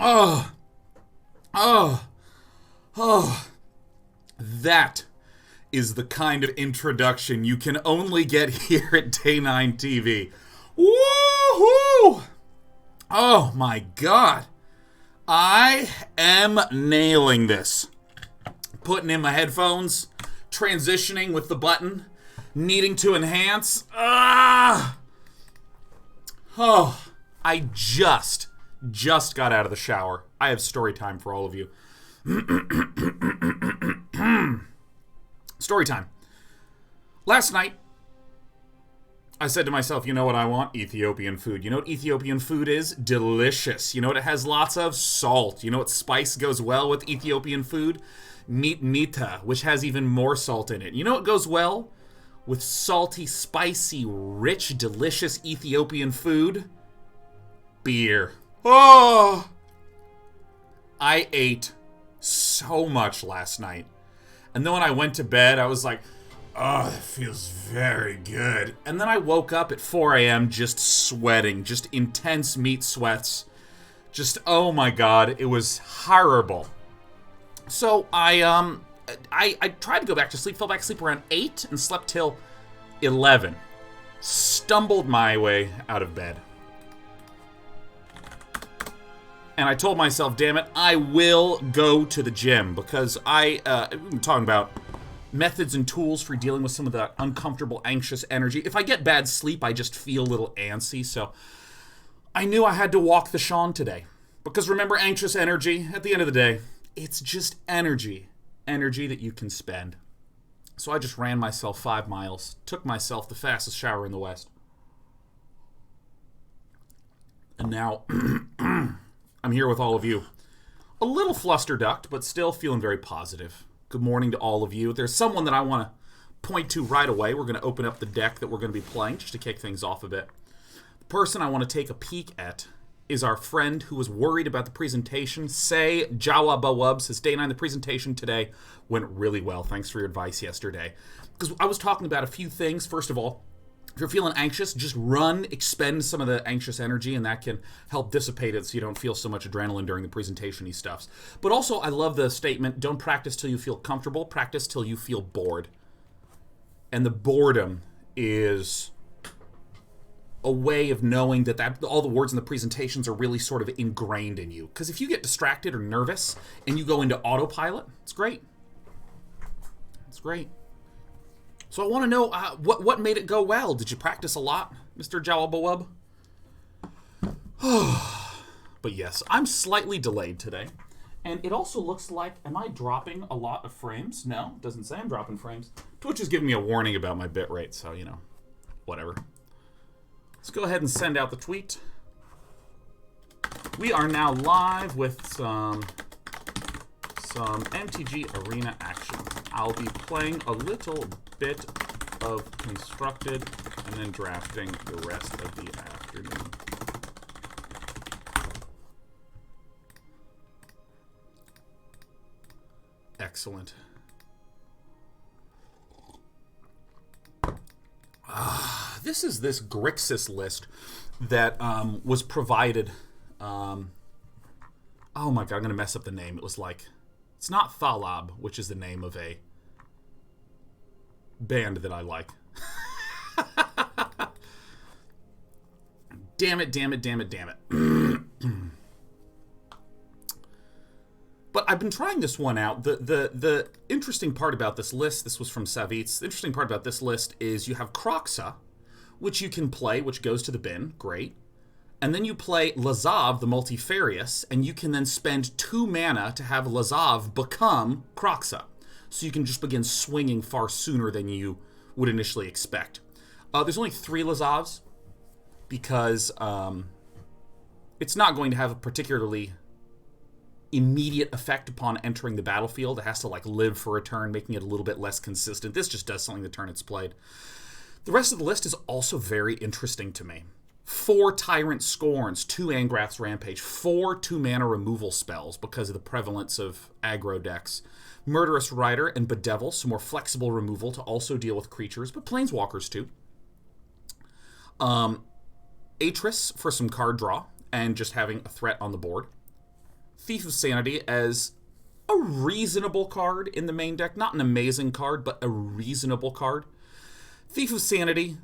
Oh, oh, oh. That is the kind of introduction you can only get here at Day 9 TV. Woohoo! Oh my god. I am nailing this. Putting in my headphones, transitioning with the button, needing to enhance. Oh, I just got out of the shower. I have story time for all of you. Story time. Last night, I said to myself, you know what I want? Ethiopian food. You know what Ethiopian food is? Delicious. You know what it has lots of? Salt. You know what spice goes well with Ethiopian food? Meat, which has even more salt in it. You know what goes well with salty, spicy, rich, delicious Ethiopian food? Beer. Oh! I ate so much last night. And then when I went to bed, I was like, oh, that feels very good. And then I woke up at 4 a.m. just sweating, just intense meat sweats. Just, oh my god, it was horrible. So I tried to go back to sleep, fell back asleep around 8 and slept till 11. Stumbled my way out of bed. And I told myself, damn it, I will go to the gym because I'm talking about methods and tools for dealing with some of that uncomfortable, anxious energy. If I get bad sleep, I just feel a little antsy, so I knew I had to walk the Sean today. Because remember, anxious energy, at the end of the day, it's just energy. Energy that you can spend. So I just ran myself 5 miles, took myself the fastest shower in the West. And now I'm here with all of you. A little flusterducked, but still feeling very positive. Good morning to all of you. There's someone that I want to point to right away. We're going to open up the deck that we're going to be playing just to kick things off a bit. The person I want to take a peek at is our friend who was worried about the presentation. Say Jawa Bawub says, Day 9, the presentation today went really well. Thanks for your advice yesterday. Because I was talking about a few things. First of all, if you're feeling anxious, just run, expend some of the anxious energy, and that can help dissipate it so you don't feel so much adrenaline during the presentation-y stuffs. But also, I love the statement, don't practice till you feel comfortable, practice till you feel bored. And the boredom is a way of knowing that all the words in the presentations are really sort of ingrained in you. Because if you get distracted or nervous and you go into autopilot, it's great. It's great. So I want to know, what made it go well? Did you practice a lot, Mr. Jawabawub? But yes, I'm slightly delayed today. And it also looks like, am I dropping a lot of frames? No, it doesn't say I'm dropping frames. Twitch is giving me a warning about my bitrate, so, you know, whatever. Let's go ahead and send out the tweet. We are now live with some MTG Arena action. I'll be playing a little bit of Constructed and then drafting the rest of the afternoon. Excellent. This is this Grixis list that was provided. Oh my god, I'm going to mess up the name. It was like, it's not Thalab, which is the name of a band that I like. Damn it. But I've been trying this one out. The interesting part about this list, this was from Savjz. The interesting part about this list is you have Kroxa, which you can play, which goes to the bin. Great. And then you play Lazav, the Multifarious, and you can then spend 2 mana to have Lazav become Kroxa. So you can just begin swinging far sooner than you would initially expect. There's only 3 Lazavs, because it's not going to have a particularly immediate effect upon entering the battlefield. It has to like live for a turn, making it a little bit less consistent. This just does something the turn it's played. The rest of the list is also very interesting to me. 4 Tyrant Scorns, 2 Angrath's Rampage, 4 2-mana removal spells because of the prevalence of aggro decks. Murderous Rider and Bedevil, some more flexible removal to also deal with creatures, but planeswalkers too. Atris for some card draw and just having a threat on the board. Thief of Sanity as a reasonable card in the main deck. Not an amazing card, but a reasonable card. Thief of Sanity,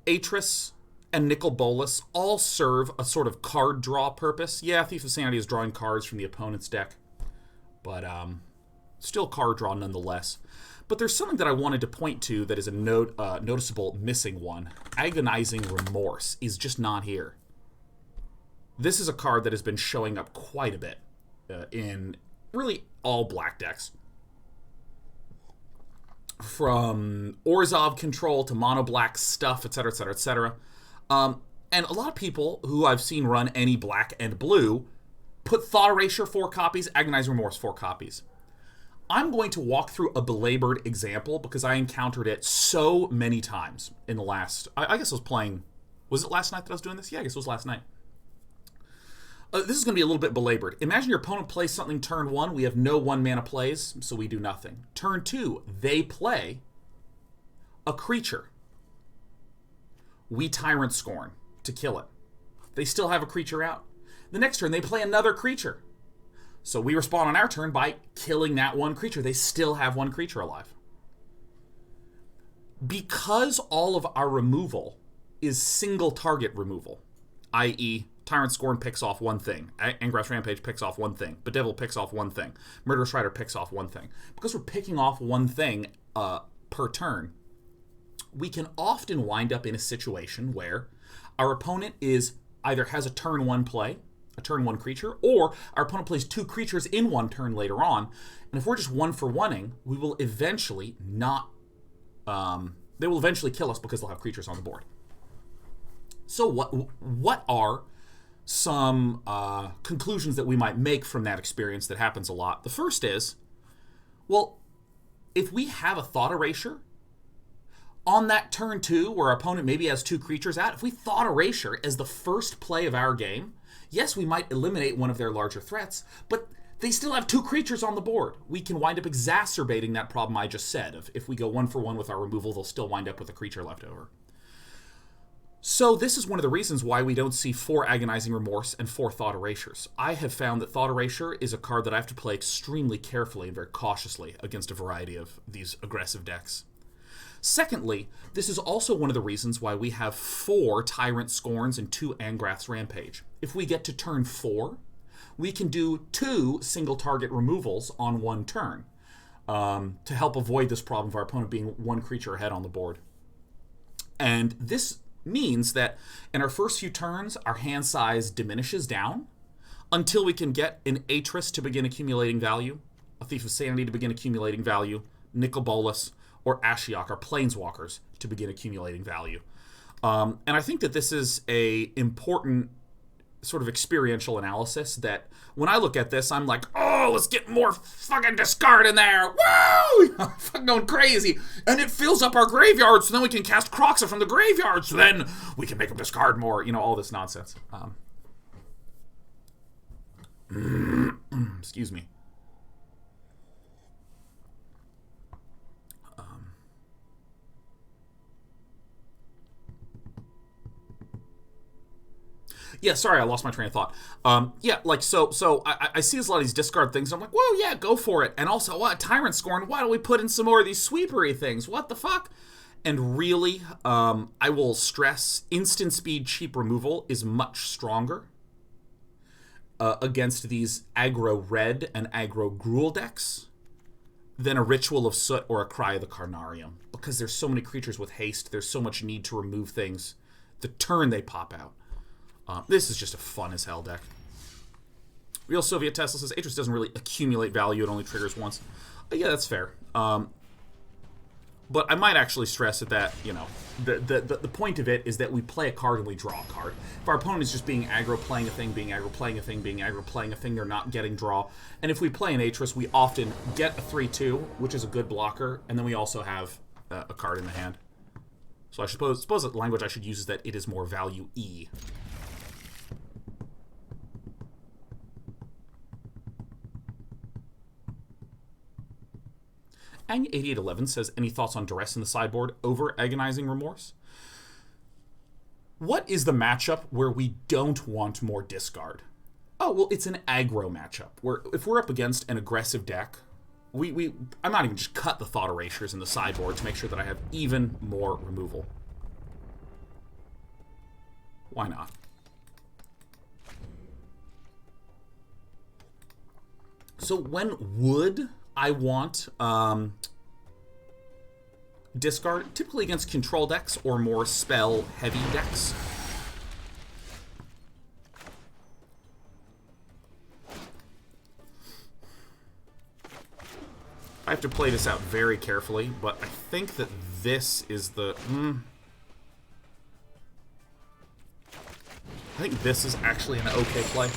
Atris, and Nicol Bolas all serve a sort of card draw purpose. Yeah, Thief of Sanity is drawing cards from the opponent's deck, but still card draw nonetheless. But there's something that I wanted to point to that is a noticeable missing one. Agonizing Remorse is just not here. This is a card that has been showing up quite a bit in really all black decks. From Lazav control to mono black stuff, etc., etc., etc. And a lot of people who I've seen run any black and blue put Thought Erasure 4 copies, Agonizing Remorse 4 copies. I'm going to walk through a belabored example because I encountered it so many times in the last... I guess I was playing... Was it last night that I was doing this? Yeah, I guess it was last night. This is going to be a little bit belabored. Imagine your opponent plays something turn 1. We have no 1-mana plays, so we do nothing. Turn 2, they play a creature. We Tyrant Scorn to kill it. They still have a creature out. The next turn, they play another creature. So we respond on our turn by killing that one creature. They still have one creature alive. Because all of our removal is single target removal, i.e., Tyrant Scorn picks off one thing, Angrath Rampage picks off one thing, Bedevil picks off one thing, Murderous Rider picks off one thing. Because we're picking off one thing per turn, we can often wind up in a situation where our opponent either has a turn 1 play, a turn 1 creature, or our opponent plays 2 creatures in one turn later on, and if we're just 1-for-1ing, we will eventually not... they will eventually kill us because they'll have creatures on the board. So what are some conclusions that we might make from that experience that happens a lot? The first is, well, if we have a Thought Erasure on that turn 2 where our opponent maybe has 2 creatures out, if we Thought Erasure as the first play of our game, yes, we might eliminate one of their larger threats, but they still have 2 creatures on the board. We can wind up exacerbating that problem I just said. If we go 1-for-1 with our removal, they'll still wind up with a creature left over. So this is one of the reasons why we don't see 4 Agonizing Remorse and 4 Thought Erasures. I have found that Thought Erasure is a card that I have to play extremely carefully and very cautiously against a variety of these aggressive decks. Secondly, this is also one of the reasons why we have 4 Tyrant Scorns and 2 Angrath's Rampage. If we get to turn 4, we can do 2 single target removals on one turn to help avoid this problem of our opponent being 1 creature ahead on the board. And this means that in our first few turns, our hand size diminishes down until we can get an Atris to begin accumulating value, a Thief of Sanity to begin accumulating value, Nicol Bolas, or Ashiok, our Planeswalkers, to begin accumulating value. And I think that this is a important sort of experiential analysis that when I look at this, I'm like, oh, let's get more fucking discard in there. Woo! Fucking going crazy. And it fills up our graveyard, so then we can cast Kroxa from the graveyard, so then we can make them discard more. You know, all this nonsense. Excuse me. Yeah, sorry, I lost my train of thought. Yeah, like, so I see a lot of these discard things, and I'm like, whoa, yeah, go for it. And also, what, Tyrant Scorn, why don't we put in some more of these sweepery things? What the fuck? And really, I will stress, instant speed cheap removal is much stronger against these aggro red and aggro Gruul decks than a Ritual of Soot or a Cry of the Carnarium. Because there's so many creatures with haste, there's so much need to remove things the turn they pop out. This is just a fun as hell deck. Real Soviet Tesla says Atris doesn't really accumulate value, it only triggers once. Yeah, that's fair. But I might actually stress that, you know, the point of it is that we play a card and we draw a card. If our opponent is just being aggro, playing a thing, being aggro, playing a thing, being aggro, playing a thing, they're not getting draw. And if we play an Atris, we often get a 3-2, which is a good blocker, and then we also have a card in the hand. So I suppose the language I should use is that it is more value E. Ang8811 says, any thoughts on Duress in the sideboard over Agonizing Remorse? What is the matchup where we don't want more discard? Oh, well, it's an aggro matchup. If we're up against an aggressive deck, I might even just cut the Thought Erasures in the sideboard to make sure that I have even more removal. Why not? So when would I want discard? Typically against control decks or more spell-heavy decks. I have to play this out very carefully, but I think that this is the... I think this is actually an okay play.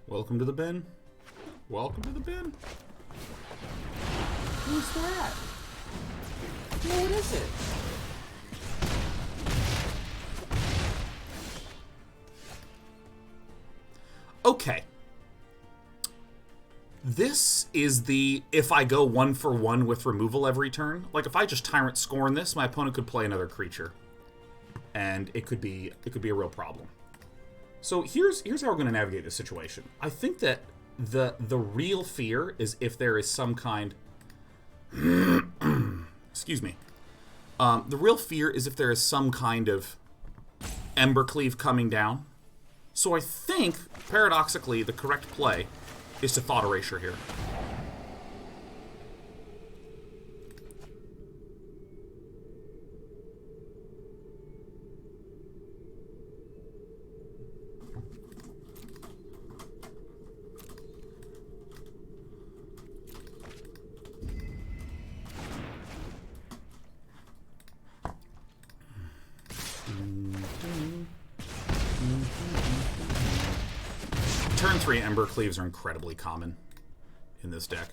Welcome to the bin. Welcome to the bin. Who's that? Yeah, what is it? Okay. This is the if I go 1-for-1 with removal every turn. Like if I just Tyrant Scorn this, my opponent could play another creature. And it could be a real problem. So here's how we're going to navigate this situation. I think that the real fear is if there is some kind... excuse me. The real fear is if there is some kind of Embercleave coming down. So I think, paradoxically, the correct play is to Thought Erasure here. Turn 3 Embercleaves are incredibly common in this deck.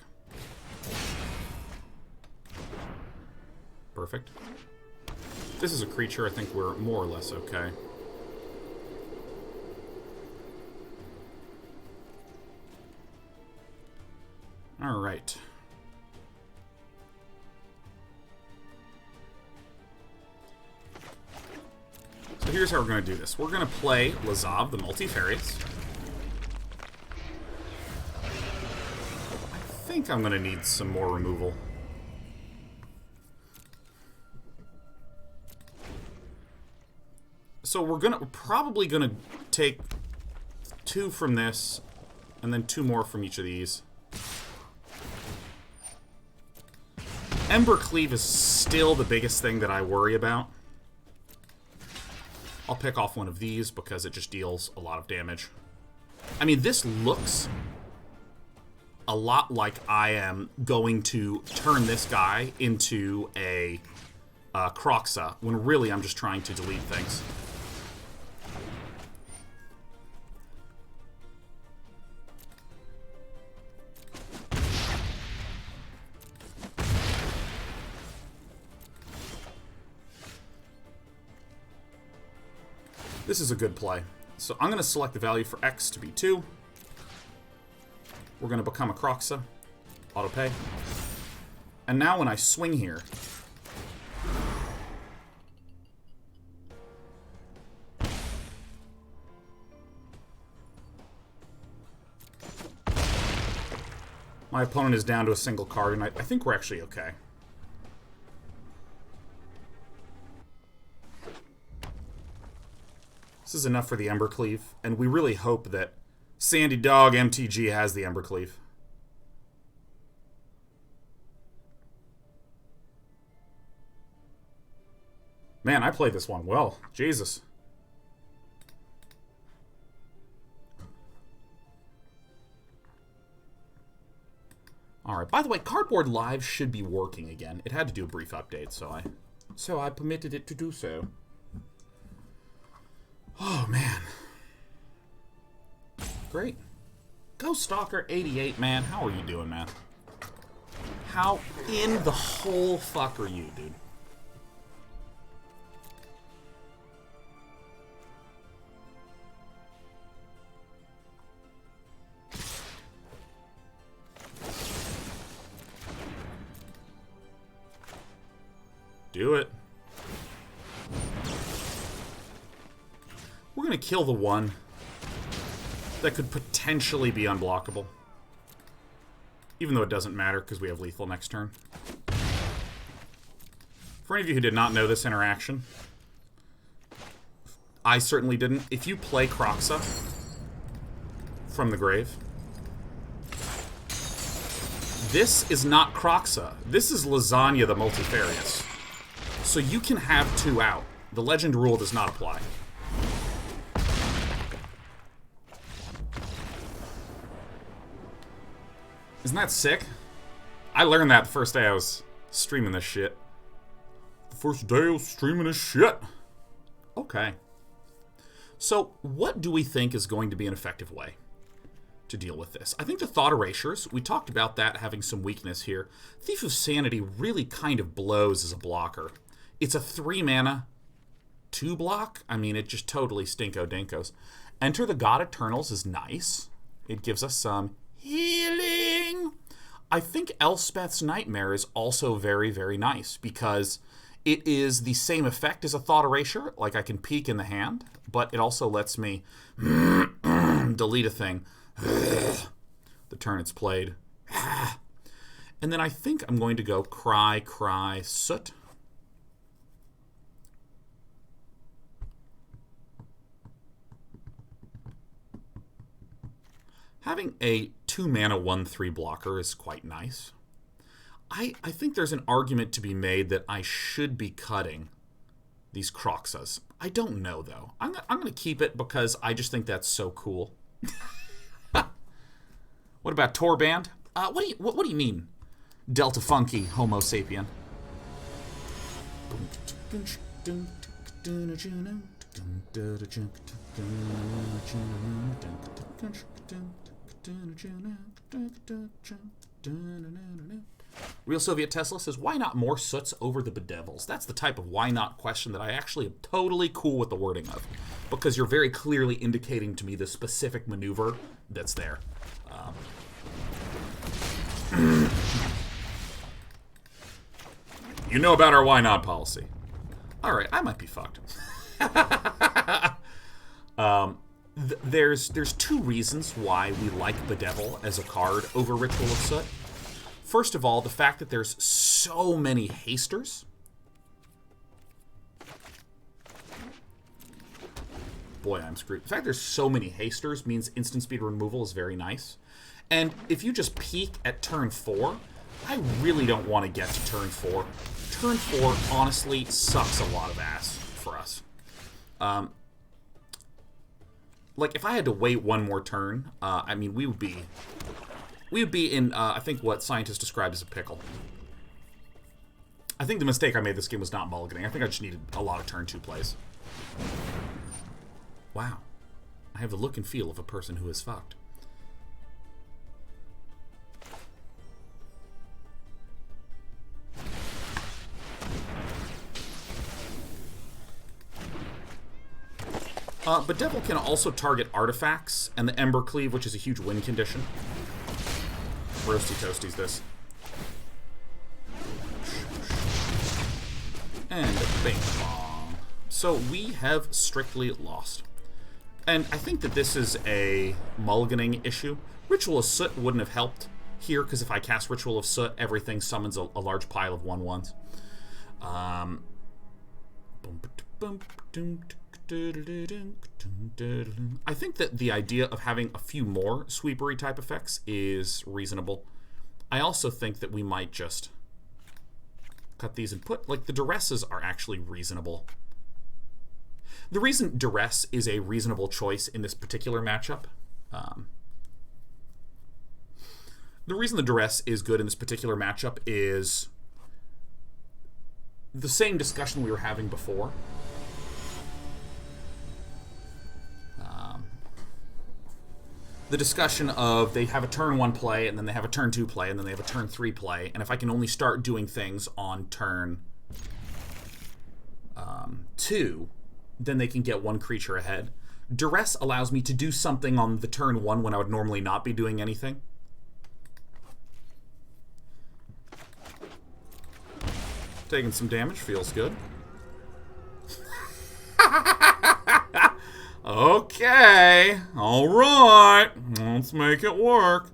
Perfect. This is a creature, I think we're more or less okay. Alright. So here's how we're going to do this. We're going to play Lazav, the Multifarious. I think I'm going to need some more removal. So we're probably going to take 2 from this, and then 2 more from each of these. Embercleave is still the biggest thing that I worry about. I'll pick off one of these because it just deals a lot of damage. I mean, this looks a lot like I am going to turn this guy into a Kroxa, when really I'm just trying to delete things. This is a good play. So I'm going to select the value for X to be 2. We're going to become a Kroxa. Auto pay. And now when I swing here, my opponent is down to a single card, and I think we're actually okay. This is enough for the Embercleave, and we really hope that Sandy Dog MTG has the Embercleave. Man, I played this one well. Jesus. Alright, by the way, Cardboard Live should be working again. It had to do a brief update, so I permitted it to do so. Oh, man. Great. Ghost Stalker 88, man. How are you doing, man? How in the whole fuck are you, dude? Do it. We're going to kill the one that could potentially be unblockable. Even though it doesn't matter because we have lethal next turn. For any of you who did not know this interaction, I certainly didn't. If you play Kroxa from the grave, this is not Kroxa. This is Lasagna the Multifarious. So you can have 2 out. The legend rule does not apply. Isn't that sick? I learned that the first day I was streaming this shit. The first day I was streaming this shit. Okay. So, what do we think is going to be an effective way to deal with this? I think the Thought Erasures, we talked about that having some weakness here. Thief of Sanity really kind of blows as a blocker. It's a 3 mana, 2 block. I mean, it just totally stinko-dinkos. Enter the God Eternals is nice. It gives us some healing. I think Elspeth's Nightmare is also very, very nice because it is the same effect as a Thought Erasure. Like, I can peek in the hand, but it also lets me delete a thing the turn it's played. And then I think I'm going to go Cry, Cry, Soot. Having a 2-mana 1/3 blocker is quite nice. I think there's an argument to be made that I should be cutting these Kroxas. I don't know, though. I'm going to keep it because I just think that's so cool. What about Torband? What do you mean, Delta Funky Homo Sapien? Real Soviet Tesla says, why not more Soots over the Bedevils? That's the type of why not question that I actually am totally cool with the wording of. Because you're very clearly indicating to me the specific maneuver that's there. You know about our why not policy. Alright, I might be fucked. There's 2 reasons why we like Bedevil as a card over Ritual of Soot. First of all, the fact that there's so many hasters. Boy, I'm screwed. The fact there's so many hasters means instant speed removal is very nice. And if you just peek at turn 4, I really don't want to get to turn 4. Turn 4, honestly, sucks a lot of ass for us. Like, if I had to wait one more turn, I mean, we would be in, I think, what scientists describe as a pickle. I think the mistake I made this game was not mulliganing. I think I just needed a lot of turn 2 plays. Wow. I have the look and feel of a person who is fucked. Bedevil can also target artifacts and the Ember Cleave, which is a huge win condition. Roasty toasties this. And bing bong. So we have strictly lost. And I think that this is a mulliganing issue. Ritual of Soot wouldn't have helped here, because if I cast Ritual of Soot, everything summons a large pile of 1/1s. I think that the idea of having a few more sweepery type effects is reasonable. I also think that we might just cut these and put, like, the Duresses are actually reasonable. The reason Duress is a reasonable choice in this particular matchup, the reason the Duress is good in this particular matchup is the same discussion we were having before. The discussion of they have a turn 1 play, and then they have a turn 2 play, and then they have a turn 3 play, and if I can only start doing things on turn 2, then they can get 1 creature ahead. Duress allows me to do something on the turn 1 when I would normally not be doing anything. Taking some damage feels good. Okay. Alright. Let's make it work.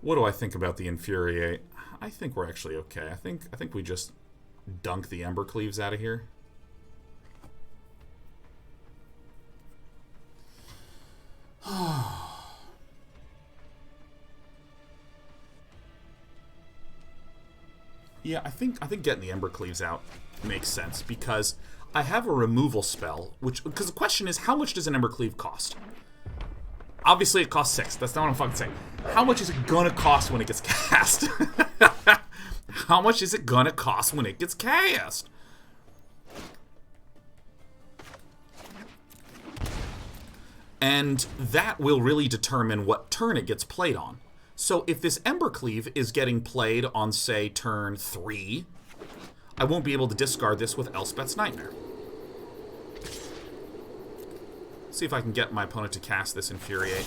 What do I think about the Infuriate? I think we're actually okay. I think we just dunk the Embercleaves out of here. Yeah, I think getting the Embercleaves out makes sense because I have a removal spell, because the question is, how much does an Embercleave cost? Obviously, it costs 6. That's not what I'm fucking saying. How much is it gonna cost when it gets cast? How much is it gonna cost when it gets cast? And that will really determine what turn it gets played on. So if this Embercleave is getting played on, say, turn 3, I won't be able to discard this with Elspeth's Nightmare. See if I can get my opponent to cast this Infuriate.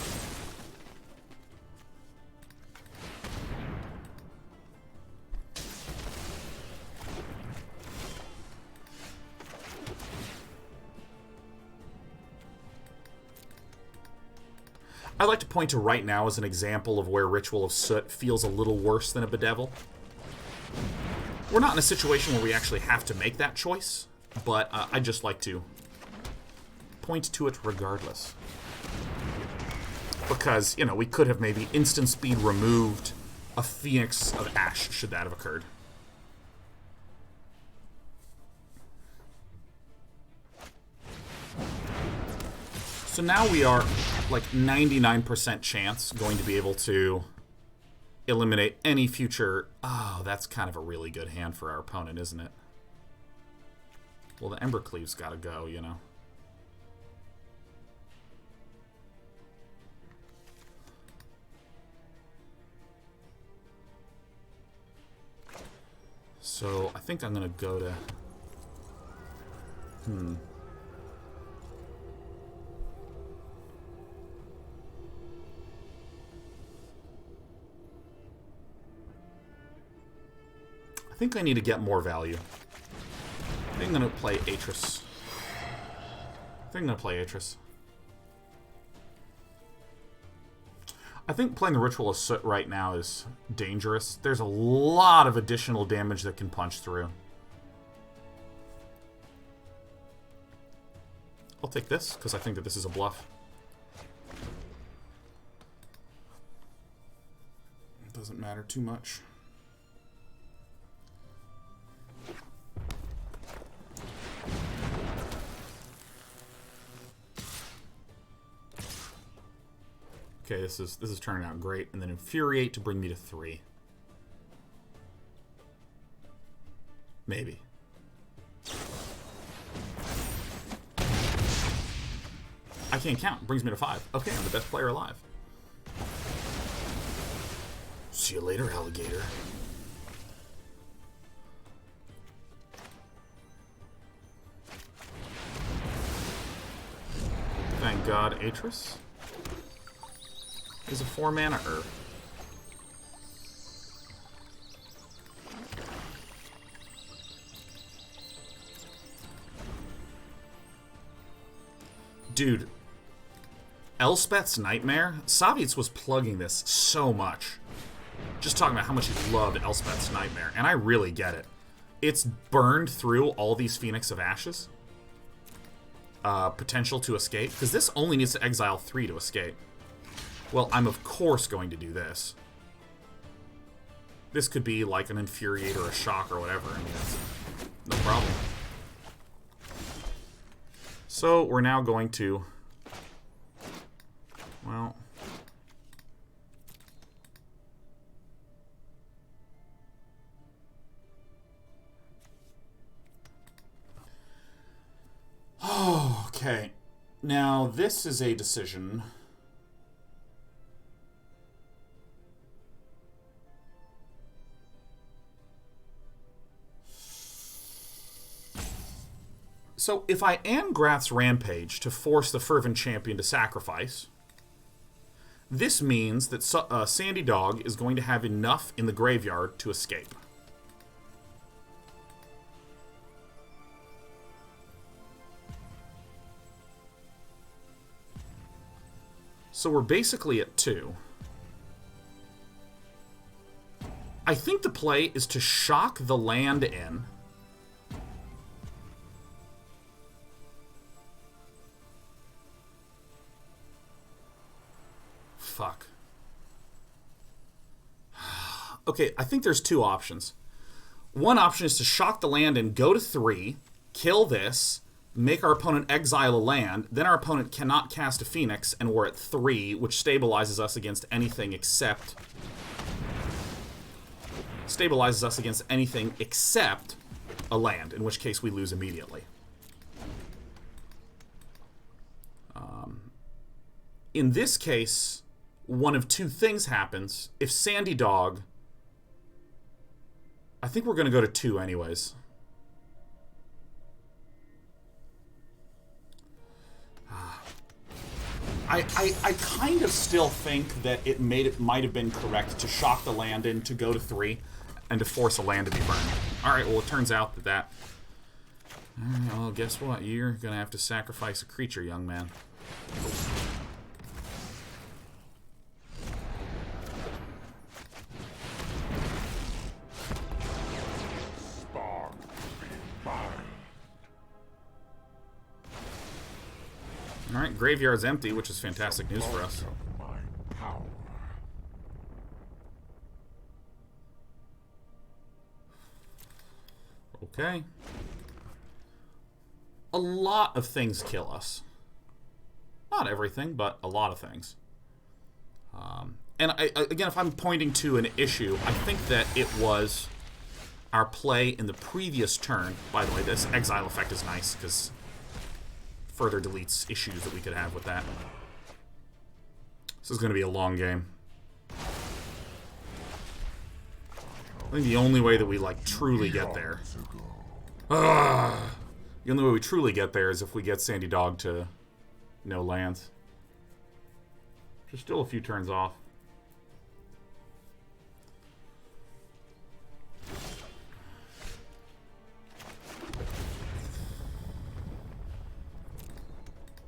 I'd like to point to right now as an example of where Ritual of Soot feels a little worse than a Bedevil. We're not in a situation where we actually have to make that choice, but I'd just like to point to it regardless. Because, you know, we could have maybe instant speed removed a Phoenix of Ash should that have occurred. So now we are like 99% chance going to be able to eliminate any future... Oh, that's kind of a really good hand for our opponent, isn't it? Well, the Embercleave's got to go, you know. So, I think I'm going to go to... I think I need to get more value. I think I'm going to play Atris. I think playing the Ritual of Soot right now is dangerous. There's a lot of additional damage that can punch through. I'll take this, because I think that this is a bluff. It doesn't matter too much. Okay, this is turning out great. And then Infuriate to bring me to 3. Maybe. I can't count. Brings me to 5. Okay, I'm the best player alive. See you later, alligator. Thank God, Atris is a 4-mana herb. Dude, Elspeth's Nightmare? Savjz was plugging this so much. Just talking about how much he loved Elspeth's Nightmare, and I really get it. It's burned through all these Phoenix of Ashes. Potential to escape, because this only needs to exile 3 to escape. Well, I'm of course going to do this. This could be like an Infuriate or a Shock or whatever. I mean, that's no problem. So, we're now going to... Well... Oh, okay. Now, this is a decision... So, if I Angrath's Rampage to force the Fervent Champion to sacrifice, this means that Sandy Dog is going to have enough in the graveyard to escape. So we're basically at 2. I think the play is to shock the land in. Fuck. Okay, I think there's 2 options. One option is to shock the land and go to 3, kill this, make our opponent exile a land, then our opponent cannot cast a Phoenix, and we're at 3, which stabilizes us against anything except... Stabilizes us against anything except a land, in which case we lose immediately. In this case, one of 2 things happens. If Sandy Dog... I think we're going to go to 2 anyways. I kind of still think that it might have been correct to shock the land in to go to 3 and to force a land to be burned. Alright, well it turns out that... Alright, well guess what? You're going to have to sacrifice a creature, young man. Alright, graveyard's empty, which is fantastic news for us. Okay. A lot of things kill us. Not everything, but a lot of things. And again, if I'm pointing to an issue, I think that it was our play in the previous turn. By the way, this exile effect is nice, because further deletes issues that we could have with that. This is going to be a long game. I think the only way that we, like, truly get there... the only way we truly get there is if we get Sandy Dog to no lands. Which is still a few turns off.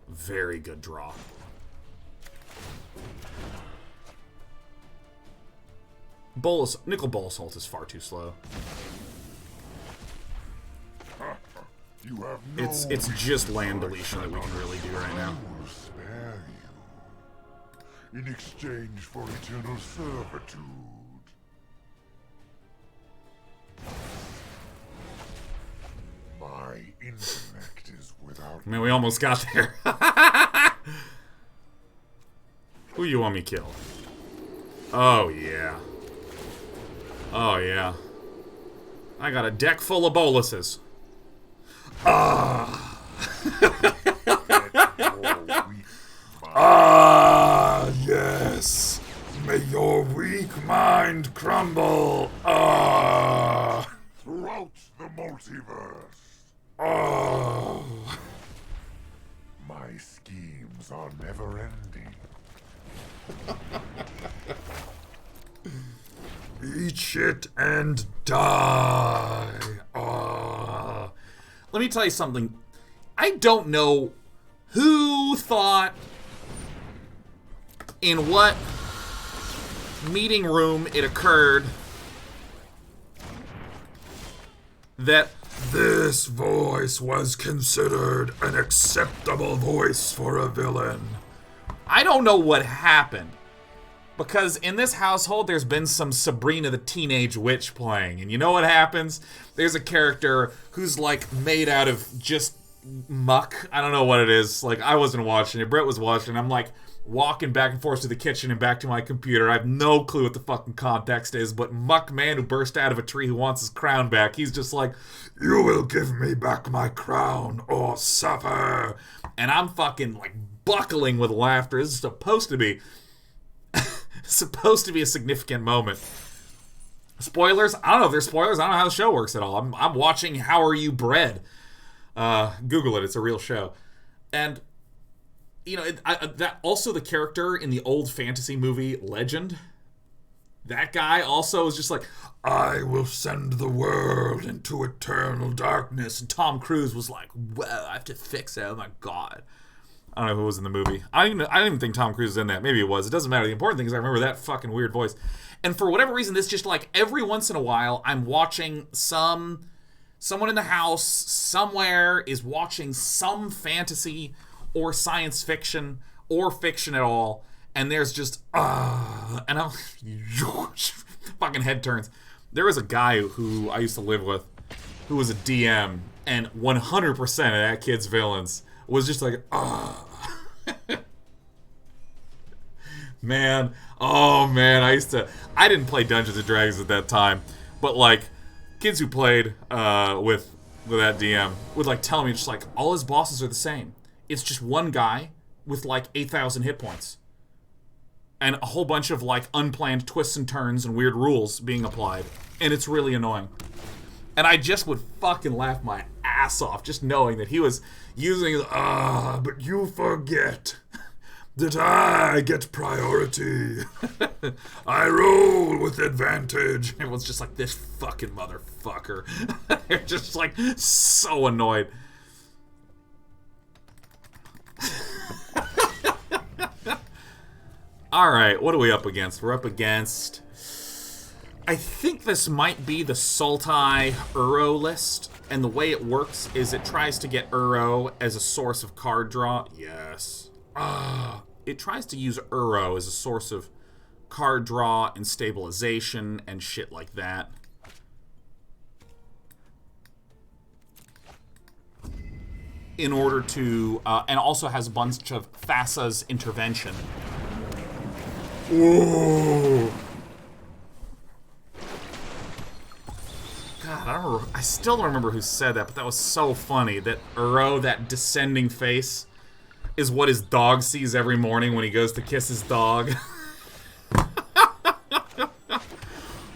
Very good draw. Bolas, Nicol Bolas ult is far too slow. You have no it's just land deletion that we can really do right now. I will spare you in exchange for eternal servitude. My intellect is without... I mean, we almost got there. Who you want me to kill? Oh, yeah. Oh, yeah. I got a deck full of Bolases. Ah! Ah, yes. May your weak mind crumble. Ah! Throughout the multiverse. Oh! My schemes are never-ending. Eat it and die. Ah! Let me tell you something. I don't know who thought, in what meeting room it occurred, that this voice was considered an acceptable voice for a villain. I don't know what happened. Because in this household, there's been some Sabrina the Teenage Witch playing. And you know what happens? There's a character who's, like, made out of just muck. I don't know what it is. Like, I wasn't watching it. Brett was watching. I'm, like, walking back and forth to the kitchen and back to my computer. I have no clue what the fucking context is. But Muck Man who burst out of a tree who wants his crown back, he's just like, "You will give me back my crown or suffer." And I'm fucking, like, buckling with laughter. This is supposed to be a significant moment. Spoilers? I don't know if there's spoilers. I don't know how the show works at all. I'm watching How Are You Bred? Google it. It's a real show. And, you know, that also the character in the old fantasy movie Legend, that guy also is just like, "I will send the world into eternal darkness." And Tom Cruise was like, "Well, I have to fix it. Oh my God." I don't know who was in the movie. I didn't even think Tom Cruise was in that. Maybe it was. It doesn't matter. The important thing is I remember that fucking weird voice. And for whatever reason, this just like every once in a while, I'm watching someone in the house somewhere is watching some fantasy or science fiction or fiction at all, and there's just and I'm fucking head turns. There was a guy who I used to live with who was a DM, and 100% of that kid's villains was just like, man, oh man, I didn't play Dungeons and Dragons at that time, but like kids who played with that DM would like tell me just like all his bosses are the same. It's just one guy with like 8,000 hit points and a whole bunch of like unplanned twists and turns and weird rules being applied, and it's really annoying. And I just would fucking laugh my ass off just knowing that he was using but you forget that I get priority. I roll with advantage. Everyone's just like, this fucking motherfucker. They're just like so annoyed. Alright, what are we up against? We're up against... I think this might be the Sultai Uro list, and the way it works is it tries to get Uro as a source of card draw. Yes. It tries to use Uro as a source of card draw and stabilization and shit like that. In order to, and also has a bunch of Thassa's intervention. Ooh. God, I still don't remember who said that, but that was so funny. That Uro, that descending face, is what his dog sees every morning when he goes to kiss his dog.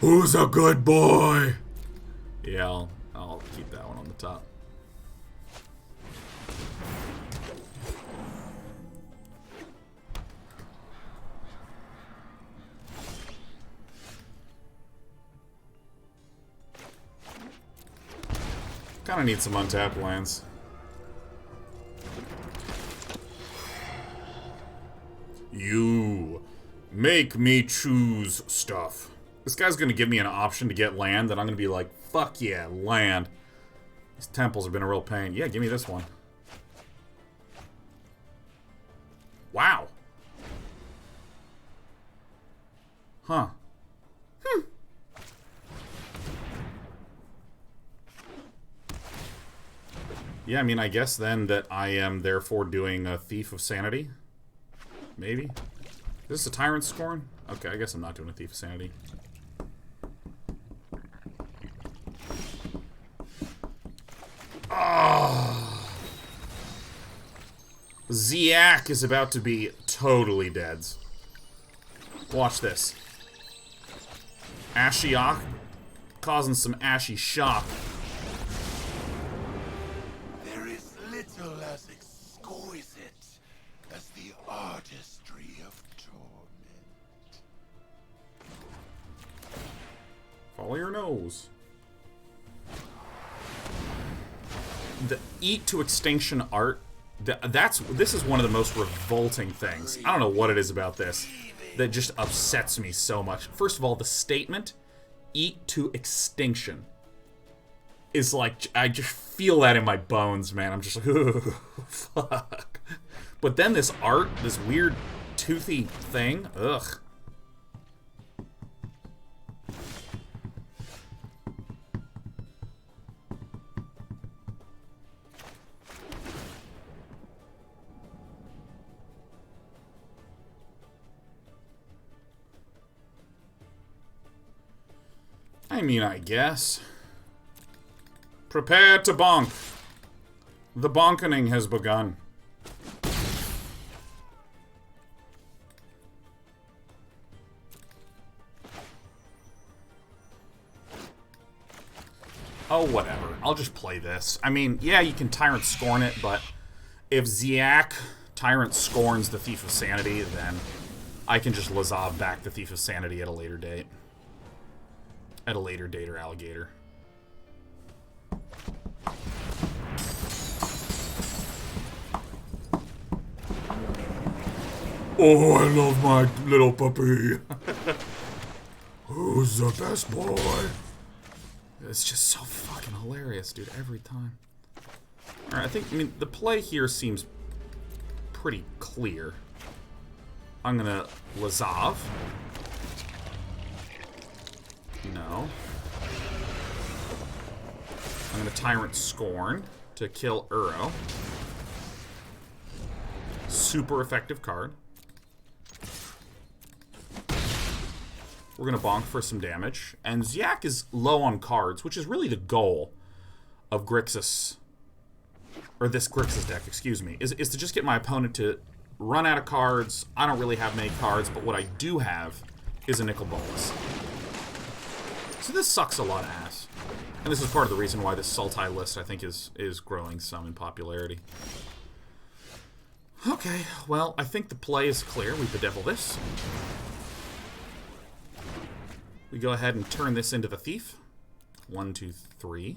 Who's a good boy? Yeah, I'll keep that one on the top. Kinda need some untapped lands. You make me choose stuff. This guy's gonna give me an option to get land, and I'm gonna be like, fuck yeah, land. These temples have been a real pain. Yeah, give me this one. Wow. Huh. Yeah, I mean, I guess then that I am therefore doing a Thief of Sanity. Maybe? Is this a Tyrant Scorn? Okay, I guess I'm not doing a Thief of Sanity. Ziak is about to be totally dead. Watch this. Ashiok causing some ashy shock. There is little as exquisite as the artistry of torment. Follow your nose. The Eat to Extinction art, this is one of the most revolting things. I don't know what it is about this that just upsets me so much. First of all, the statement, Eat to Extinction, is like, I just feel that in my bones, man. I'm just like, ooh, fuck. But then this art, this weird toothy thing, ugh. I mean, I guess. Prepare to bonk. The bonkening has begun. Oh, whatever. I'll just play this. I mean, yeah, you can Tyrant Scorn it, but if Ziak Tyrant Scorns the Thief of Sanity, then I can just Lazav back the Thief of Sanity at a later date. At a later date or alligator. Oh, I love my little puppy. Who's the best boy? It's just so fucking hilarious, dude, every time. Alright, I mean, the play here seems pretty clear. I'm gonna Lazav. No. I'm gonna Tyrant Scorn to kill Uro. Super effective card. We're gonna bonk for some damage. And Zyak is low on cards, which is really the goal of Grixis. Or this Grixis deck, excuse me. Is to just get my opponent to run out of cards. I don't really have many cards, but what I do have is a Nicol Bolas. So this sucks a lot of ass. And this is part of the reason why this Sultai list, I think, is growing some in popularity. Okay, well, I think the play is clear. We bedevil this. We go ahead and turn this into the Thief. 1, 2, 3.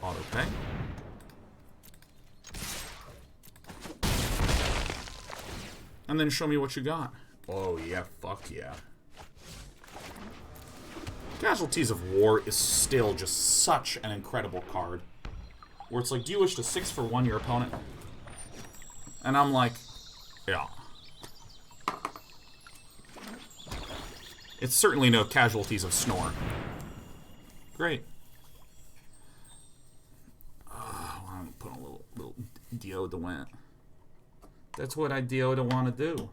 Autopay. And then show me what you got. Oh, yeah, fuck yeah. Casualties of War is still just such an incredible card. Where it's like, do you wish to 6-for-1 your opponent? And I'm like, yeah. It's certainly no Casualties of Snore. Great. I'm putting a little deodorant. That's what I deodorant want to do.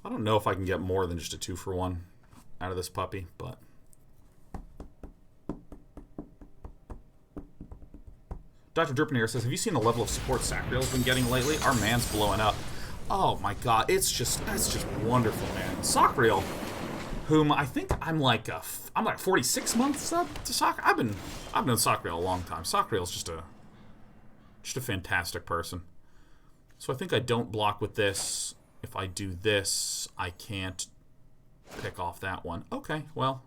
I don't know if I can get more than just a 2-for-1 out of this puppy, but... Dr. Dripnir says, have you seen the level of support Sacriel's been getting lately? Our man's blowing up. Oh my god, that's just wonderful, man. Sacriel, whom I think I'm like 46 months sub to Sacriel. I've known Sacriel a long time. Sacriel's just a fantastic person. So I think I don't block with this. If I do this, I can't pick off that one. Okay, well,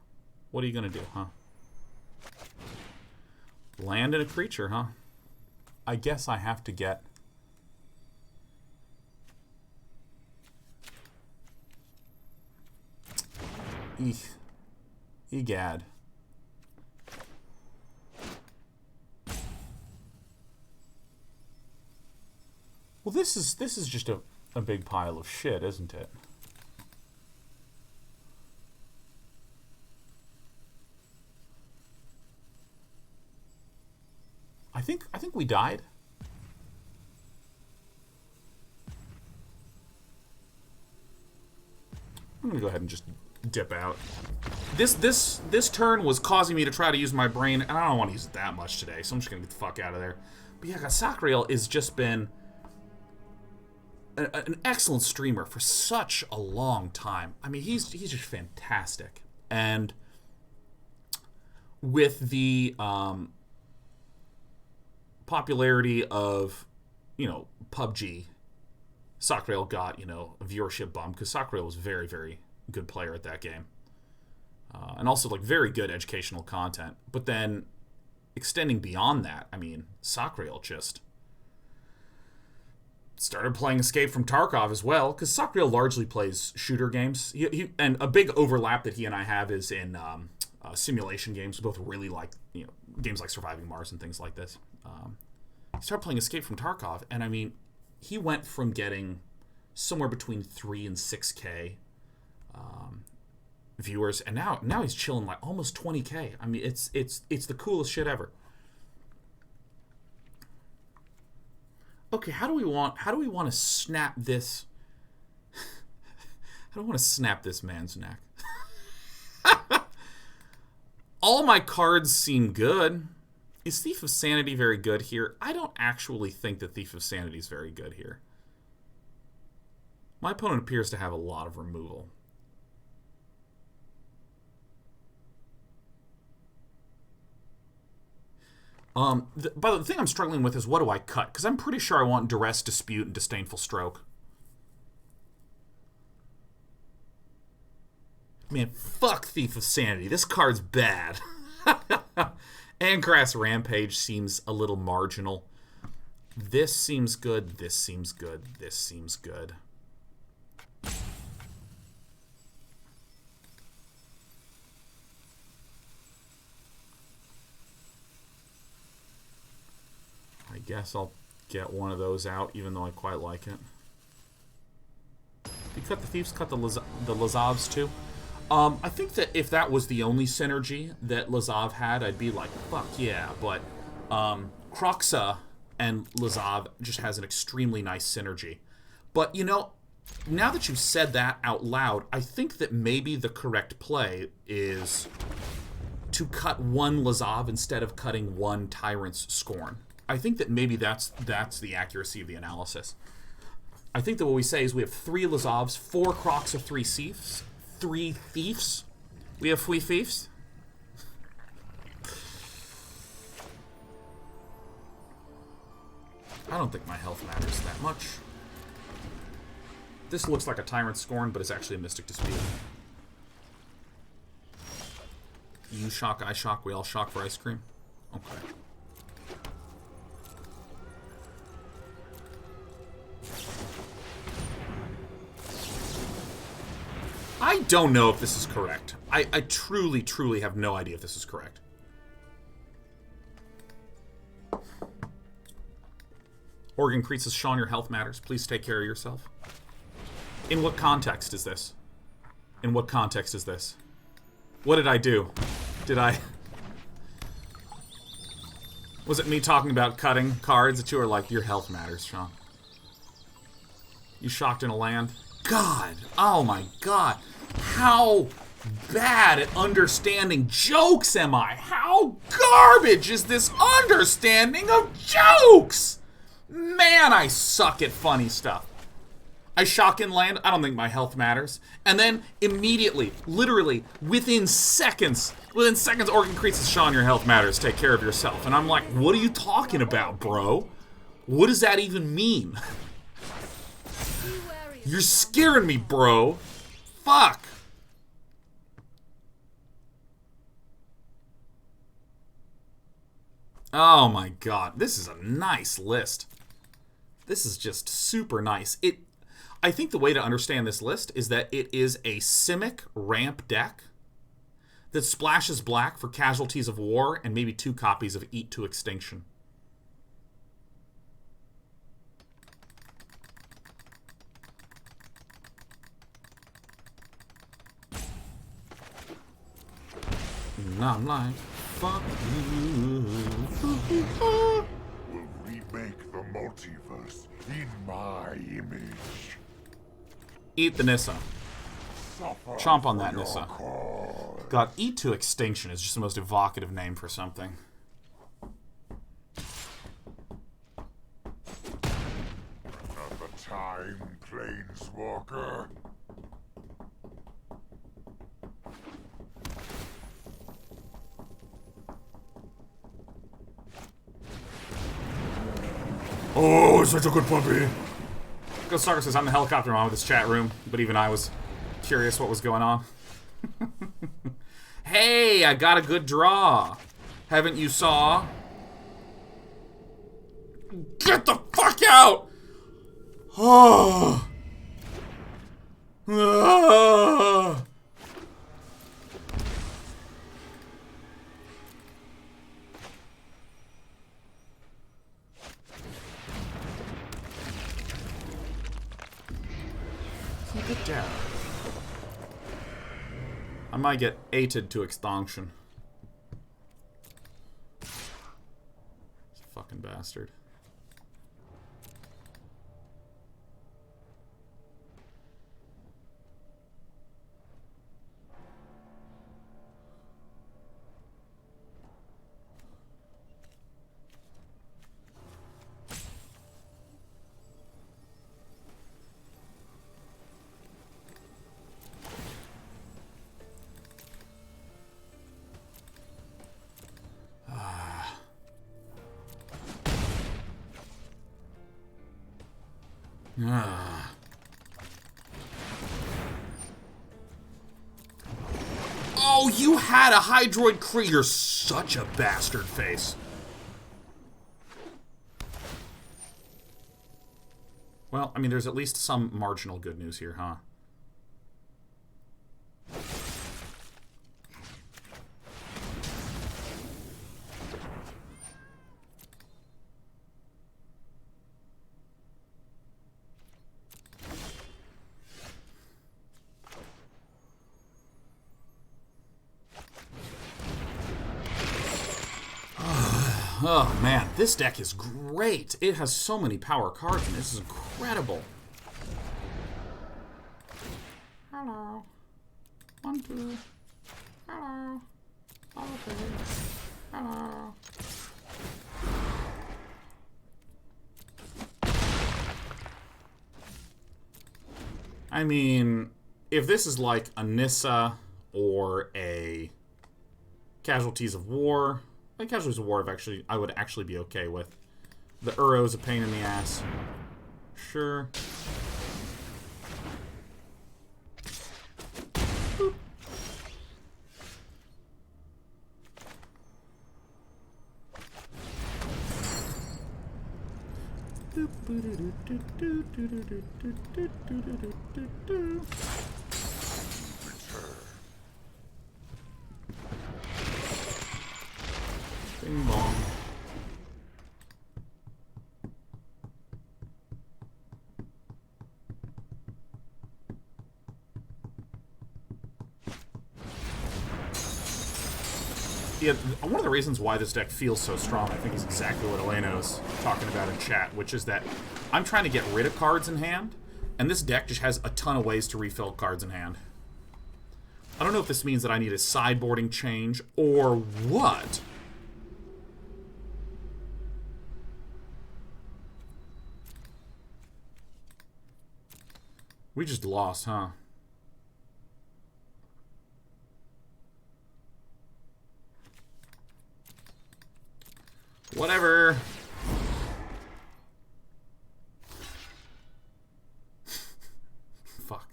what are you gonna do, huh? Land in a creature, huh? I guess I have to get... Egad. Well, this is just a big pile of shit, isn't it? I think we died. I'm gonna go ahead and just dip out. This turn was causing me to try to use my brain, and I don't want to use it that much today, so I'm just gonna get the fuck out of there. But yeah, Sacriel has just been an excellent streamer for such a long time. I mean, he's just fantastic. And with the popularity of, PUBG, Sacriel got, a viewership bump, because Sacriel was a very, very good player at that game. And also, very good educational content. But then, extending beyond that, I mean, Sacriel just started playing Escape from Tarkov as well, because Sacriel largely plays shooter games. And a big overlap that he and I have is in simulation games. We both really like, games like Surviving Mars and things like this. He started playing Escape from Tarkov, and I mean, he went from getting somewhere between 3 and 6K viewers, and now he's chilling almost 20K. I mean, it's the coolest shit ever. Okay, how do we want to snap this? How do I want to snap this man's neck? All my cards seem good. Is Thief of Sanity very good here? I don't actually think that Thief of Sanity is very good here. My opponent appears to have a lot of removal. But the thing I'm struggling with is, what do I cut? Because I'm pretty sure I want Duress, Dispute, and Disdainful Stroke. Man, fuck Thief of Sanity. This card's bad. Angrath's Rampage seems a little marginal. This seems good, this seems good, this seems good. I guess I'll get one of those out, even though I quite like it. You cut the Thieves, cut the Lazavs too. I think that if that was the only synergy that Lazav had, I'd be like, fuck yeah. But Kroxa and Lazav just has an extremely nice synergy. But, you know, now that you've said that out loud, I think that maybe the correct play is to cut one Lazav instead of cutting one Tyrant's Scorn. I think that maybe that's the accuracy of the analysis. I think that what we say is we have 3 Lazavs, 4 Kroxa, 3 Thieves, 3 Thieves. We have 3 Thieves. I don't think my health matters that much. This looks like a Tyrant Scorn, but it's actually a Mystic Dispute. You shock, I shock, we all shock for ice cream? Okay. I don't know if this is correct. I truly, truly have no idea if this is correct. Organ Creases, Sean, your health matters. Please take care of yourself. In what context is this? In what context is this? What did I do? Did I... Was it me talking about cutting cards that you were like, your health matters, Sean? You shocked in a land? God! Oh my God! How bad at understanding jokes am I? How garbage is this understanding of jokes? Man, I suck at funny stuff. I shock in land, I don't think my health matters. And then immediately, literally, within seconds, Organ Creases, Sean, your health matters, take care of yourself. And I'm like, what are you talking about, bro? What does that even mean? You're scaring me, bro. Fuck. Oh my God, this is a nice list. This is just super nice. I think the way to understand this list is that it is a Simic ramp deck that splashes black for Casualties of War and maybe 2 copies of Eat to Extinction. And I'm like, fuck you. Will remake the multiverse in my image. Eat the Nissa. Suffer Chomp on that for your Nissa. cause. God, Eat to Extinction is just the most evocative name for something. Another time, Planeswalker. Oh, such a good puppy. Ghost Stalker says, I'm the helicopter mom with this chat room, but even I was curious what was going on. Hey, I got a good draw. Haven't you saw? Get the fuck out! Oh. Ah. Keep it down. I might get ated to extinction. Fucking bastard. Oh, you had a Hydroid Kree. You're such a bastard face. Well, I mean, there's at least some marginal good news here, huh? Oh, man, this deck is great. It has so many power cards, and this is incredible. Hello. 1, 2. Hello. Okay. Hello. I mean, if this is like a Nissa or a Casualties of War... Like Casualties of War, I would actually be okay with. The Uro's a pain in the ass. Sure. Boop. Bing bong. Yeah, one of the reasons why this deck feels so strong, I think, is exactly what Elena's talking about in chat, which is that I'm trying to get rid of cards in hand, and this deck just has a ton of ways to refill cards in hand. I don't know if this means that I need a sideboarding change or what. We just lost, huh? Whatever. Fuck.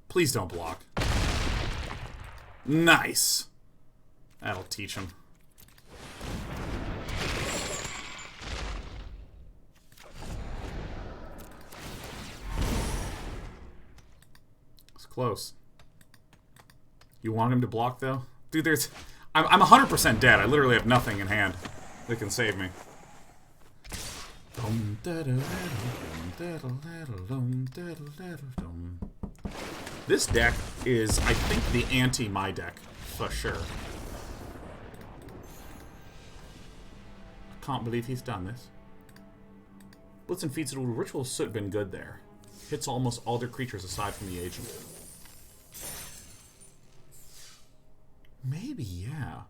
Please don't block. Nice. That'll teach him. It's close. You want him to block, though? Dude, there's... I'm 100% dead. I literally have nothing in hand that can save me. This deck is, I think, the anti-my deck, for sure. I can't believe he's done this. Blitz and Feats Ritual should have been good there. Hits almost all their creatures aside from the agent. Maybe, yeah.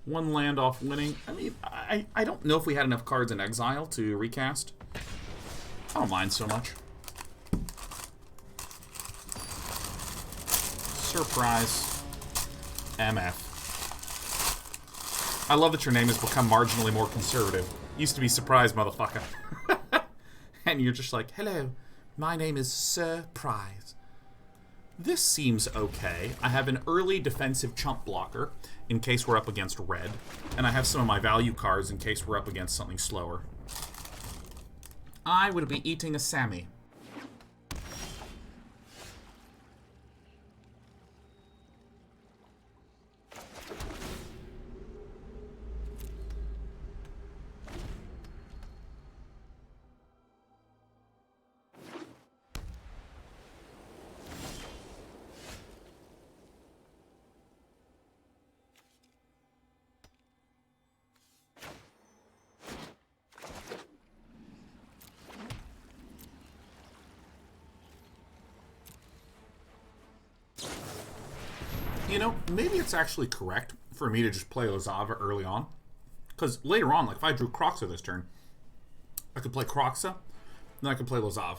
One land off winning. I mean, I don't know if we had enough cards in Exile to recast. I don't mind so much. Surprise. MF. I love that your name has become marginally more conservative. Used to be surprise, motherfucker. And you're just like, hello, my name is Surprise. This seems okay. I have an early defensive chump blocker in case we're up against red. And I have some of my value cards in case we're up against something slower. I would be eating a Sammy. You know, maybe it's actually correct for me to just play Lazav early on. Because later on, like if I drew Kroxa this turn, I could play Kroxa, then I could play Lazav.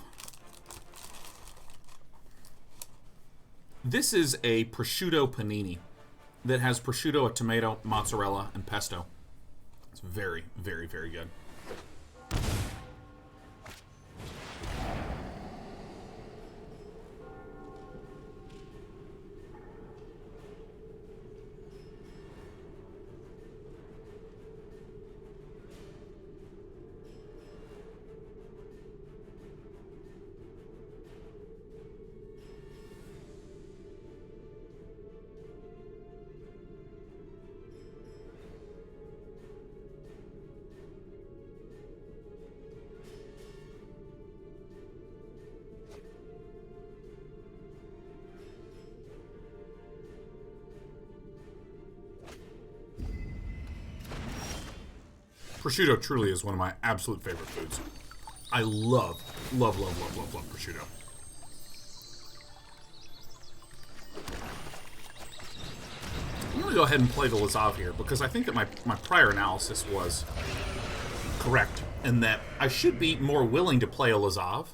This is a prosciutto panini that has prosciutto, a tomato, mozzarella, and pesto. It's very, very, very good. prosciutto truly is one of my absolute favorite foods. I love prosciutto. I'm going to go ahead and play the Lazav here, because I think that my prior analysis was correct, in that I should be more willing to play a Lazav,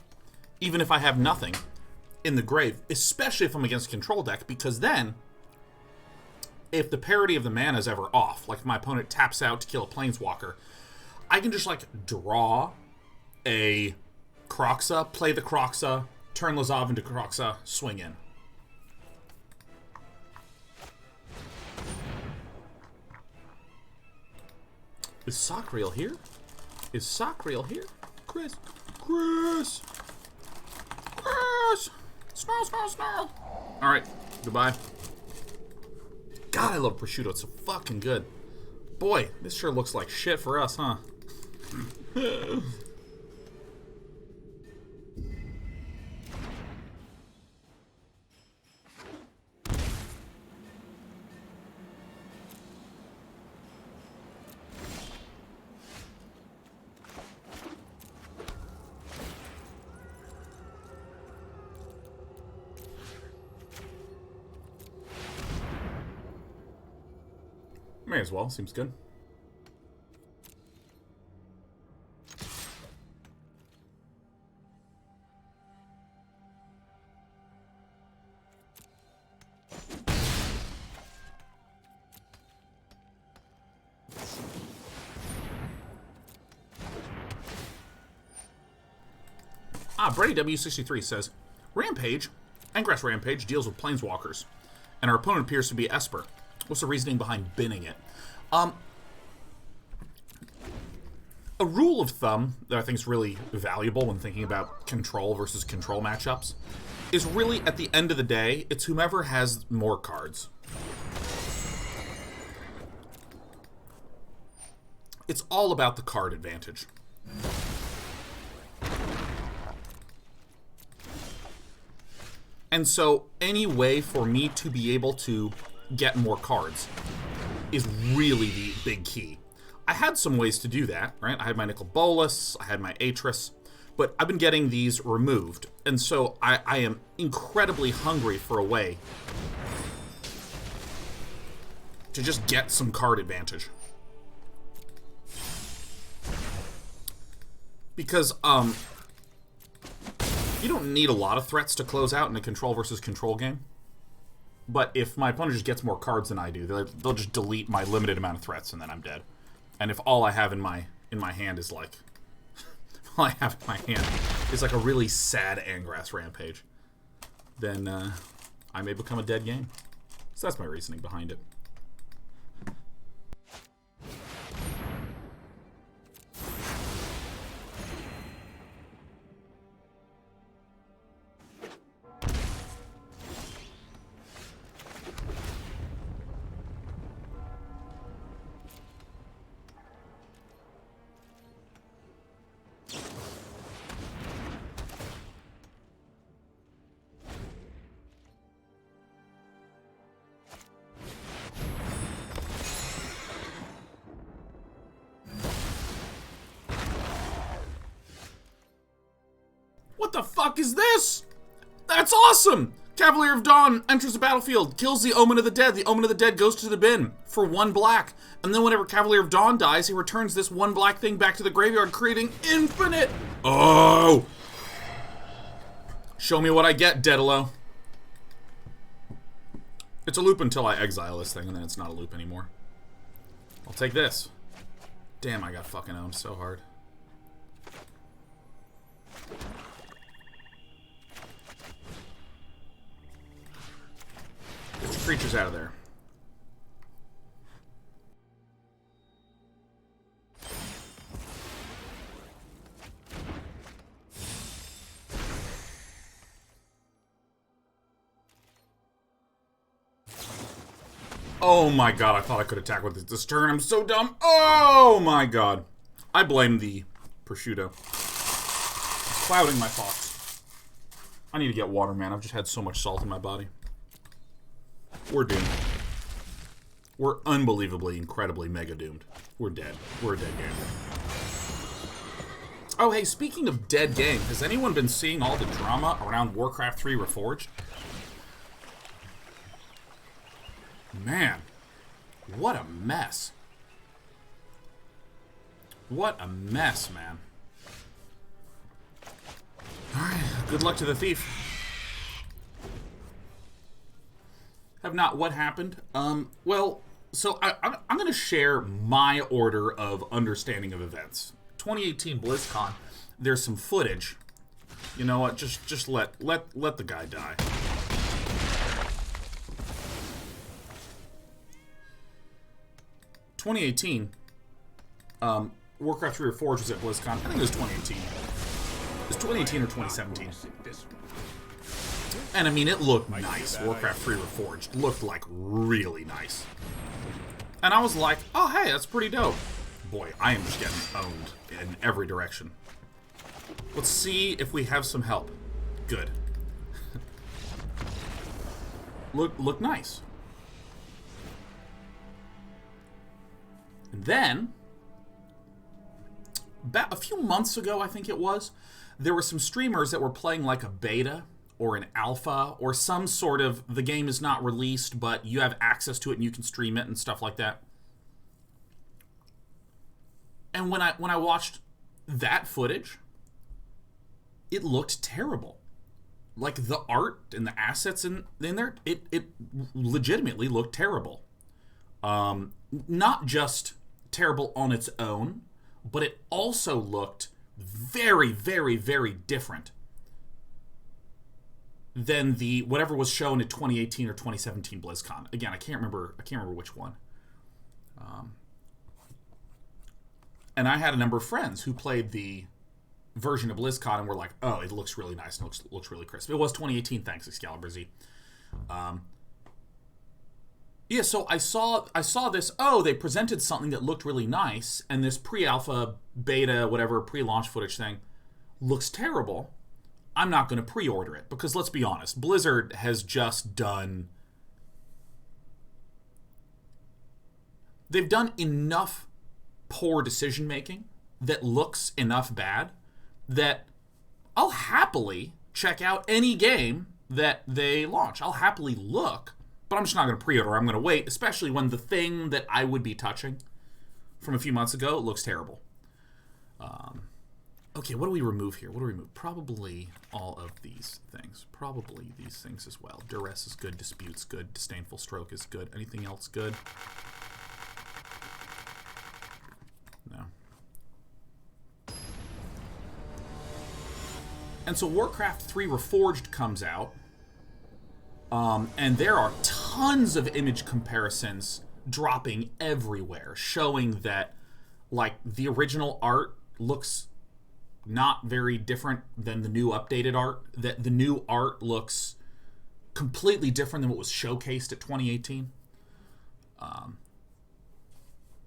even if I have nothing in the grave, especially if I'm against a control deck, because then, if the parity of the mana is ever off, like if my opponent taps out to kill a Planeswalker, I can just, like, draw a Kroxa, play the Kroxa, turn Lazav into Kroxa, swing in. Is Sock real here? Is Sock real here? Chris! Chris! Chris! Snarl, snarl, snarl! Alright, goodbye. God, I love prosciutto. It's so fucking good. Boy, this sure looks like shit for us, huh? May as well, seems good. Brady W63 says, Rampage, Angrath Rampage deals with Planeswalkers, and our opponent appears to be Esper. What's the reasoning behind binning it? A rule of thumb that I think is really valuable when thinking about control versus control matchups is really, at the end of the day, it's whomever has more cards. It's all about the card advantage. And so, any way for me to be able to get more cards is really the big key. I had some ways to do that, right? I had my Nicol Bolas, I had my Atris, but I've been getting these removed. And so I am incredibly hungry for a way to just get some card advantage. Because, you don't need a lot of threats to close out in a control versus control game. But if my opponent just gets more cards than I do, they'll just delete my limited amount of threats, and then I'm dead. And if all I have in my hand is like, all I have in my hand is like a really sad Angrath Rampage, then I may become a dead game. So that's my reasoning behind it. What the fuck is this? That's awesome! Cavalier of Dawn enters the battlefield, kills the Omen of the Dead. The Omen of the Dead goes to the bin for 1 black. And then whenever Cavalier of Dawn dies, he returns this 1 black thing back to the graveyard, creating infinite... Oh! Show me what I get, Dedalo. It's a loop until I exile this thing, and then it's not a loop anymore. I'll take this. Damn, I got fucking owned so hard. Get your creatures out of there. Oh my god, I thought I could attack with this turn. I'm so dumb. Oh my god. I blame the prosciutto. It's clouding my thoughts. I need to get water, man. I've just had so much salt in my body. We're doomed. We're unbelievably, incredibly mega doomed. We're dead. We're a dead game. Oh, hey, speaking of dead game, has anyone been seeing all the drama around Warcraft 3 Reforged? Man, what a mess. What a mess, man. Alright, good luck to the thief. Have not what happened? Well, so I'm going to share my order of understanding of events. 2018 BlizzCon, there's some footage. You know what? Just let the guy die. (2018) Warcraft 3 Reforged was at BlizzCon. I think it was 2018. It was 2018 or 2017. And I mean, it looked nice. Warcraft 3 Reforged looked like really nice. And I was like, oh hey, that's pretty dope. Boy, I am just getting owned in every direction. Let's see if we have some help. Good. Look nice. And then, about a few months ago, I think it was, there were some streamers that were playing like a beta or an alpha or some sort of, the game is not released, but you have access to it and you can stream it and stuff like that. And when I watched that footage, it looked terrible. Like the art and the assets in there, it legitimately looked terrible. Not just terrible on its own, but it also looked very, very, very different than the whatever was shown at 2018 or 2017 BlizzCon. Again, I can't remember which one. And I had a number of friends who played the version of BlizzCon and were like, "Oh, it looks really nice and looks really crisp." It was 2018, thanks Excalibur Z. Yeah, so I saw this. Oh, they presented something that looked really nice, and this pre-alpha, beta, whatever pre-launch footage thing looks terrible. I'm not going to pre-order it because let's be honest, Blizzard has just done. They've done enough poor decision making that looks enough bad that I'll happily check out any game that they launch. I'll happily look, but I'm just not going to pre-order. I'm going to wait, especially when the thing that I would be touching from a few months ago looks terrible. Okay, what do we remove here? What do we remove? Probably all of these things. Probably these things as well. Duress is good. Dispute's good. Disdainful Stroke is good. Anything else good? No. And so Warcraft 3 Reforged comes out, and there are tons of image comparisons dropping everywhere, showing that, like, the original art looks not very different than the new updated art, that the new art looks completely different than what was showcased at 2018.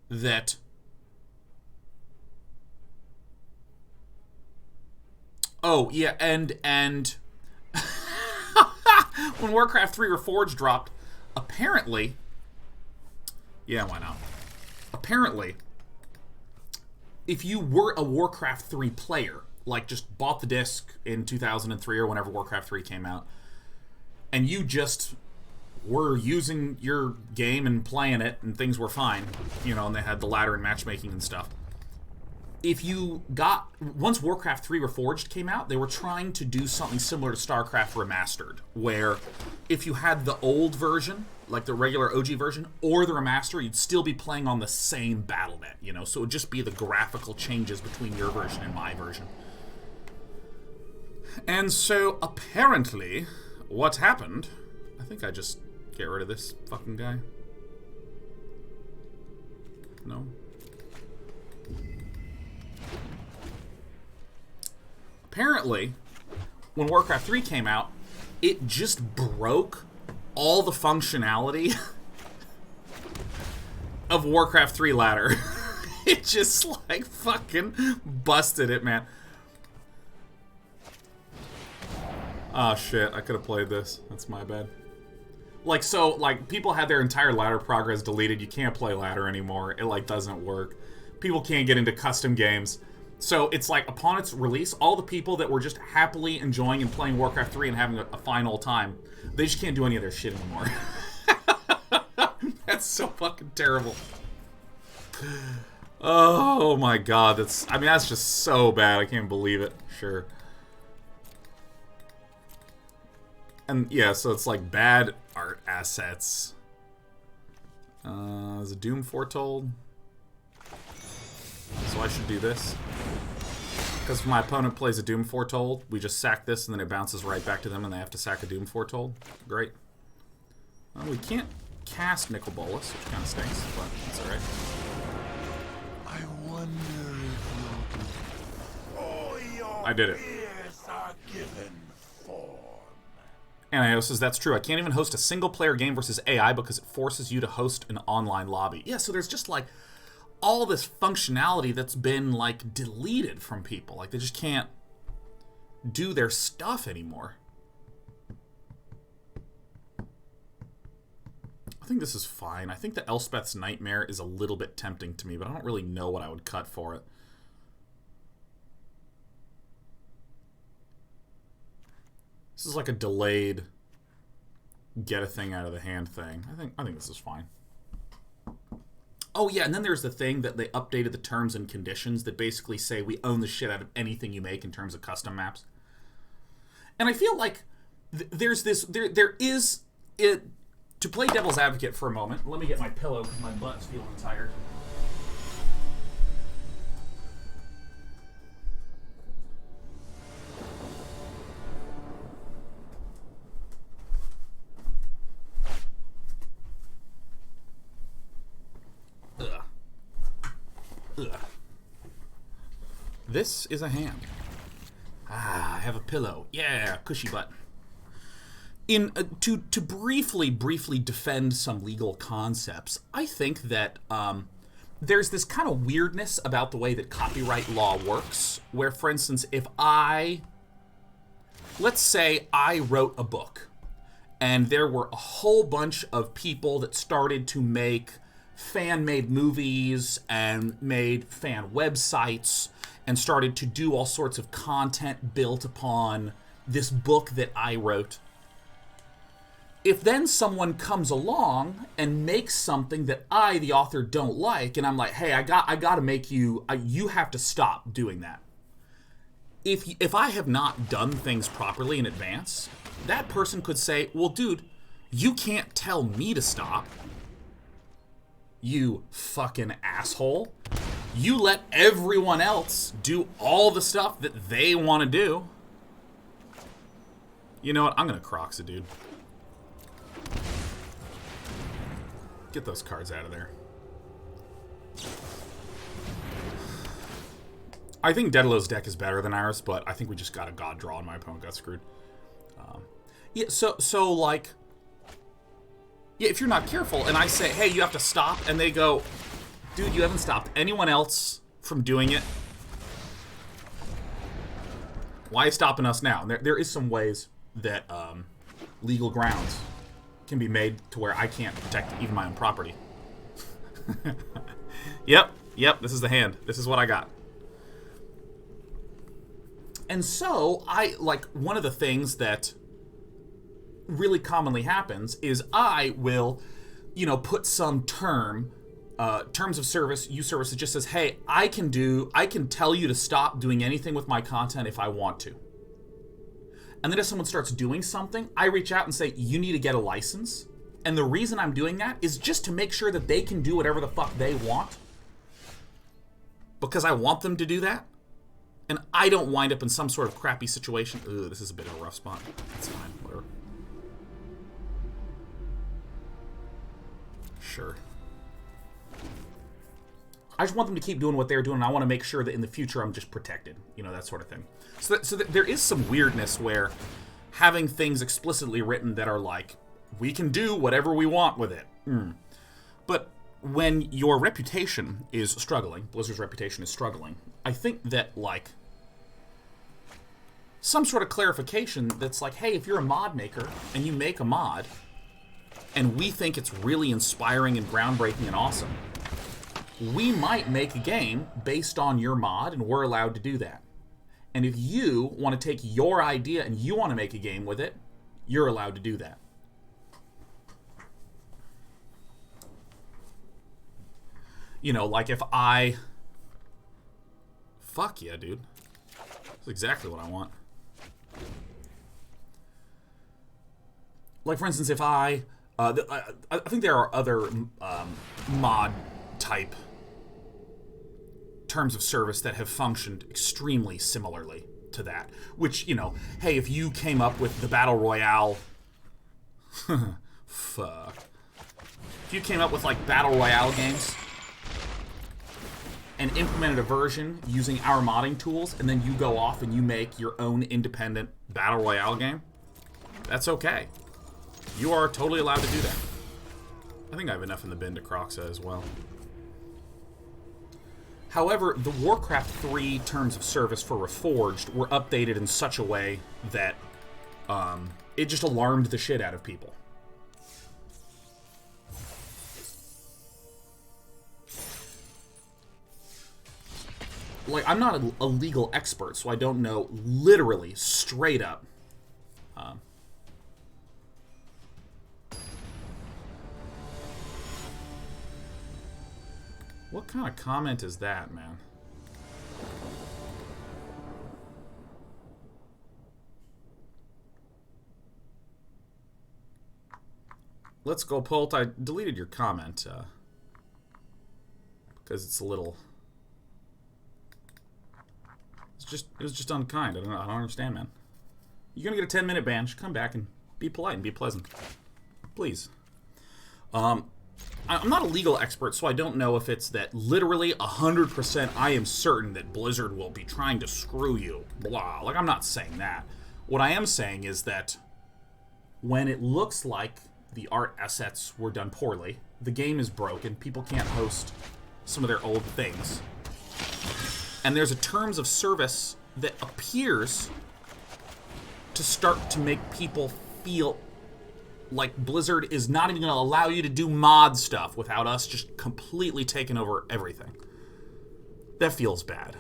That... Oh, yeah, and when Warcraft 3 Reforged dropped, apparently... Yeah, why not? Apparently, if you were a Warcraft 3 player, like just bought the disc in 2003 or whenever Warcraft 3 came out, and you just were using your game and playing it, and things were fine, you know, and they had the ladder and matchmaking and stuff. If you got... Once Warcraft 3 Reforged came out, they were trying to do something similar to StarCraft Remastered, where if you had the old version, like the regular OG version, or the remaster, you'd still be playing on the same Battle.net, you know? So it would just be the graphical changes between your version and my version. And so, apparently, what happened... I think I just get rid of this fucking guy. No? Apparently, when Warcraft 3 came out, it just broke all the functionality of Warcraft 3 ladder. It just, like, fucking busted it, man. Oh, shit. I could have played this. That's my bad. Like, so, like, people had their entire ladder progress deleted. You can't play ladder anymore. It, like, doesn't work. People can't get into custom games. So it's like, upon its release, all the people that were just happily enjoying and playing Warcraft 3 and having a fine old time, they just can't do any of their shit anymore. That's so fucking terrible. Oh my god, that's... I mean, that's just so bad. I can't believe it. Sure. And, yeah, so it's like bad art assets. Is a Doom foretold? So I should do this. Because if my opponent plays a Doom Foretold, we just sack this and then it bounces right back to them and they have to sack a Doom Foretold. Great. Well, we can't cast Nicol Bolas, which kind of stinks, but that's alright. I wonder if all your I did it. fears are given form. Anayo says, that's true. I can't even host a single-player game versus AI because it forces you to host an online lobby. Yeah, so there's just, like, all this functionality that's been, like, deleted from people. Like, they just can't do their stuff anymore. I think this is fine. I think the Elspeth's Nightmare is a little bit tempting to me, but I don't really know what I would cut for it. This is like a delayed get a thing out of the hand thing. I think this is fine. Oh, yeah, and then there's the thing that they updated the terms and conditions that basically say we own the shit out of anything you make in terms of custom maps. And I feel like there's this... There is... To play devil's advocate for a moment, let me get my pillow because my butt's feeling tired. Ugh. This is a hand. Ah, I have a pillow. Yeah, cushy butt. To briefly defend some legal concepts, I think that there's this kind of weirdness about the way that copyright law works, where, for instance, if let's say I wrote a book, and there were a whole bunch of people that started to make fan-made movies and made fan websites and started to do all sorts of content built upon this book that I wrote. If then someone comes along and makes something that I, the author, don't like, and I'm like, hey, I got to make you have to stop doing that. If I have not done things properly in advance, that person could say, well, dude, you can't tell me to stop. You fucking asshole. You let everyone else do all the stuff that they want to do. You know what? I'm going to Kroxa, dude. Get those cards out of there. I think Daedaloh's deck is better than ours, but I think we just got a God draw and my opponent got screwed. Yeah, so like... Yeah, if you're not careful, and I say, hey, you have to stop, and they go, dude, you haven't stopped anyone else from doing it. Why are you stopping us now? And there is some ways that legal grounds can be made to where I can't protect even my own property. Yep, this is the hand. This is what I got. And so, one of the things that really commonly happens is I will, put some terms of service, use service that just says, hey, I can tell you to stop doing anything with my content if I want to. And then if someone starts doing something, I reach out and say, you need to get a license. And the reason I'm doing that is just to make sure that they can do whatever the fuck they want. Because I want them to do that. And I don't wind up in some sort of crappy situation. Ugh, this is a bit of a rough spot. That's fine, whatever. Sure. I just want them to keep doing what they're doing, and I want to make sure that in the future I'm just protected. That sort of thing. So there is some weirdness where having things explicitly written that are like, we can do whatever we want with it. But when your reputation is struggling, Blizzard's reputation is struggling, I think that, some sort of clarification that's like, hey, if you're a mod maker and you make a mod, and we think it's really inspiring and groundbreaking and awesome, we might make a game based on your mod, and we're allowed to do that. And if you want to take your idea and you want to make a game with it, you're allowed to do that. You know, like if I... Fuck yeah, dude. That's exactly what I want. Like, for instance, if I think there are other mod type terms of service that have functioned extremely similarly to that. Which, you know, hey, if you came up with the Battle Royale... Fuck. If you came up with, like, Battle Royale games and implemented a version using our modding tools, and then you go off and you make your own independent Battle Royale game, that's okay. You are totally allowed to do that. I think I have enough in the bin to Kroxa as well. However, the Warcraft 3 terms of service for Reforged were updated in such a way that it just alarmed the shit out of people. Like, I'm not a legal expert, so I don't know literally, straight up. What kind of comment is that, man? Let's go, Pult. I deleted your comment because it's a little... It was just unkind. I don't understand, man. You're gonna get a 10-minute ban. Just come back and be polite and be pleasant, please. I'm not a legal expert, so I don't know if it's that literally 100% I am certain that Blizzard will be trying to screw you. Blah. Like, I'm not saying that. What I am saying is that when it looks like the art assets were done poorly, the game is broken, people can't host some of their old things, and there's a terms of service that appears to start to make people feel like Blizzard is not even going to allow you to do mod stuff without us just completely taking over everything. That feels bad.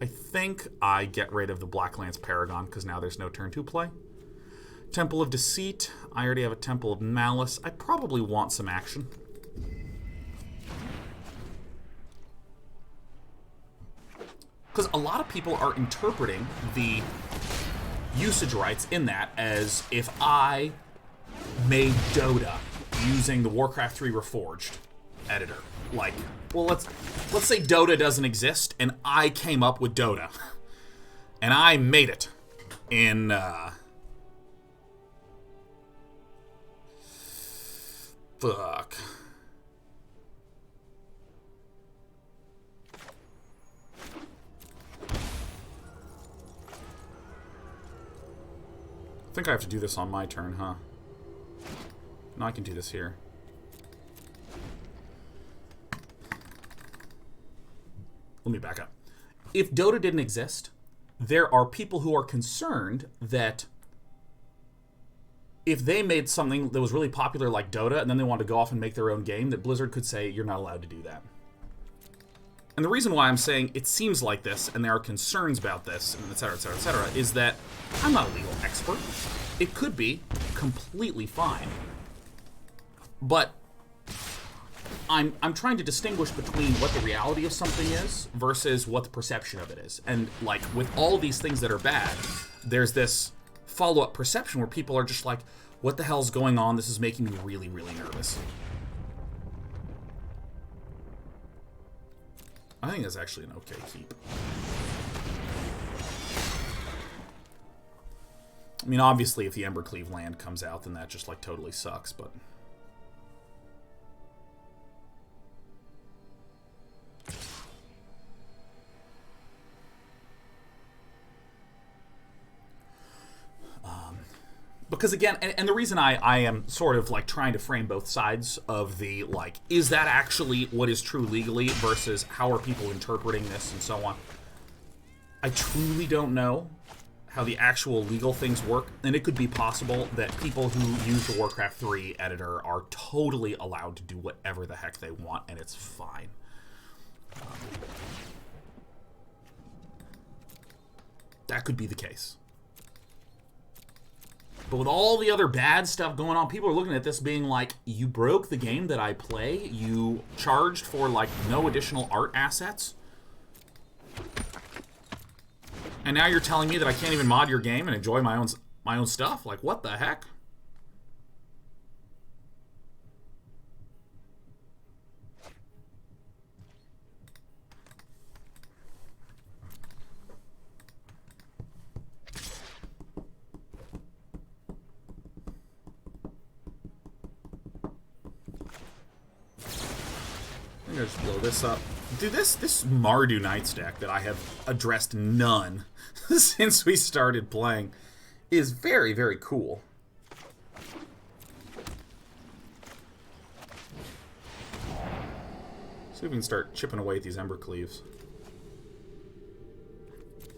I think I get rid of the Blacklands Paragon because now there's no turn 2 play. Temple of Deceit. I already have a Temple of Malice. I probably want some action. Because a lot of people are interpreting the usage rights in that as if I made Dota using the Warcraft 3 Reforged editor. Like, well, let's say Dota doesn't exist, and I came up with Dota. And I made it in, fuck. I think I have to do this on my turn, huh? No, I can do this here. Let me back up. If Dota didn't exist, there are people who are concerned that if they made something that was really popular like Dota and then they wanted to go off and make their own game, that Blizzard could say, you're not allowed to do that. And the reason why I'm saying it seems like this and there are concerns about this, and et cetera, et cetera, et cetera, is that I'm not a legal expert. It could be completely fine. But I'm trying to distinguish between what the reality of something is versus what the perception of it is. And, like, with all these things that are bad, there's this follow-up perception where people are just like, what the hell's going on? This is making me really, really nervous. I think that's actually an okay keep. I mean, obviously, if the Embercleave land comes out, then that just, like, totally sucks, but... Because, again, and the reason I am sort of, like, trying to frame both sides of the, like, is that actually what is true legally versus how are people interpreting this and so on, I truly don't know how the actual legal things work, and it could be possible that people who use the Warcraft 3 editor are totally allowed to do whatever the heck they want, and it's fine. That could be the case. But with all the other bad stuff going on, people are looking at this being like, you broke the game that I play, you charged for, like, no additional art assets, and now you're telling me that I can't even mod your game and enjoy my own stuff? Like, what the heck? I'm gonna just blow this up. Dude, this Mardu Knights deck that I have addressed none since we started playing is very, very cool. See if we can start chipping away at these Ember Cleaves.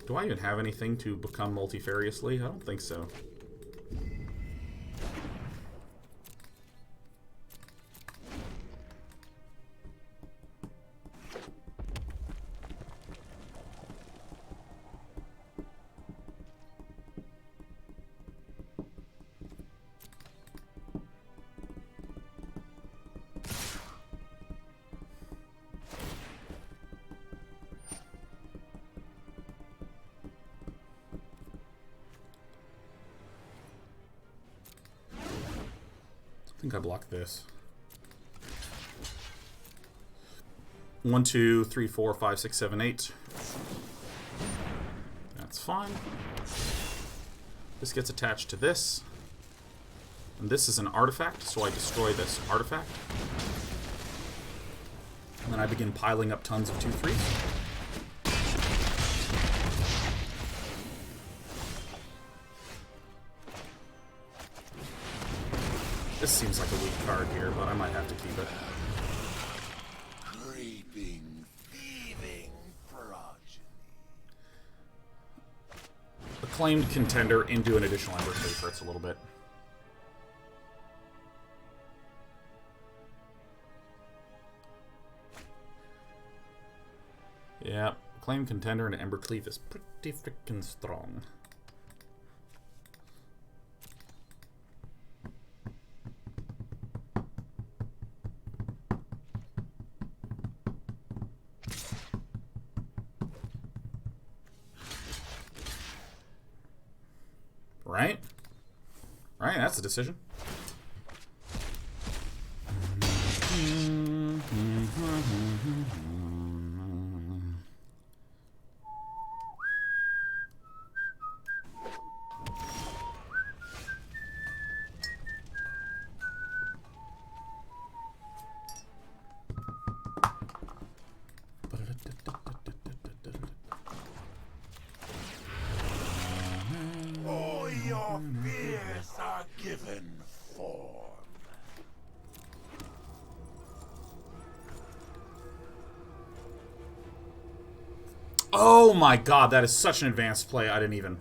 Do I even have anything to become multifariously? I don't think so. I think I blocked this. 1, 2, 3, 4, 5, 6, 7, 8. That's fine. This gets attached to this. And this is an artifact, so I destroy this artifact. And then I begin piling up tons of 2/3s. This seems like a weak card here, but I might have to keep it. Creeping, thieving progeny. Acclaimed Contender into an additional Ember Cleave hurts a little bit. Yeah, Acclaimed Contender and Ember Cleave is pretty freaking strong. Right? Right, that's the decision. Your fears are given form. Oh my god, that is such an advanced play, I didn't even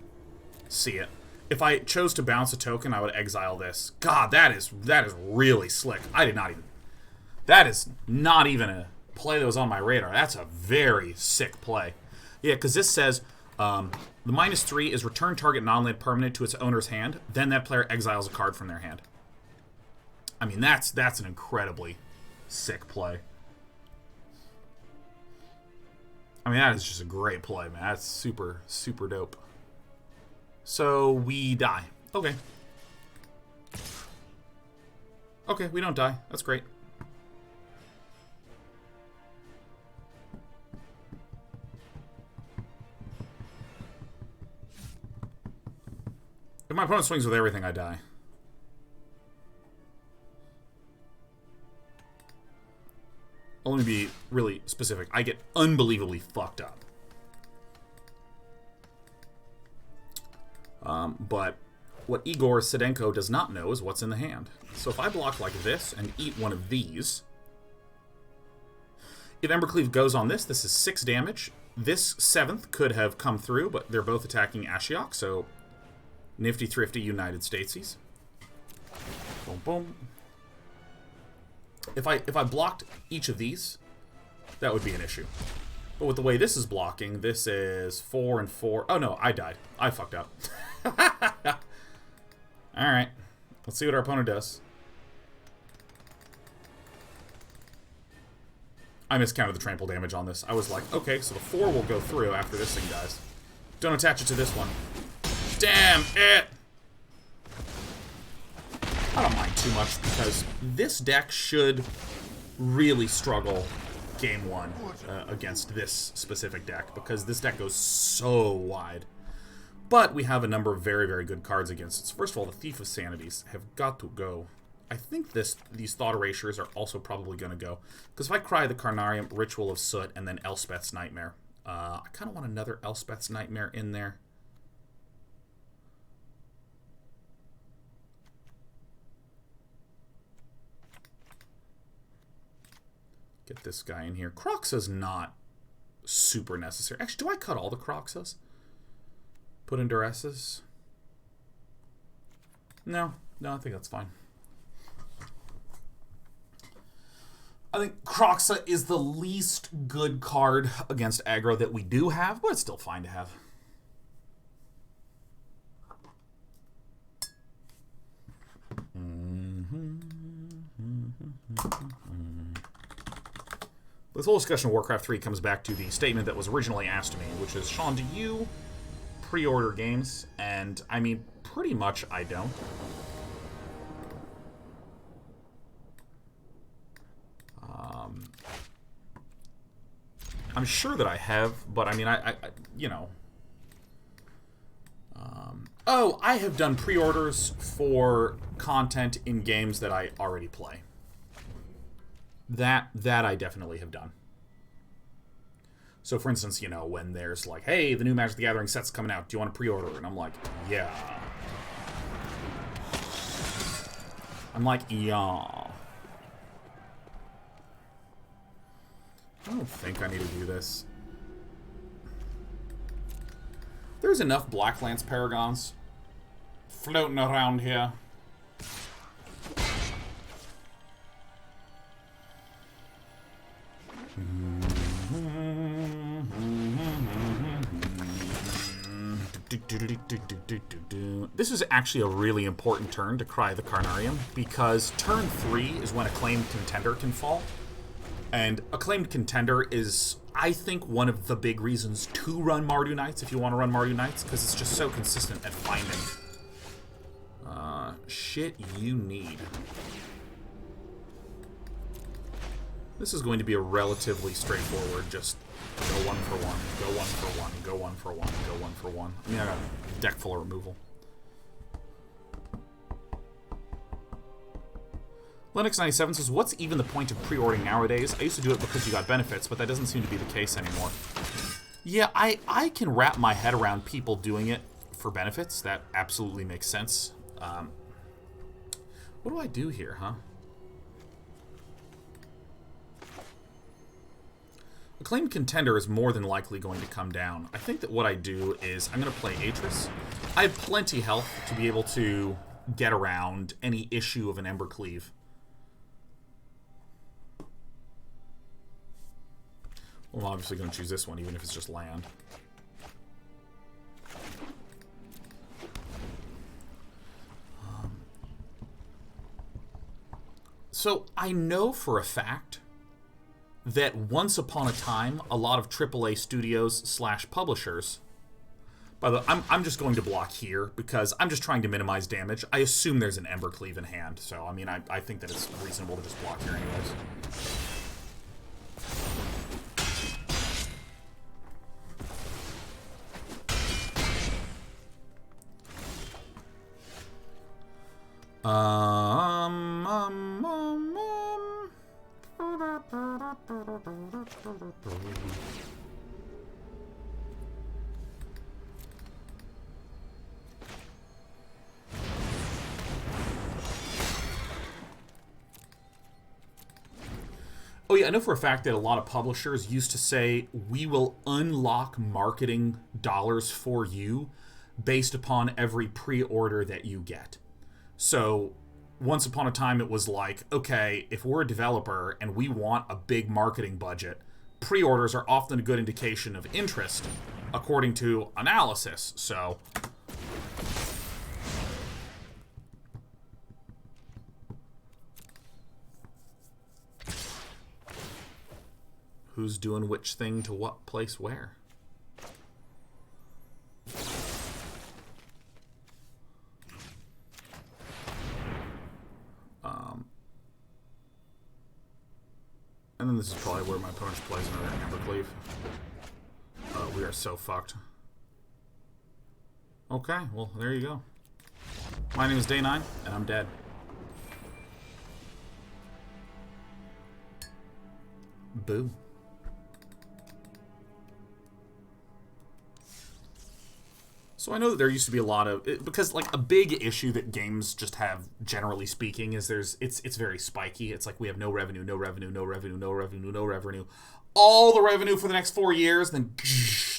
see it. If I chose to bounce a token, I would exile this. God, that is really slick. I did not even... That is not even a play that was on my radar. That's a very sick play. Yeah, because this says... the -3 is return target non-land permanent to its owner's hand. Then that player exiles a card from their hand. I mean, that's an incredibly sick play. I mean, that is just a great play, man. That's super, super dope. So, we die. Okay. Okay, we don't die. That's great. If my opponent swings with everything, I die. Well, let me be really specific. I get unbelievably fucked up. But what Igor Sedenko does not know is what's in the hand. So if I block like this and eat one of these, if Embercleave goes on this, this is 6 damage. this 7th could have come through, but they're both attacking Ashiok, so nifty thrifty United Statesies. Boom, boom. If I blocked each of these, that would be an issue. But with the way this is blocking, this is 4 and 4. Oh no, I died. I fucked up. Alright. Let's see what our opponent does. I miscounted the trample damage on this. I was like, okay, so the 4 will go through after this thing dies. Don't attach it to this one. Damn it! I don't mind too much because this deck should really struggle game 1 against this specific deck because this deck goes so wide. But we have a number of very, very good cards against it. So first of all, the Thief of Sanities have got to go. I think these Thought Erasures are also probably going to go. Because if I cry the Carnarium, Ritual of Soot, and then Elspeth's Nightmare. I kind of want another Elspeth's Nightmare in there. Get this guy in here. Kroxa's not super necessary. Actually, do I cut all the Kroxas? Put in Duresses? No, I think that's fine. I think Kroxa is the least good card against aggro that we do have, but it's still fine to have. This whole discussion of Warcraft 3 comes back to the statement that was originally asked to me, which is, Sean, do you pre-order games? And, I mean, pretty much I don't. I'm sure that I have, but I mean, I you know. Oh, I have done pre-orders for content in games that I already play. That I definitely have done. So, for instance, you know, when there's like, hey, the new Magic the Gathering set's coming out, do you want to pre-order? And I'm like, yeah. Yeah. I don't think I need to do this. There's enough Blacklands Paragons floating around here. This is actually a really important turn to cry the Carnarium, because turn 3 is when Acclaimed Contender can fall. And Acclaimed Contender is, I think, one of the big reasons to run Mardu Knights if you want to run Mardu Knights, because it's just so consistent at finding shit you need. This is going to be a relatively straightforward, just go 1 for 1, go 1 for 1, go 1 for 1, go 1 for 1. I mean, I got a deck full of removal. Lennox97 says, what's even the point of pre-ordering nowadays? I used to do it because you got benefits, but that doesn't seem to be the case anymore. Yeah, I can wrap my head around people doing it for benefits. That absolutely makes sense. What do I do here, huh? Acclaimed Contender is more than likely going to come down. I think that what I do is I'm going to play Atris. I have plenty health to be able to get around any issue of an Embercleave. Well, I'm obviously going to choose this one, even if it's just land. So, I know for a fact that once upon a time, a lot of AAA studios / publishers... By the way, I'm just going to block here, because I'm just trying to minimize damage. I assume there's an Embercleave in hand, so, I mean, I think that it's reasonable to just block here anyways. Oh yeah, I know for a fact that a lot of publishers used to say, we will unlock marketing dollars for you based upon every pre-order that you get. So once upon a time it was like, okay, if we're a developer and we want a big marketing budget, pre-orders are often a good indication of interest, according to analysis. So who's doing which thing to what place where? And then this is probably where my opponent plays another Ambercleave. We are so fucked. Okay, well, there you go. My name is Day9, and I'm dead. Boo. So I know that there used to be a lot of, because like a big issue that games just have, generally speaking, is it's very spiky. It's like we have no revenue, no revenue, no revenue, no revenue, no revenue. All the revenue for the next 4 years, then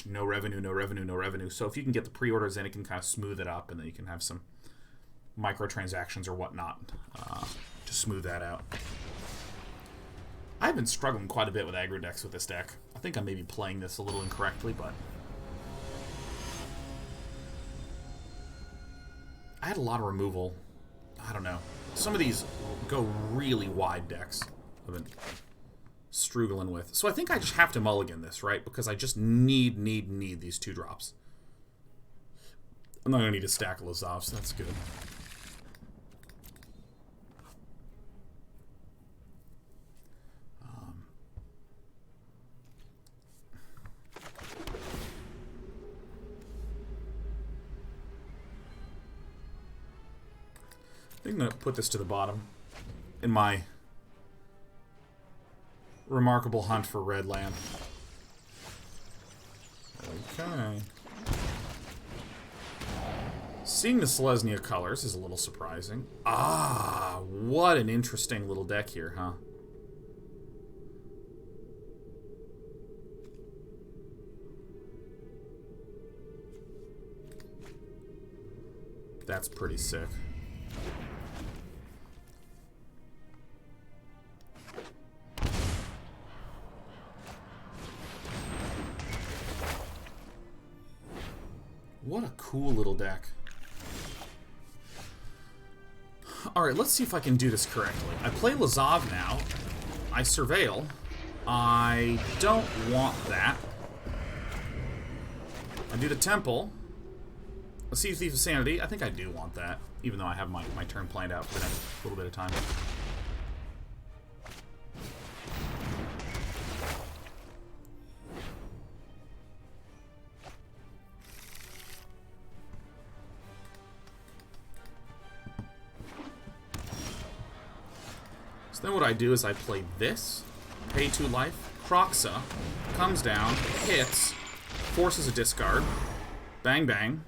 no revenue, no revenue, no revenue. So if you can get the pre-orders in, it can kind of smooth it up, and then you can have some microtransactions or whatnot to smooth that out. I've been struggling quite a bit with aggro decks with this deck. I think I may be playing this a little incorrectly, but I had a lot of removal. I don't know. Some of these go really wide decks I've been struggling with. So I think I just have to mulligan this, right? Because I just need these 2 drops. I'm not going to need a stack of Lazav, so that's good. I think I'm going to put this to the bottom in my remarkable hunt for red land. Okay. Seeing the Selesnya colors is a little surprising. Ah, what an interesting little deck here, huh? That's pretty sick. What a cool little deck. Alright, let's see if I can do this correctly. I play Lazav now. I surveil. I don't want that. I do the Temple. Let's see Thief of Sanity. I think I do want that, even though I have my turn planned out for the next little bit of time. So then what I do is I play this, pay 2 life, Kroxa, comes down, hits, forces a discard, bang bang.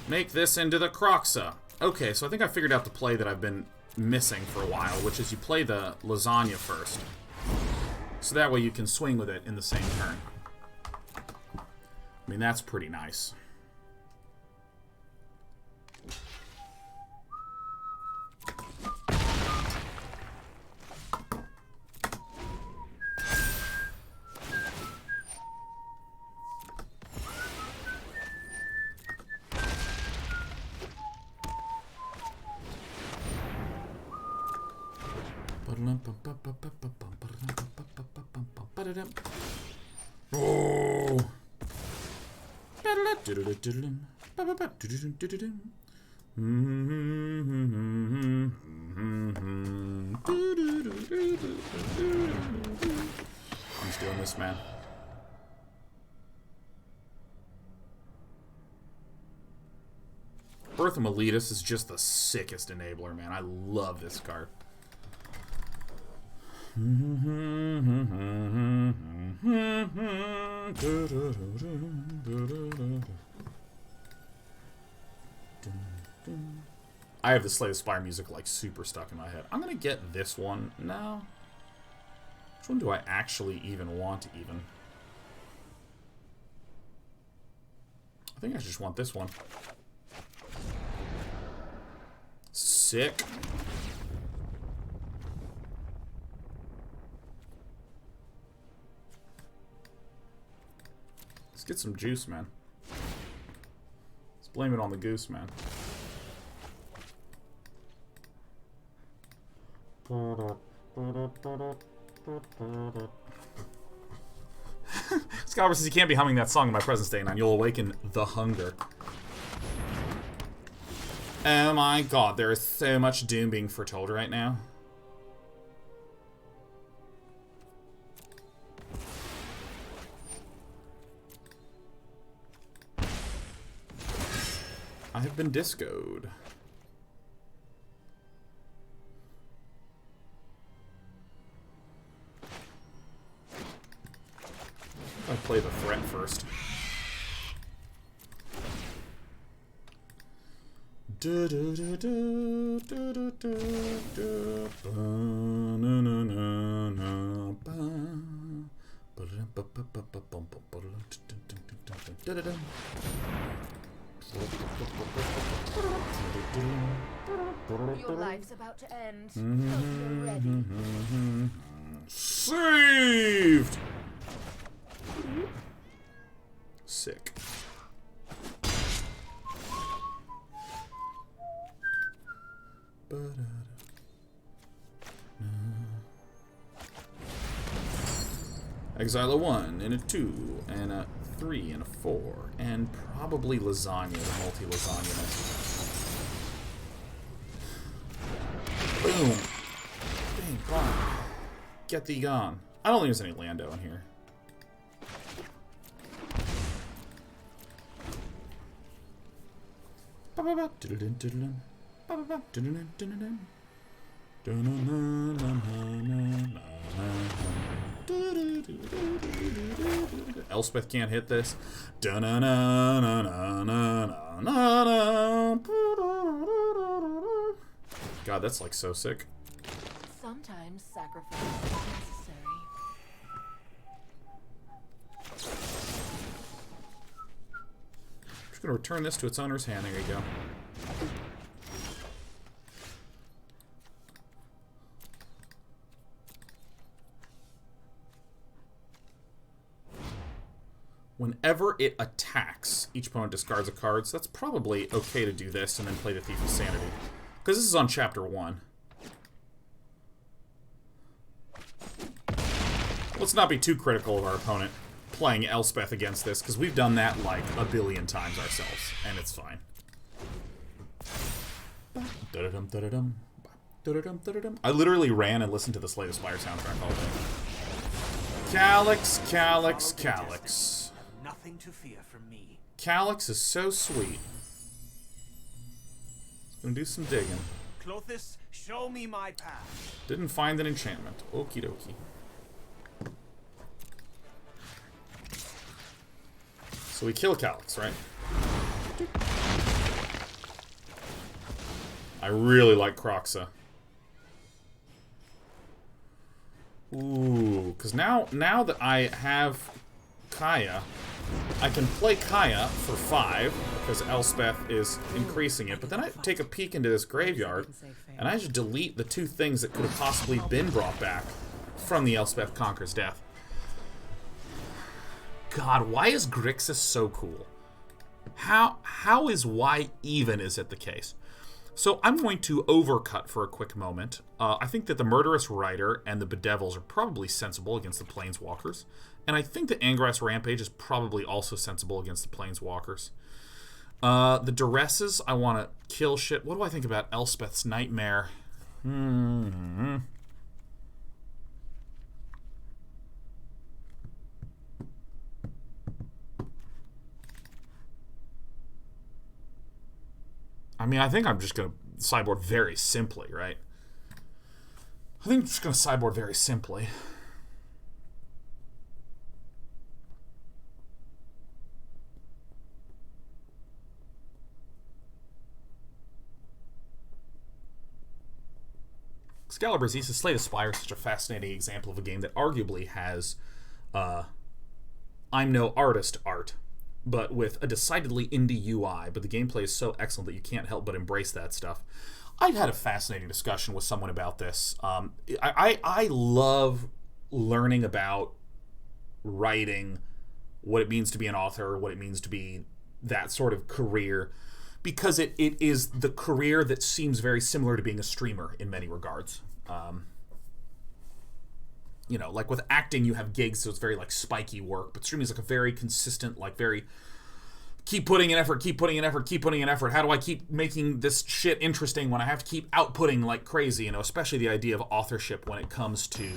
Make this into the Kroxa. Okay, so I think I figured out the play that I've been missing for a while, which is you play the Lasagna first. So that way you can swing with it in the same turn. I mean, that's pretty nice. Oh. I'm stealing this, man. Birth of Malice is just the sickest enabler, man. I love this card. I have the Slay the Spire music like super stuck in my head. I'm gonna get this one now. Which one do I actually even want even? I think I just want this one. Sick. Let's get some juice, man. Let's blame it on the goose, man. Scalper says you can't be humming that song in my presence, Day 9. You'll awaken the hunger. Oh my god, there is so much doom being foretold right now. I have been discoed. I'll play the threat first. Your life's about to end. Hope you're ready. Saved! Sick. Exile a 1 and a 2 and a 3 and a 4 and probably lasagna, the multi-lasagna. Boom. Dang, gone. Get thee gone. I don't think there's any Lando in here. Elspeth can't hit this. God, that's like so sick. Sometimes sacrifice is necessary. I'm just gonna return this to its owner's hand. There you go. Whenever it attacks, each opponent discards a card, so that's probably okay to do this and then play the Thief of Sanity. Because this is on Chapter 1. Let's not be too critical of our opponent playing Elspeth against this, because we've done that like a billion times ourselves, and it's fine. I literally ran and listened to the Slay the Spire soundtrack all day. Calyx, Calyx, Calyx. Nothing to fear from me. Calyx is so sweet. Gonna do some digging. Clothis, show me my path. Didn't find an enchantment. Okie dokie. So we kill Calyx, right? I really like Kroxa. Ooh, because now that I have Kaya, I can play Kaya for 5, because Elspeth is increasing it, but then I take a peek into this graveyard, and I just delete the 2 things that could have possibly been brought back from the Elspeth Conquers Death. God, why is Grixis so cool? How is why even is it the case? So I'm going to overcut for a quick moment. I think that the Murderous Rider and the Bedevils are probably sensible against the Planeswalkers. And I think that Angrath's Rampage is probably also sensible against the Planeswalkers. The Duresses, I want to kill shit. What do I think about Elspeth's Nightmare? I mean, I think I'm just going to sideboard very simply, right? I think I'm just going to sideboard very simply. Excalibur Z says, Slay the Spire is such a fascinating example of a game that arguably has I'm no artist art, but with a decidedly indie UI, but the gameplay is so excellent that you can't help but embrace that stuff. I've had a fascinating discussion with someone about this. I love learning about writing, what it means to be an author, what it means to be that sort of career, because it is the career that seems very similar to being a streamer in many regards. You know, like with acting, you have gigs, so it's very like spiky work, but streaming is like a very consistent, like very keep putting in effort, keep putting in effort, keep putting in effort. How do I keep making this shit interesting when I have to keep outputting like crazy? You know, especially the idea of authorship when it comes to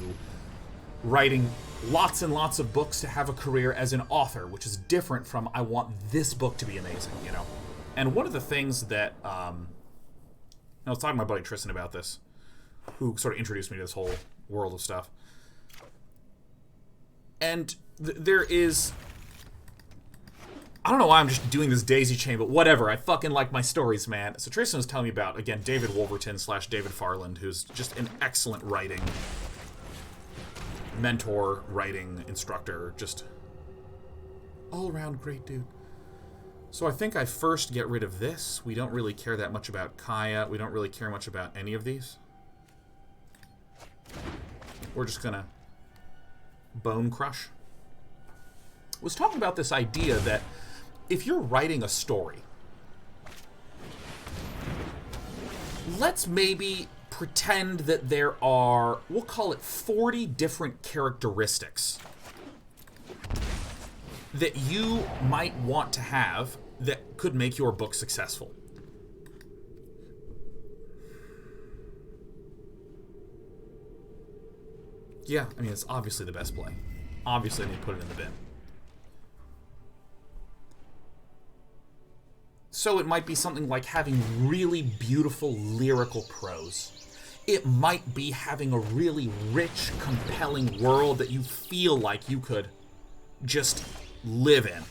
writing lots and lots of books to have a career as an author, which is different from I want this book to be amazing, you know? And one of the things that, I was talking to my buddy Tristan about this, who sort of introduced me to this whole world of stuff. And there is, I don't know why I'm just doing this daisy chain, but whatever. I fucking like my stories, man. So Tristan was telling me about, again, David Wolverton / David Farland, who's just an excellent writing mentor, writing instructor, just all-around great dude. So I think I first get rid of this. We don't really care that much about Kaya. We don't really care much about any of these. We're just gonna bone crush. I was talking about this idea that if you're writing a story, let's maybe pretend that there are, we'll call it 40 different characteristics that you might want to have that could make your book successful. Yeah, I mean, it's obviously the best play. Obviously, I need to put it in the bin. So it might be something like having really beautiful lyrical prose. It might be having a really rich, compelling world that you feel like you could just live in.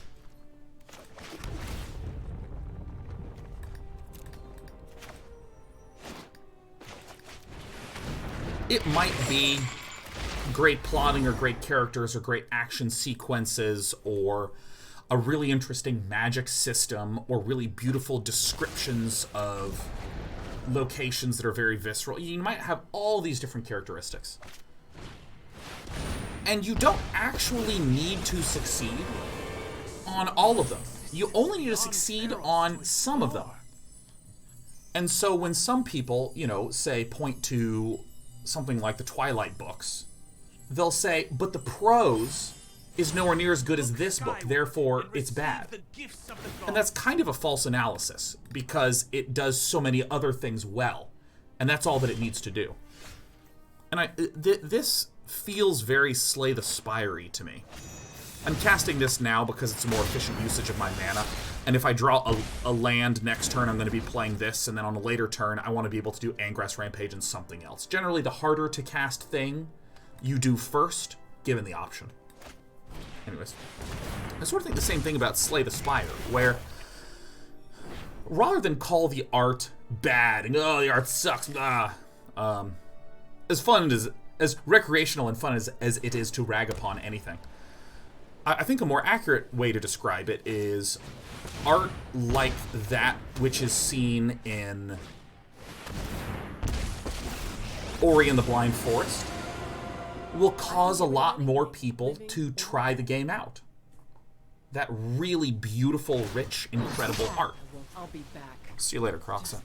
It might be great plotting or great characters or great action sequences or a really interesting magic system or really beautiful descriptions of locations that are very visceral. You might have all these different characteristics. And you don't actually need to succeed on all of them. You only need to succeed on some of them. And so when some people, you know, say, point to something like the Twilight books, they'll say, but the prose is nowhere near as good as this book, therefore it's bad. And that's kind of a false analysis, because it does so many other things well, and that's all that it needs to do. And this feels very Slay the Spire-y to me. I'm casting this now because it's a more efficient usage of my mana, and if I draw a land next turn, I'm going to be playing this, and then on a later turn, I want to be able to do Angrath, Rampage, and something else. Generally, the harder to cast thing you do first, given the option. Anyways, I sort of think the same thing about Slay the Spire, where rather than call the art bad and, oh, the art sucks, as fun as recreational and fun as it is to rag upon anything, I think a more accurate way to describe it is art like that which is seen in Ori and the Blind Forest will cause a lot more people to try the game out. That really beautiful, rich, incredible art. I'll be back. See you later, Kroxa.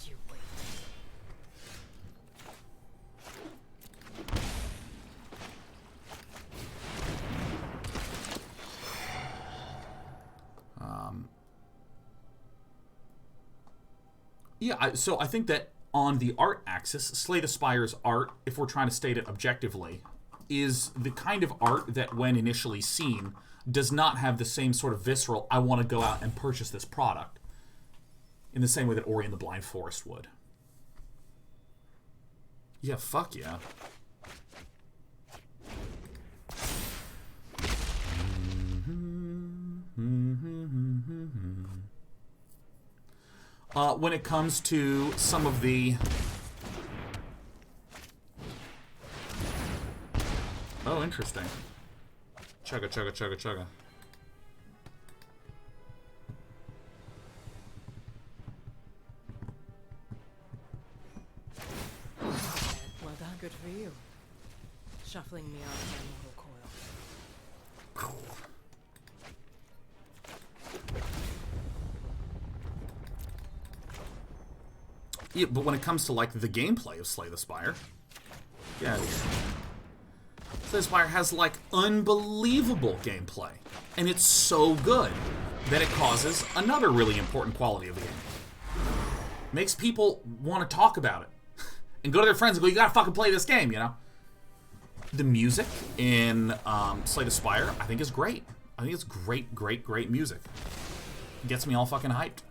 Yeah, so I think that on the art axis, Slay the Spire's art, if we're trying to state it objectively, is the kind of art that, when initially seen, does not have the same sort of visceral, I want to go out and purchase this product, in the same way that Ori and the Blind Forest would. Yeah, fuck yeah. When it comes to some of the interesting. Chugga, chugga, chugga, chugga. Well done, good for you. Shuffling me out of my mortal coil. Yeah, but when it comes to, like, the gameplay of Slay the Spire... Yeah, Slay the Spire has, like, unbelievable gameplay. And it's so good that it causes another really important quality of the game. Makes people want to talk about it. And go to their friends and go, you gotta fucking play this game, you know? The music in Slay the Spire, I think, is great. I think it's great, great, great music. It gets me all fucking hyped.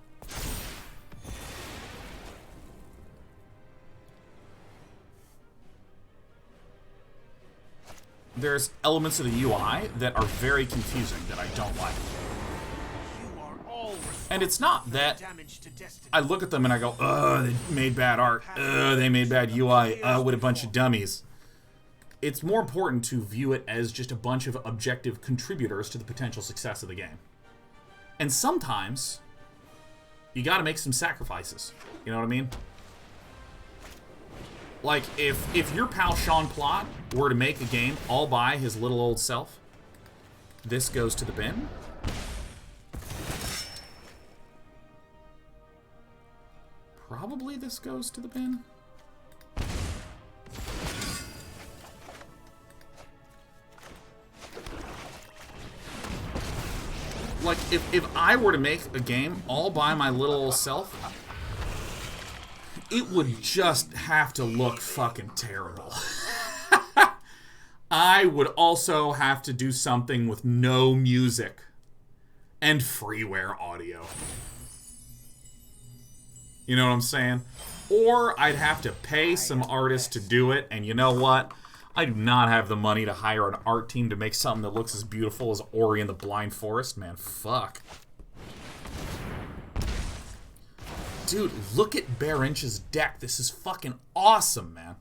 There's elements of the UI that are very confusing that I don't like. And it's not that I look at them and I go, ugh, they made bad art. Ugh, they made bad UI. What a bunch of dummies. It's more important to view it as just a bunch of objective contributors to the potential success of the game. And sometimes, you gotta make some sacrifices. You know what I mean? Like, if your pal Sean Plott were to make a game all by his little old self, this goes to the bin. Probably this goes to the bin. Like, if I were to make a game all by my little old self, it would just have to look fucking terrible. I would also have to do something with no music and freeware audio. You know what I'm saying? Or I'd have to pay some artists to do it, and you know what? I do not have the money to hire an art team to make something that looks as beautiful as Ori and the Blind Forest. Man, fuck. Dude, look at Bear Inch's deck. This is fucking awesome, man.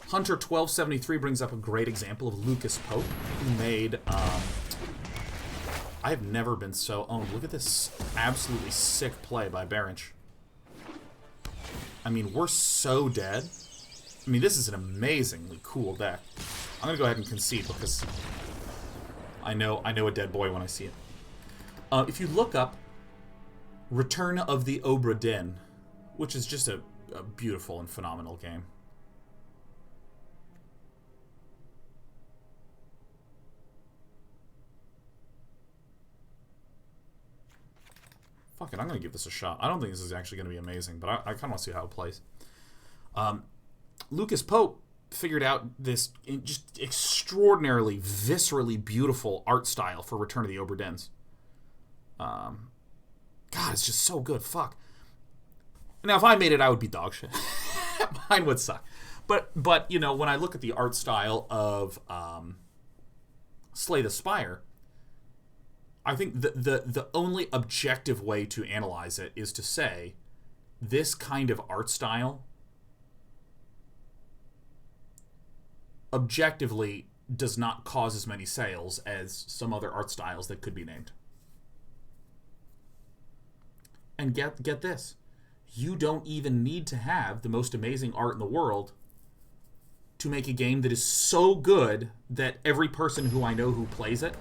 Hunter 1273 brings up a great example of Lucas Pope, who made, I have never been so owned. Look at this absolutely sick play by Barinch. I mean, we're so dead. I mean, this is an amazingly cool deck. I'm gonna go ahead and concede because I know a dead boy when I see it. If you look up Return of the Obra Dinn, which is just a beautiful and phenomenal game. Fuck it, I'm going to give this a shot. I don't think this is actually going to be amazing, but I kind of want to see how it plays. Lucas Pope figured out this just extraordinarily, viscerally beautiful art style for Return of the Obra Dinns. God, it's just so good. Fuck. Now, if I made it, I would be dog shit. Mine would suck. But you know, when I look at the art style of Slay the Spire, I think the only objective way to analyze it is to say this kind of art style objectively does not cause as many sales as some other art styles that could be named. And get this. You don't even need to have the most amazing art in the world to make a game that is so good that every person who I know who plays it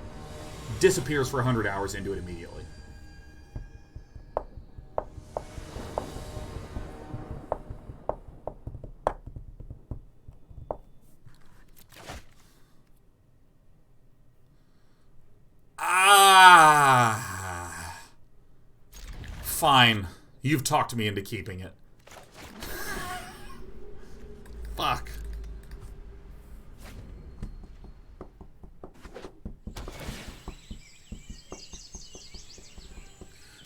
disappears for 100 hours into it immediately. Fine. You've talked me into keeping it. Fuck.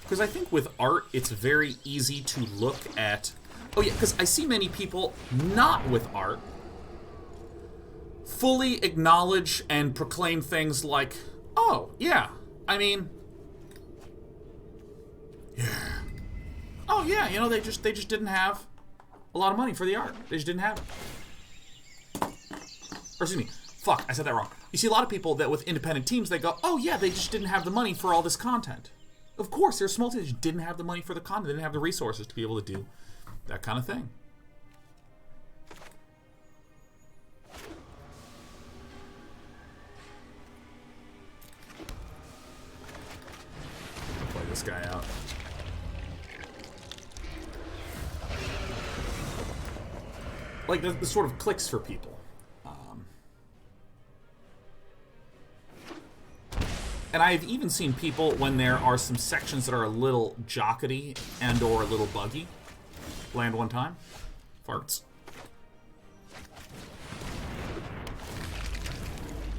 Because I think with art, it's very easy to look at... Oh yeah, because I see many people not with art fully acknowledge and proclaim things like, oh, yeah, I mean, oh yeah, you know, they just didn't have a lot of money for the art. They just didn't have it. Or excuse me, fuck, I said that wrong. You see a lot of people that with independent teams, they go, oh yeah, they just didn't have the money for all this content. Of course, there's small teams that just didn't have the money for the content. They didn't have the resources to be able to do that kind of thing. Play this guy out. Like, this sort of clicks for people. And I've even seen people, when there are some sections that are a little jockety and or a little buggy, land one time. Farts.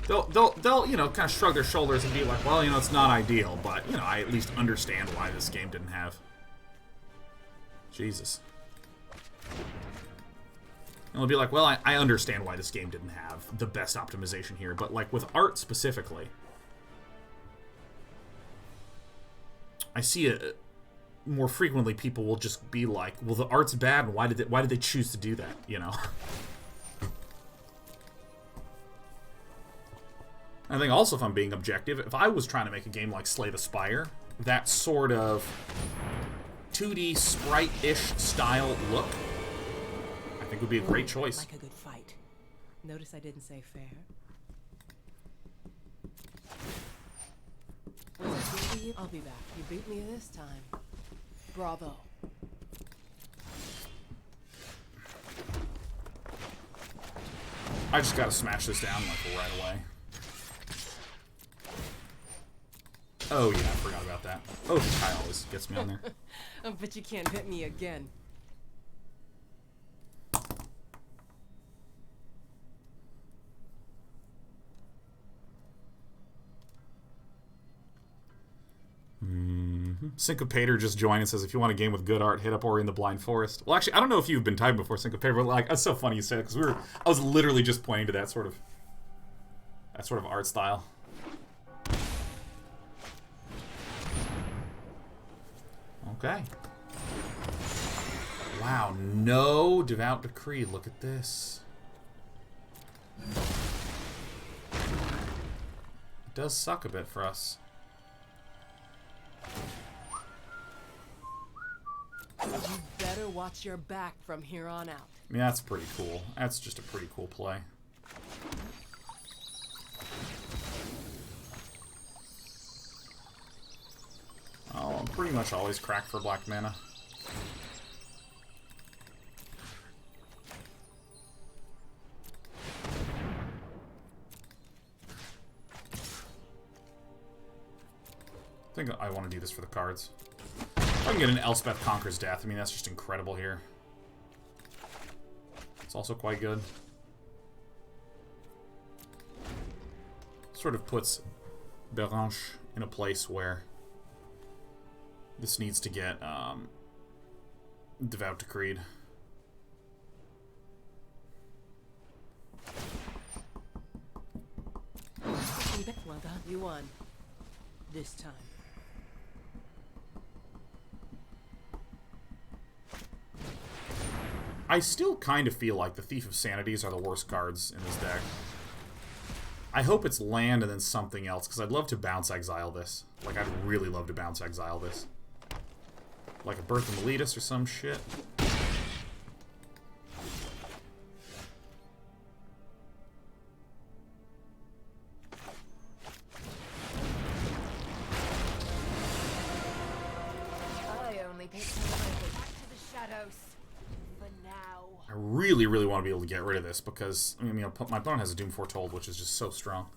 They'll you know, kind of shrug their shoulders and be like, well, you know, it's not ideal, but, you know, I at least understand why this game didn't have. Jesus. And they'll be like, well, I understand why this game didn't have the best optimization here, but, like, with art specifically, I see it more frequently. People will just be like, well, the art's bad, and why did they choose to do that, you know? I think also, if I'm being objective, if I was trying to make a game like Slay the Spire, that sort of 2D sprite-ish style look, I think would be a great choice. Like a good fight. Notice I didn't say fair. I'll be back. You beat me this time. Bravo. I just gotta smash this down like right away. Oh yeah, I forgot about that. Oh, Kai always gets me on there. But you can't hit me again. Syncopator just joined and says, if you want a game with good art, hit up Ori in the Blind Forest. Well, actually, I don't know if you've been typing before, Syncopator, but like, that's so funny you said it, because I was literally just pointing to that sort of art style. Okay. Wow, no Devout Decree. Look at this. It does suck a bit for us. You better watch your back from here on out. I mean, that's pretty cool. That's just a pretty cool play. Oh, I'm pretty much always cracked for black mana. I think I want to do this for the cards. If I can get an Elspeth Conquers Death, I mean, that's just incredible here. It's also quite good. Sort of puts Berange in a place where this needs to get Devout Decreed. Well done. You won. This time. I still kind of feel like the Thief of Sanities are the worst cards in this deck. I hope it's land and then something else, because I'd love to bounce exile this. Like, I'd really love to bounce exile this. Like a Birth of Meletus or some shit. I only picked back to the shadows. For now. I really, really want to be able to get rid of this because, I mean, my opponent has a Doom Foretold, which is just so strong.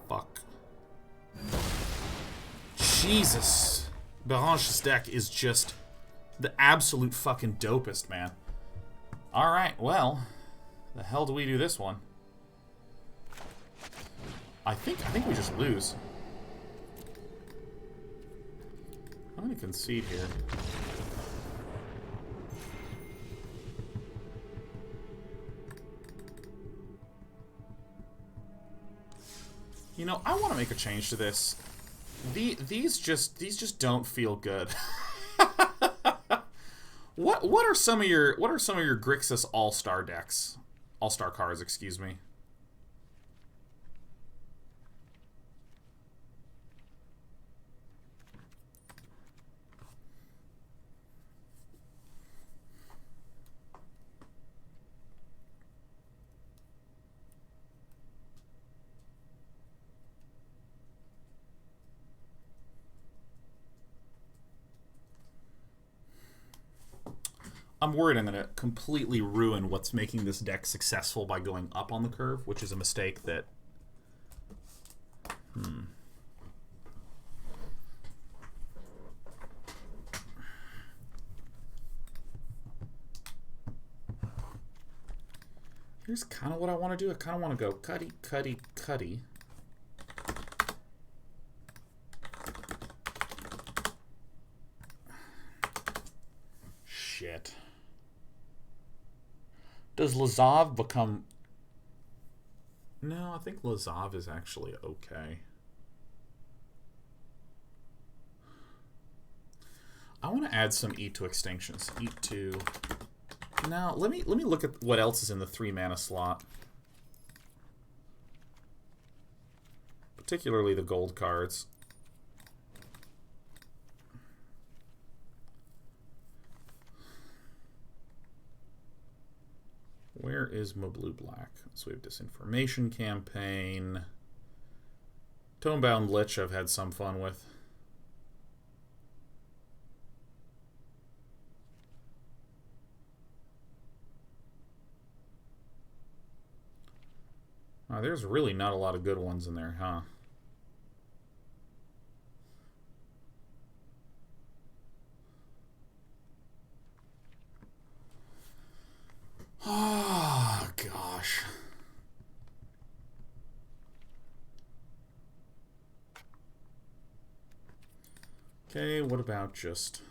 Fuck. Jesus. Berange's deck is just the absolute fucking dopest, man. Alright, well, the hell do we do this one? I think we just lose. I'm gonna concede here. You know, I want to make a change to this. These just don't feel good. What are some of your Grixis All-Star decks? All-Star cards, excuse me. I'm worried I'm going to completely ruin what's making this deck successful by going up on the curve, which is a mistake that... Here's kind of what I want to do. I kind of want to go cutty, cutty, cutty. Shit. Does Lazav become... No, I think Lazav is actually okay. I want to add some Eat to Extinctions. Eat to... Now, let me look at what else is in the 3-mana slot. Particularly the gold cards. Where is my blue-black? So we have Disinformation Campaign. Tonebound Lich I've had some fun with. Oh, there's really not a lot of good ones in there, huh? Oh, gosh. Okay, what about just...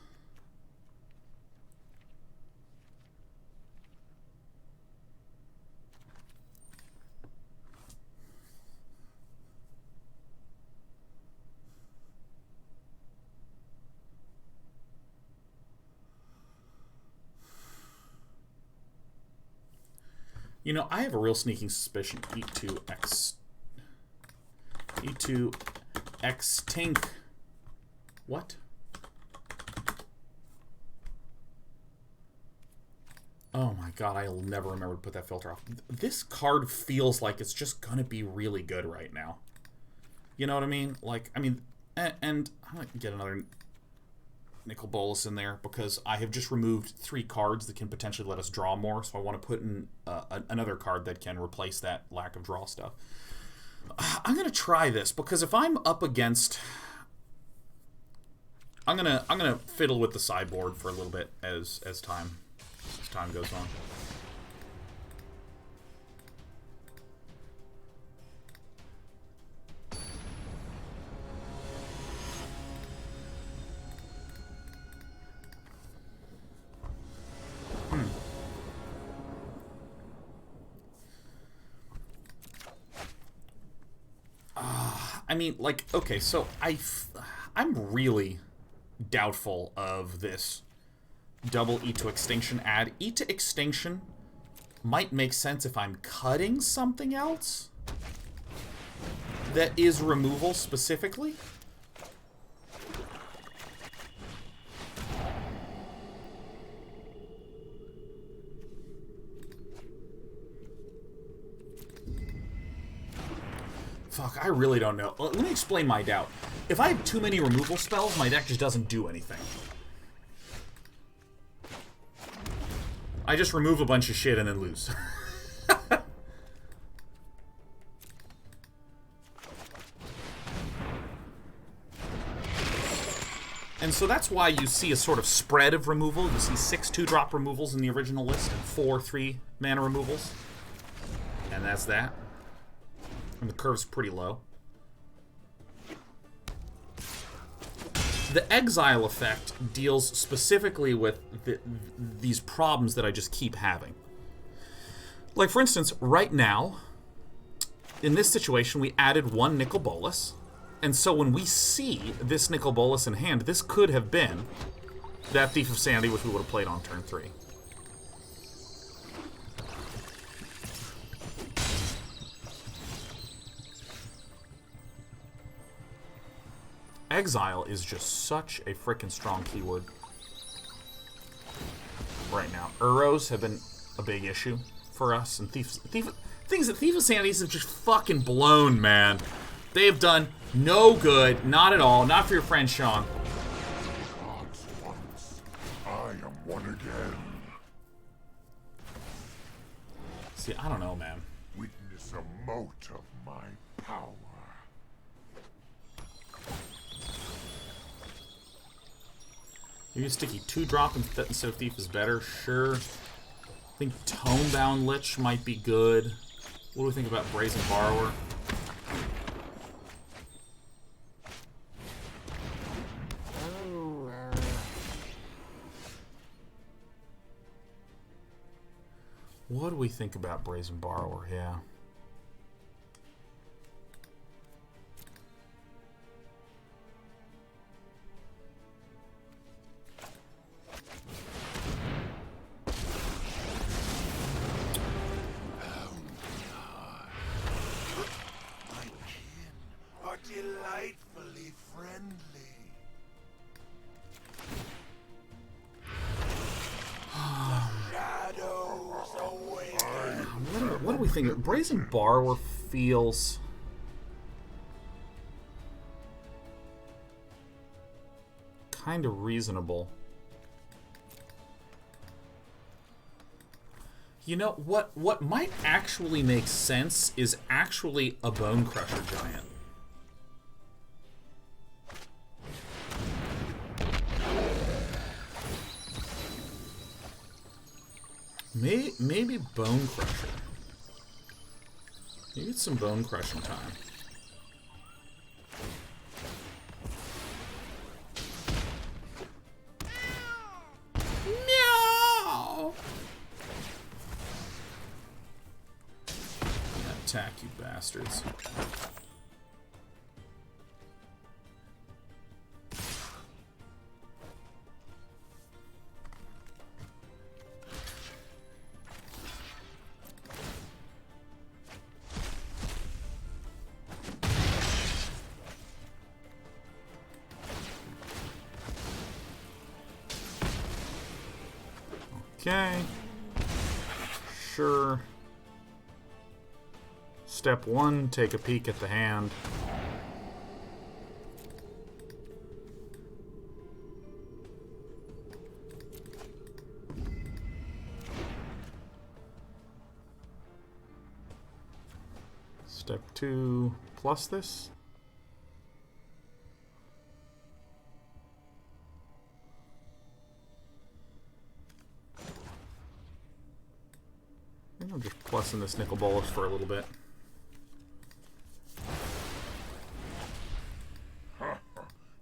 You know, I have a real sneaking suspicion E2X... E2X-Tink... What? Oh my god, I'll never remember to put that filter off. This card feels like it's just gonna be really good right now. You know what I mean? Like, I mean... And I'm gonna get another Nicol Bolas in there because I have just removed 3 cards that can potentially let us draw more, so I want to put in another card that can replace that lack of draw stuff. I'm gonna try this because if I'm up against... I'm gonna fiddle with the sideboard for a little bit as time goes on. I mean, like, okay, so I'm really doubtful of this double E to Extinction add. E to Extinction might make sense if I'm cutting something else that is removal specifically. Fuck, I really don't know. Let me explain my doubt. If I have too many removal spells, my deck just doesn't do anything. I just remove a bunch of shit and then lose. And so that's why you see a sort of spread of removal. You see 6 2-drop removals in the original list and 4 3-mana removals. And that's that. And the curve's pretty low. The exile effect deals specifically with these problems that I just keep having. Like, for instance, right now, in this situation, we added one Nicol Bolas. And so when we see this Nicol Bolas in hand, this could have been that Thief of Sanity, which we would have played on turn 3. Exile is just such a freaking strong keyword right now. Uros have been a big issue for us, and things that Thief of Sanities have just fucking blown, man. They have done no good, not at all, not for your friend Sean. Gods once, I am one again. See, I don't know, man. Witness a mote of my power. Maybe a sticky 2-drop instead of Thief is better, sure. I think Tonebound Lich might be good. What do we think about Brazen Borrower? What do we think about Brazen Borrower? Yeah. Delightfully friendly. Shadows awaken. What do we think? Brazen Borrower feels kind of reasonable. You know what might actually make sense is actually a Bone Crusher Giant. Maybe Bone Crusher. Maybe it's some bone crushing time. Meow! Attack, you bastards. Okay. Sure. Step 1, take a peek at the hand. Step 2, plus this. I'm just plussing this Nicol Bolas for a little bit.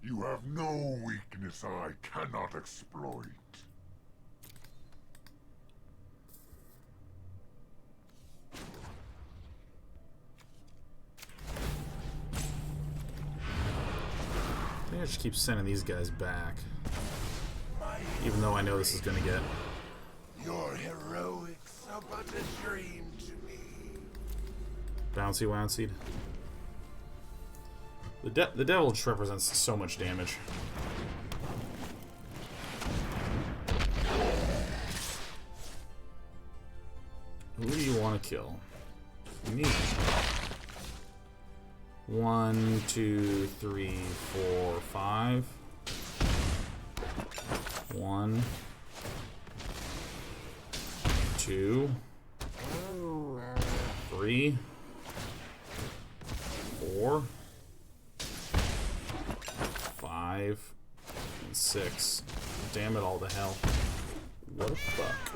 You have no weakness I cannot exploit. I think I just keep sending these guys back. Even though I know this is going to get... Your heroics are but a dream to me. Bouncy Wounceed. The devil just represents so much damage. Who do you want to kill? Me. 1, 2, 3, 4, 5. 1, 2, 3, 4, 5, and 6. Damn it all to hell. What the fuck?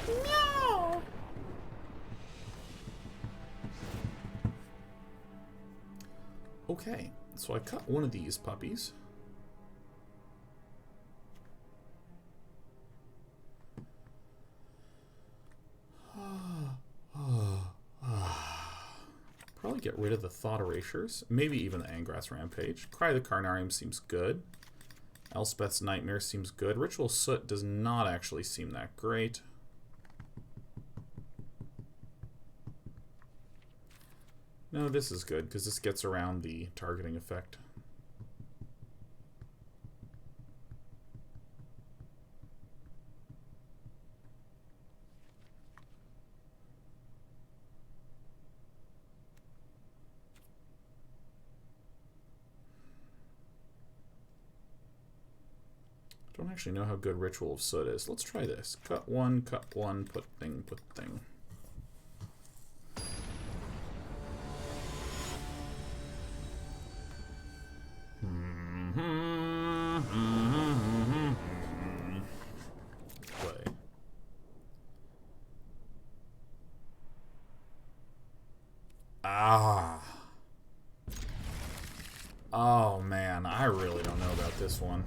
No! Okay, so I cut one of these puppies. probably get rid of the Thought Erasures. Maybe even the Angrath Rampage. Cry the Carnarium seems good. Elspeth's Nightmare seems good. Ritual Soot does not actually seem that great. No, this is good, because this gets around the targeting effect. I don't actually know how good Ritual of Soot is. Let's try this. Cut one, put thing, put thing. Play. Ah. Oh man, I really don't know about this one.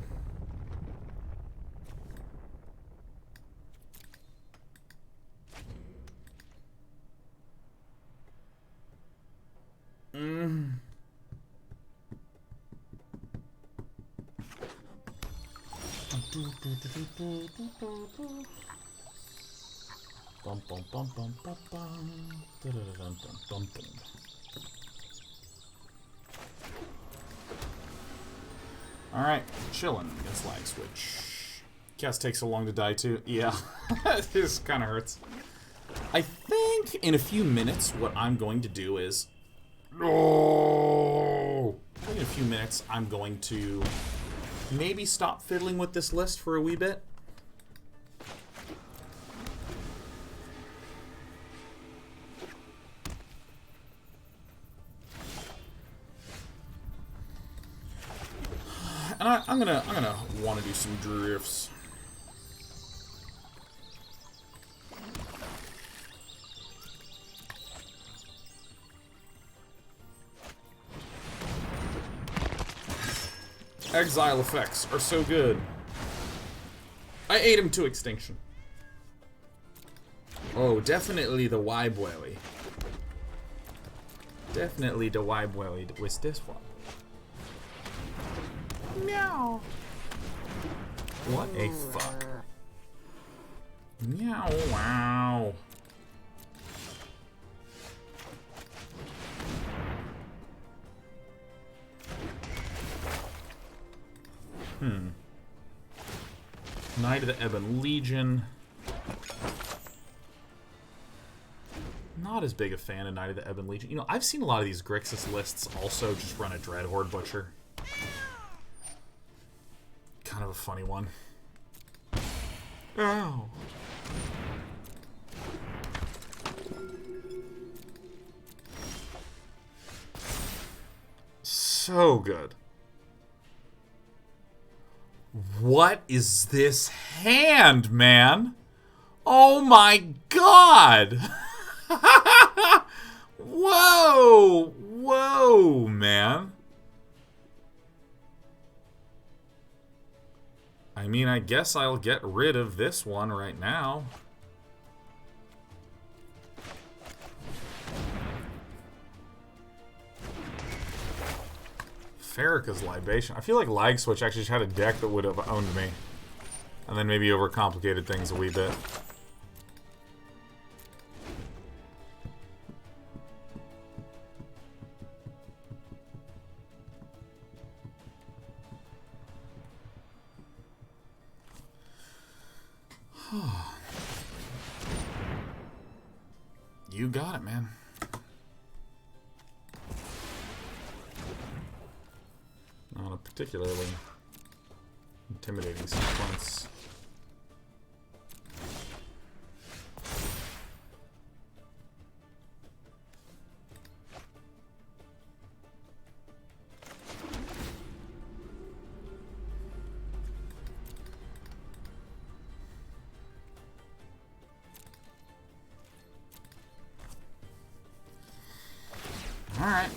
Alright, chillin'. It's lag switch. Cast takes so long to die too. Yeah, this kind of hurts. I think in a few minutes what I'm going to do is... No! I think in a few minutes I'm going to maybe stop fiddling with this list for a wee bit. And I'm gonna want to do some drifts. Exile effects are so good. I ate him to extinction. Oh, definitely the Wybwelly. Definitely the Wybwelly with this one. Meow. What a fuck. Meow, wow. Knight of the Ebon Legion. Not as big a fan of Knight of the Ebon Legion. You know, I've seen a lot of these Grixis lists also just run a Dreadhorde Butcher. Kind of a funny one. Ow. So good. What is this hand, man? Oh my god! Whoa! Whoa, man. I mean, I guess I'll get rid of this one right now. Farrakha's Libation. I feel like Lag Switch actually just had a deck that would have owned me. And then maybe overcomplicated things a wee bit. You got it, man. Not a particularly intimidating sequence. Alright.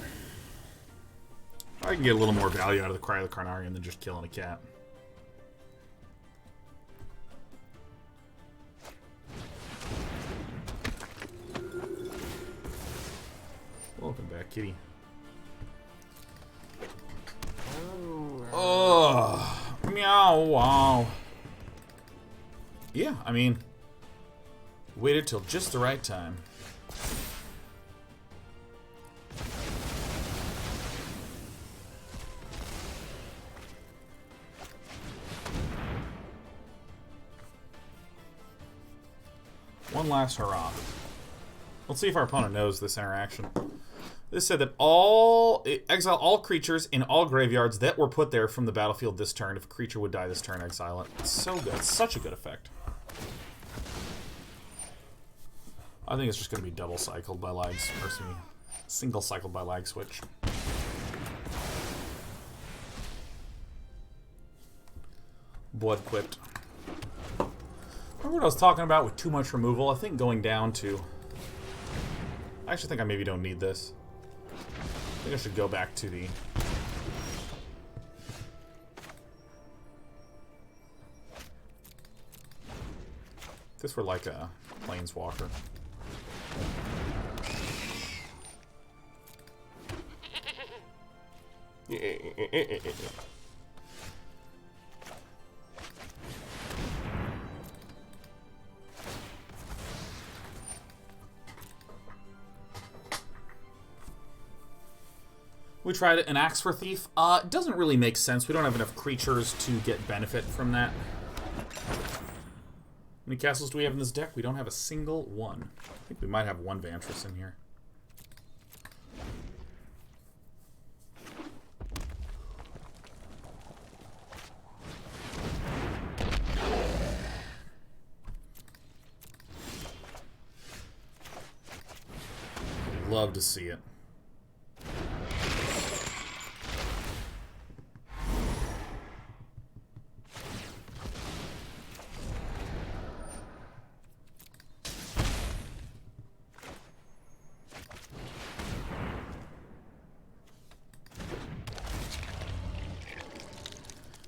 I can get a little more value out of the Cry of the Carnarium than just killing a cat. Welcome back, kitty. Oh, meow, wow. Yeah, I mean, waited till just the right time. One last hurrah. Let's see if our opponent knows this interaction. This said that exile all creatures in all graveyards that were put there from the battlefield this turn. If a creature would die this turn, exile it. It's so good. It's such a good effect. I think it's just going to be double cycled by lag, or single cycled by lag switch. Blood Crypt. Remember what I was talking about with too much removal? I think going down to... I actually think I maybe don't need this. I think I should go back to the... If this were like a Planeswalker. We tried an Axe for Thief. It doesn't really make sense. We don't have enough creatures to get benefit from that. How many castles do we have in this deck? We don't have a single one. I think we might have one Vantress in here. Love to see it.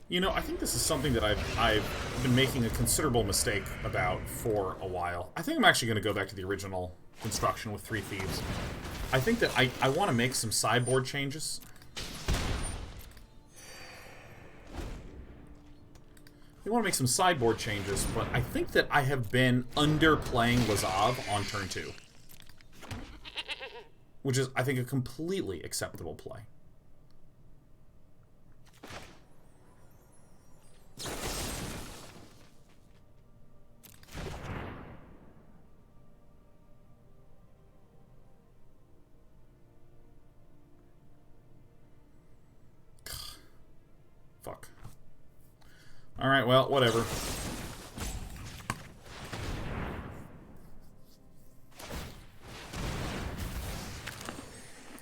You know, I think this is something that I've been making a considerable mistake about for a while. I think I'm actually going to go back to the original construction with 3 Thieves. I think that I want to make some sideboard changes. I want to make some sideboard changes, but I think that I have been underplaying Lazav on turn 2. Which is, I think, a completely acceptable play. Fuck. Alright, well, whatever.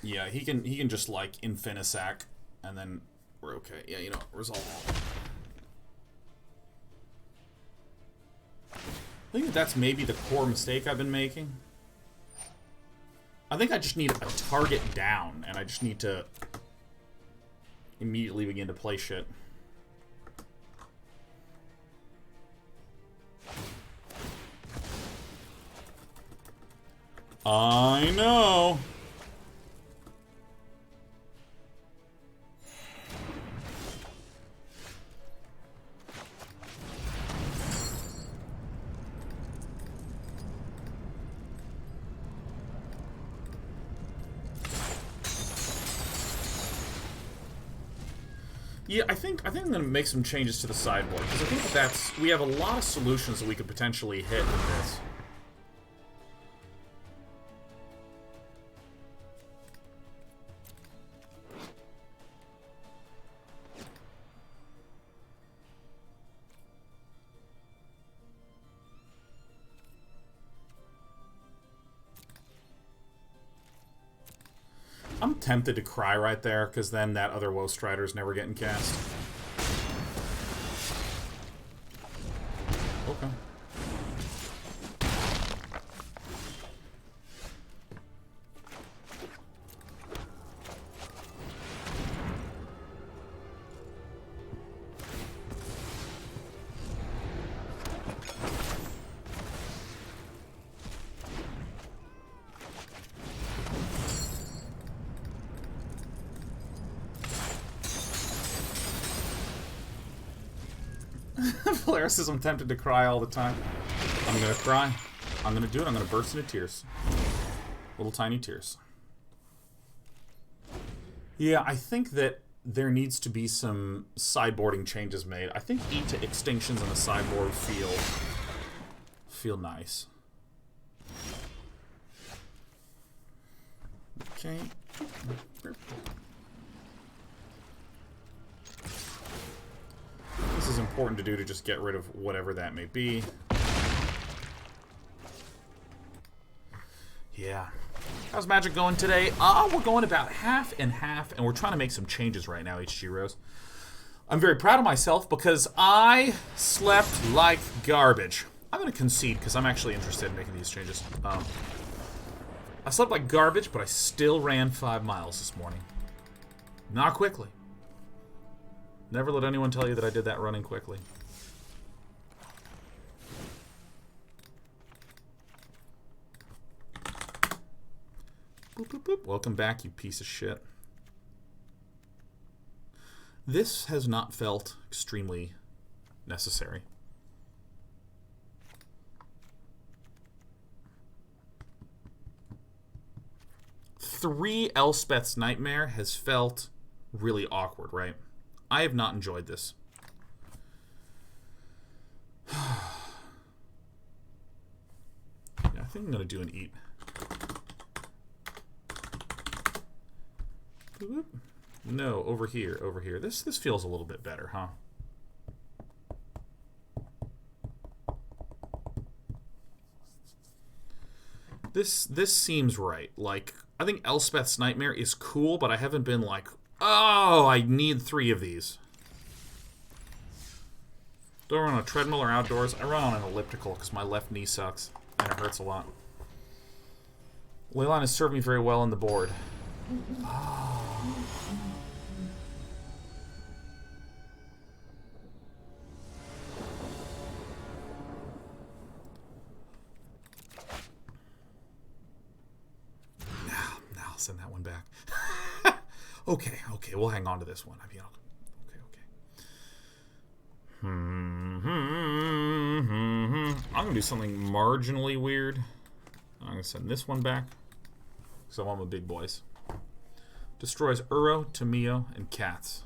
Yeah, he can just, like, Infinisac, and then we're okay. Yeah, you know, resolve. I think that's maybe the core mistake I've been making. I think I just need a target down, and I just need to immediately begin to play shit. I know. Yeah, I think I'm going to make some changes to the sideboard, because I think we have a lot of solutions that we could potentially hit with this. I'm tempted to cry right there, because then that other Watery Rider's never getting cast. Okay. Blair says I'm tempted to cry all the time. I'm gonna cry. I'm gonna do it. I'm gonna burst into tears. Little tiny tears. Yeah, I think that there needs to be some sideboarding changes made. I think E to extinctions on the sideboard feel nice. Okay. This is important to do to just get rid of whatever that may be. Yeah. How's Magic going today? We're going about half and half, and we're trying to make some changes right now, HG Rose. I'm very proud of myself because I slept like garbage. I'm going to concede because I'm actually interested in making these changes. I slept like garbage, but I still ran 5 miles this morning. Not quickly. Never let anyone tell you that I did that running quickly. Boop, boop, boop. Welcome back, you piece of shit. This has not felt extremely necessary. Three Elspeth's Nightmare has felt really awkward, right? I have not enjoyed this. Yeah, I think I'm going to do an eat. No, over here, over here. This feels a little bit better, huh? This seems right. Like, I think Elspeth's Nightmare is cool, but I haven't been like, oh, I need 3 of these. Do I run on a treadmill or outdoors? I run on an elliptical because my left knee sucks and it hurts a lot. Leyline has served me very well on the board. Oh. Now I'll send that one back. Okay, we'll hang on to this one. I mean, okay. I'm gonna do something marginally weird. I'm gonna send this one back because I want my big boys. Destroys Uro, Tamio, and cats.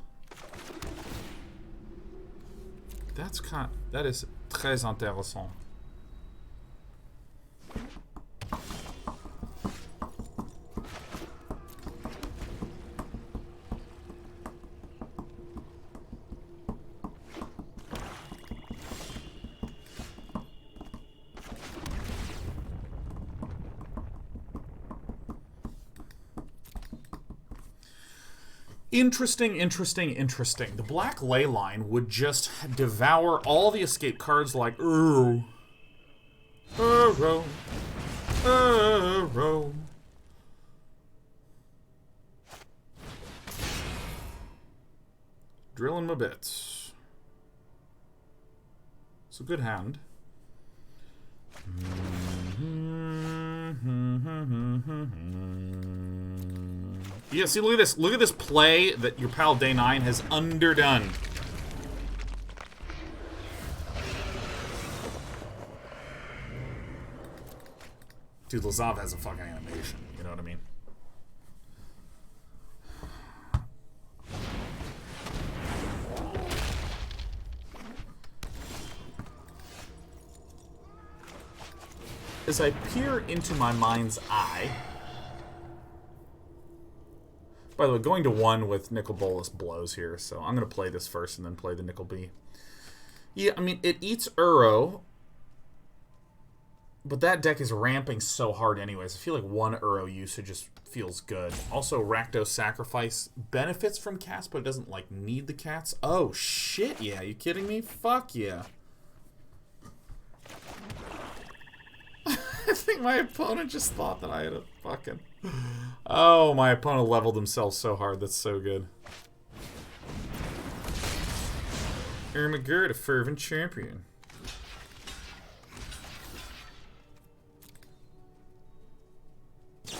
That is très intéressant. Interesting. The black Leyline would just devour all the escape cards like Uro. Drilling my bits. It's a good hand. Yeah, see, look at this. Look at this play that your pal Day 9 has underdone. Dude, Lazav has a fucking animation. You know what I mean? As I peer into my mind's eye... By the way, going to 1 with Nicol Bolas blows here, so I'm going to play this first and then play the Nicol B. Yeah, I mean, it eats Uro, but that deck is ramping so hard anyways. I feel like 1 Uro usage just feels good. Also, Rakdos Sacrifice benefits from cats, but it doesn't, like, need the cats. Oh, shit, yeah. You kidding me? Fuck yeah. I think my opponent just thought that I had a fucking... Oh, my opponent leveled themselves so hard. That's so good. Ermagerd, a fervent champion. You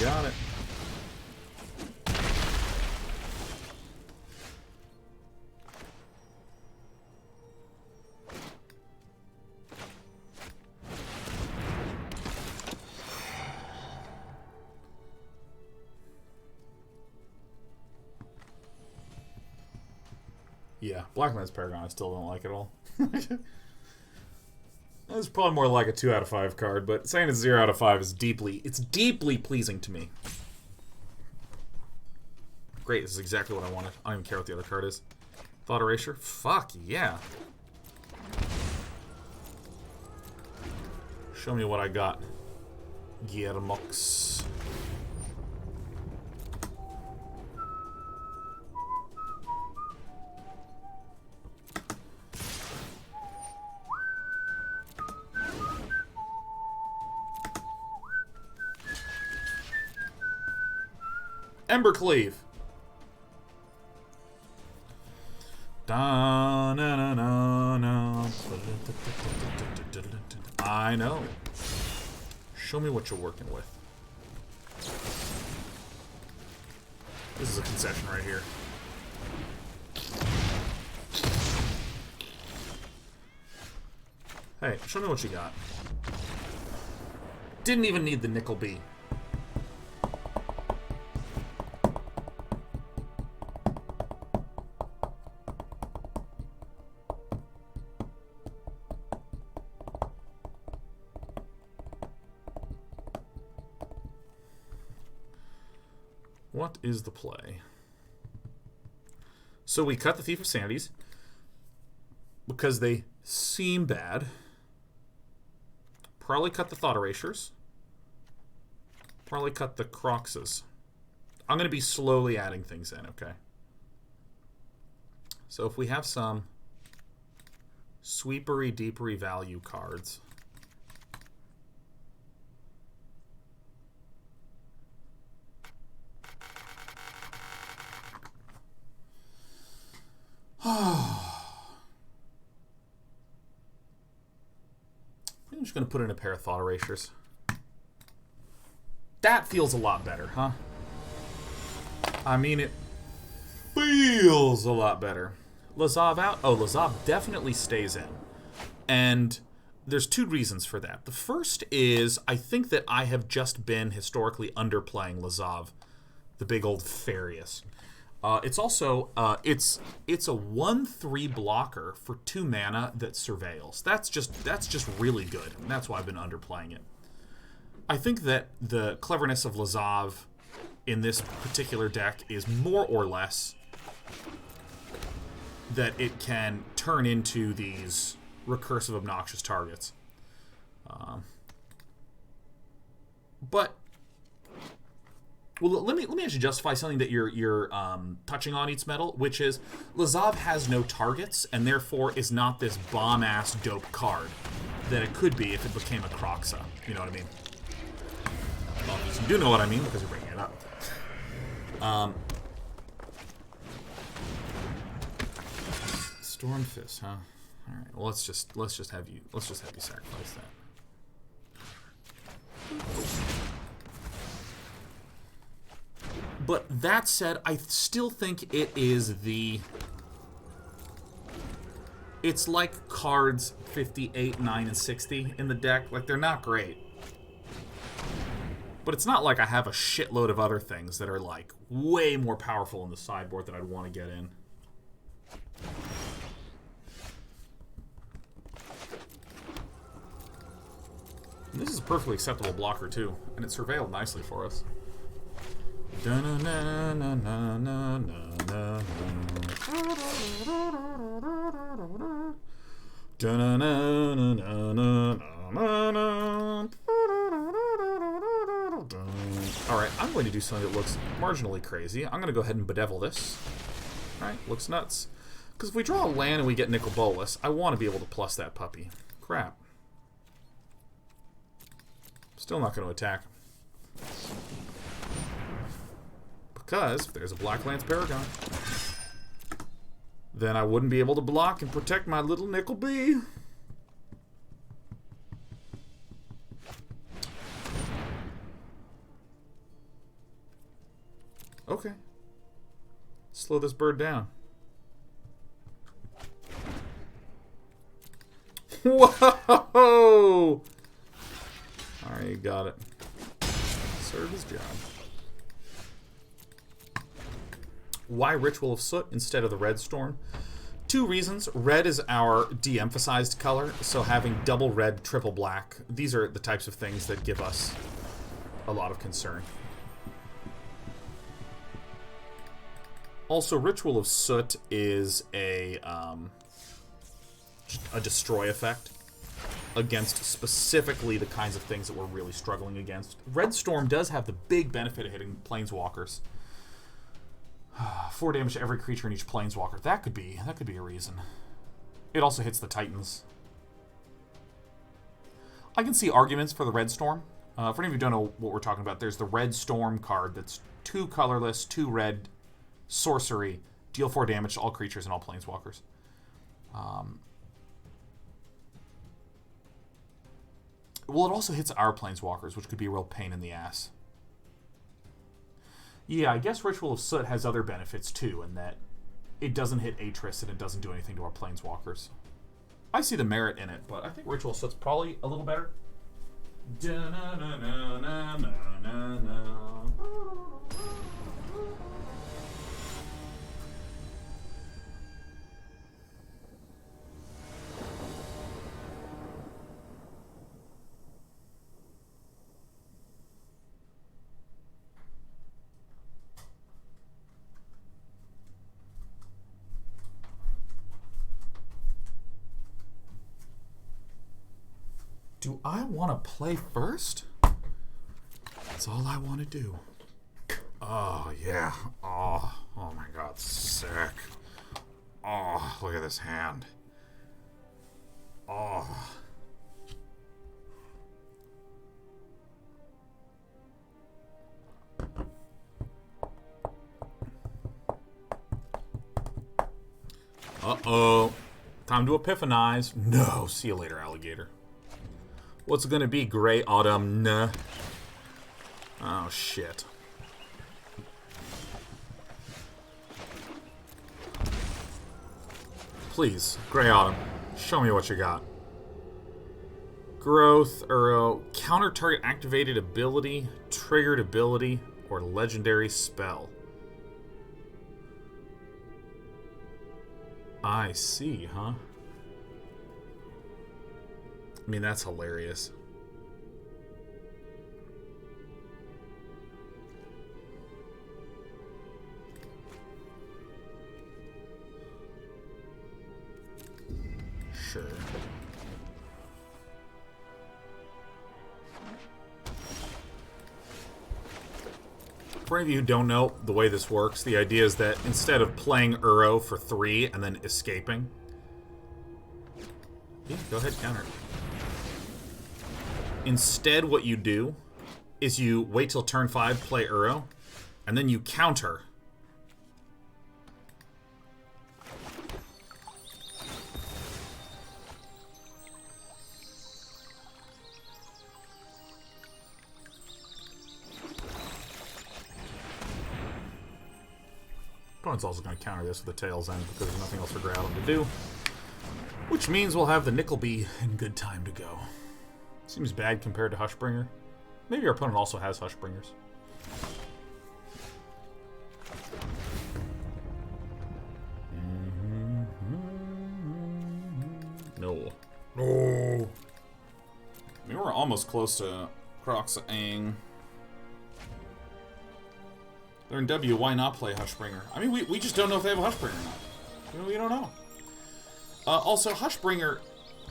got it. Yeah, Blackman's Paragon I still don't like at all. It's probably more like a 2 out of 5 card, but saying it's 0 out of 5 is deeply pleasing to me. Great, this is exactly what I wanted. I don't even care what the other card is. Thought Erasure? Fuck yeah. Show me what I got. Guillermox. Embercleave. I know. Show me what you're working with. This is a concession right here. Hey, show me what you got. Didn't even need the Nicol B. What is the play? So we cut the Thief of Sanities because they seem bad. Probably cut the Thought Erasures. Probably cut the Kroxas. I'm going to be slowly adding things in, okay? So if we have some sweepery, deepery value cards. I'm just going to put in a pair of Thought Erasures. That feels a lot better, huh? I mean, it feels a lot better. Lazav out? Oh, Lazav definitely stays in. And there's 2 reasons for that. The first is I think that I have just been historically underplaying Lazav, the big old Farius. It's also, it's a 1/3 blocker for 2 mana that surveils. That's just really good. And that's why I've been underplaying it. I think that the cleverness of Lazav in this particular deck is more or less that it can turn into these recursive, obnoxious targets. Well, let me actually justify something that you're touching on, Eats Metal, which is Lazav has no targets and therefore is not this bomb-ass dope card that it could be if it became a Kroxa. You know what I mean? Well, you do know what I mean because you're bringing it up. Storm Fist, huh? All right. Well, let's just have you sacrifice that. But that said, I still think it is it's like cards 58, 9, and 60 in the deck. Like, they're not great. But it's not like I have a shitload of other things that are, like, way more powerful in the sideboard that I'd want to get in. And this is a perfectly acceptable blocker, too. And it surveilled nicely for us. Alright, I'm going to do something that looks marginally crazy. I'm going to go ahead and Bedevil this. Alright, looks nuts. Because if we draw a land and we get Nicol Bolas, I want to be able to plus that puppy. Crap. Still not going to attack. Because if there's a Black Lance Paragon, then I wouldn't be able to block and protect my little Nicol B. Okay. Slow this bird down. Whoa! Alright, you got it. Serve his job. Why Ritual of Soot instead of the Red Storm? Two reasons. Red is our de-emphasized color, so having double red, triple black, these are the types of things that give us a lot of concern. Also, Ritual of Soot is a destroy effect against specifically the kinds of things that we're really struggling against. Red Storm does have the big benefit of hitting Planeswalkers. 4 damage to every creature in each Planeswalker. That could be a reason. It also hits the Titans. I can see arguments for the Red Storm. For any of you who don't know what we're talking about, there's the Red Storm card that's 2 colorless, 2 red, sorcery, deal 4 damage to all creatures and all Planeswalkers. Well, it also hits our Planeswalkers, which could be a real pain in the ass. Yeah, I guess Ritual of Soot has other benefits, too, in that it doesn't hit Atris and it doesn't do anything to our Planeswalkers. I see the merit in it, but I think Ritual of Soot's probably a little better. Do I want to play first? That's all I want to do. Oh, yeah. Oh my god, sick. Oh, look at this hand. Oh. Uh-oh. Time to epiphanize. No, see you later, alligator. What's it gonna be, Grey Autumn? Nah. Oh, shit. Please, Grey Autumn, show me what you got. Growth, or counter target activated ability, triggered ability, or legendary spell. I see, huh? I mean, that's hilarious. Sure. For any of you who don't know the way this works, the idea is that instead of playing Uro for 3 and then escaping... Yeah, go ahead, counter it. Instead, what you do is you wait till turn 5, play Uro, and then you counter. Opponent's also going to counter this with the Tail's End because there's nothing else for Grey Autumn to do. Which means we'll have the Nicol be in good time to go. Seems bad compared to Hushbringer. Maybe our opponent also has Hushbringers. No. No. I mean, we're almost close to Kroxa Aang. They're in W, why not play Hushbringer? I mean, we just don't know if they have a Hushbringer or not. We don't know. Also, Hushbringer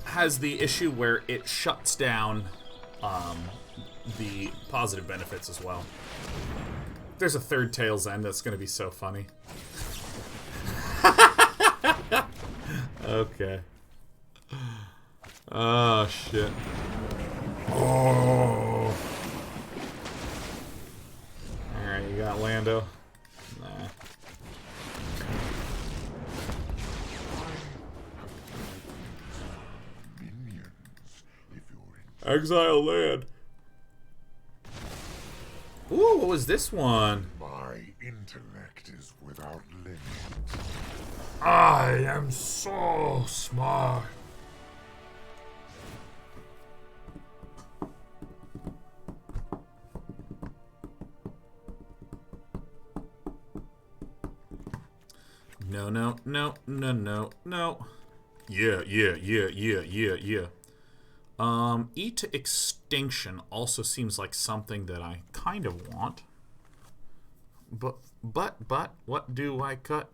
has the issue where it shuts down the positive benefits as well. There's a third Tail's End that's going to be so funny. Okay. Oh, shit. Oh. Alright, you got Lando? Nah. Exile land. Ooh, what was this one? My intellect is without limit. I am so smart. No, no, no, no, no, no. Yeah, yeah, yeah, yeah, yeah, yeah. Eat to Extinction also seems like something that I kind of want. But, what do I cut?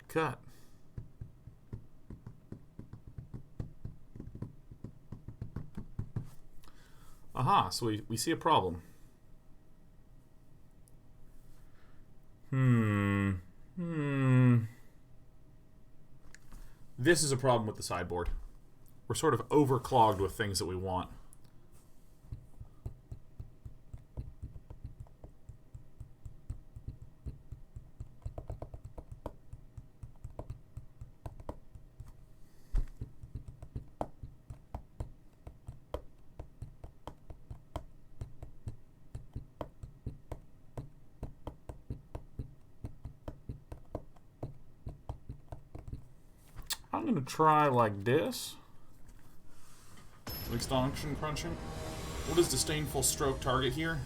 Aha, so we see a problem. This is a problem with the sideboard. We're sort of overclogged with things that we want. I'm going to try like this. Extinction crunching. What is Disdainful Stroke target here?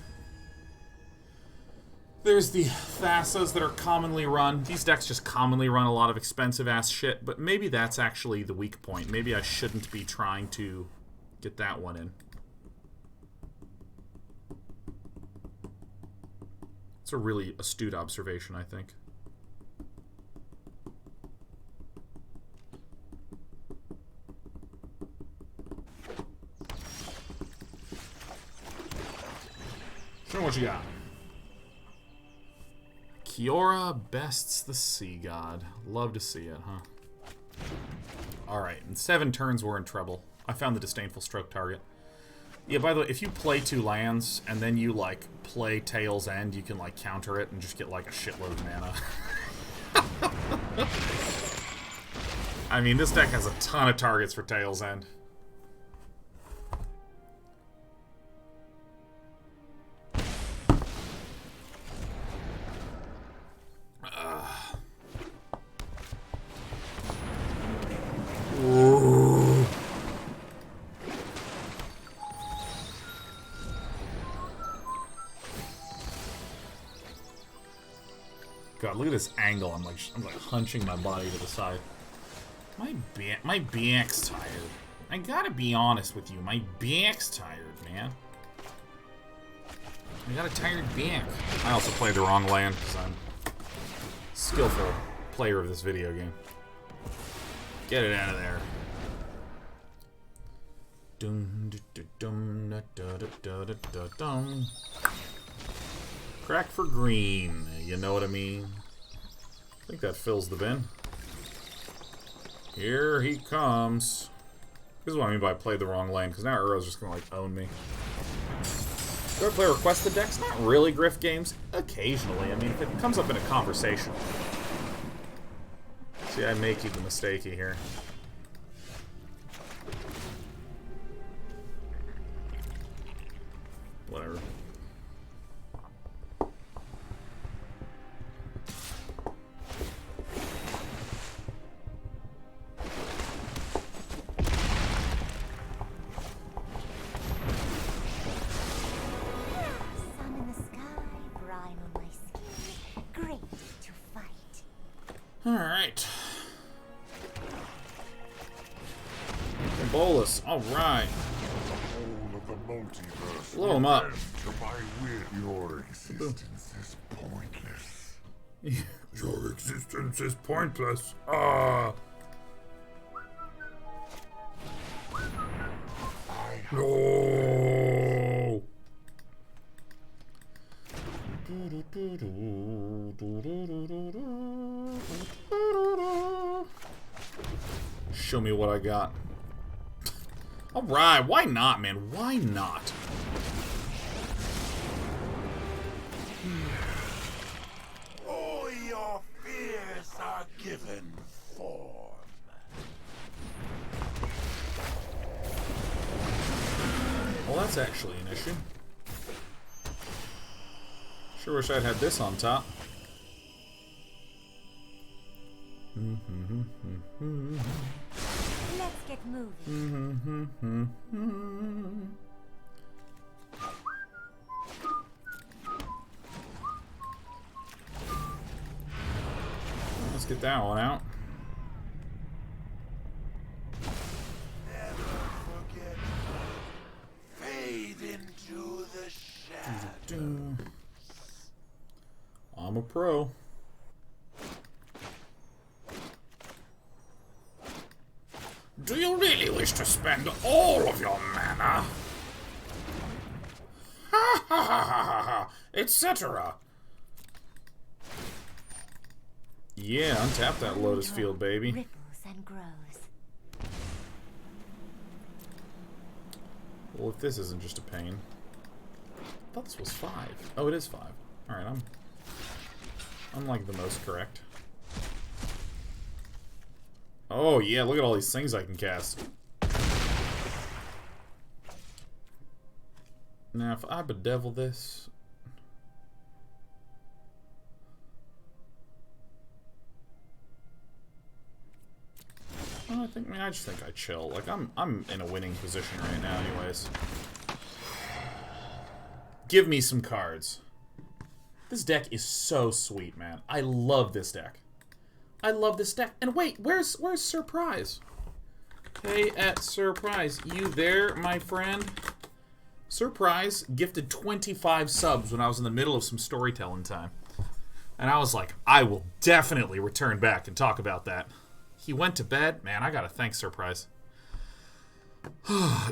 There's the Thasas that are commonly run. These decks just commonly run a lot of expensive ass shit, but maybe that's actually the weak point. Maybe I shouldn't be trying to get that one in. It's a really astute observation, I think. Show me what you got. Kiora bests the Sea God. Love to see it, huh? Alright, in 7 turns we're in trouble. I found the Disdainful Stroke target. Yeah, by the way, if you play 2 lands and then you, like, play Tail's End, you can, like, counter it and just get, like, a shitload of mana. I mean, this deck has a ton of targets for Tail's End. God, look at this angle. I'm like hunching my body to the side. My back's tired. I gotta be honest with you. My back's tired, man. I got a tired back. I also played the wrong land because I'm a skillful player of this video game. Get it out of there. Crack for green, you know what I mean? I think that fills the bin. Here he comes. This is what I mean by play the wrong lane, because now Uro's just gonna, like, own me. Do I play requested decks? Not really, Griff games. Occasionally. I mean, if it comes up in a conversation. See, I make you the mistakey here. Whatever. Alright. Bolas, alright. All of the multiverse. Blow him up. To my will. Your existence is pointless. Your existence is pointless. Ah. No. Show me what I got. Alright, why not, man? Why not? All your fears are given form. Well, that's actually an issue. Sure wish I'd had this on top. Let's get moving. Let's get that one out. I'm a pro. Do you really wish to spend all of your mana? Ha ha ha ha ha ha, etc. Yeah, untap that Lotus Field, baby. Ripples and grows. Well, if this isn't just a pain. I thought this was 5. Oh, it is 5. Alright, I'm like the most correct. Oh, yeah, look at all these things I can cast. Now, if I bedevil this... I just think I chill. Like, I'm in a winning position right now anyways. Give me some cards. This deck is so sweet, man. I love this deck. I love this deck. And wait, where's Surprise? Hey, at Surprise, you there, my friend? Surprise gifted 25 subs when I was in the middle of some storytelling time. And I was like, I will definitely return back and talk about that. He went to bed. Man, I gotta thank Surprise.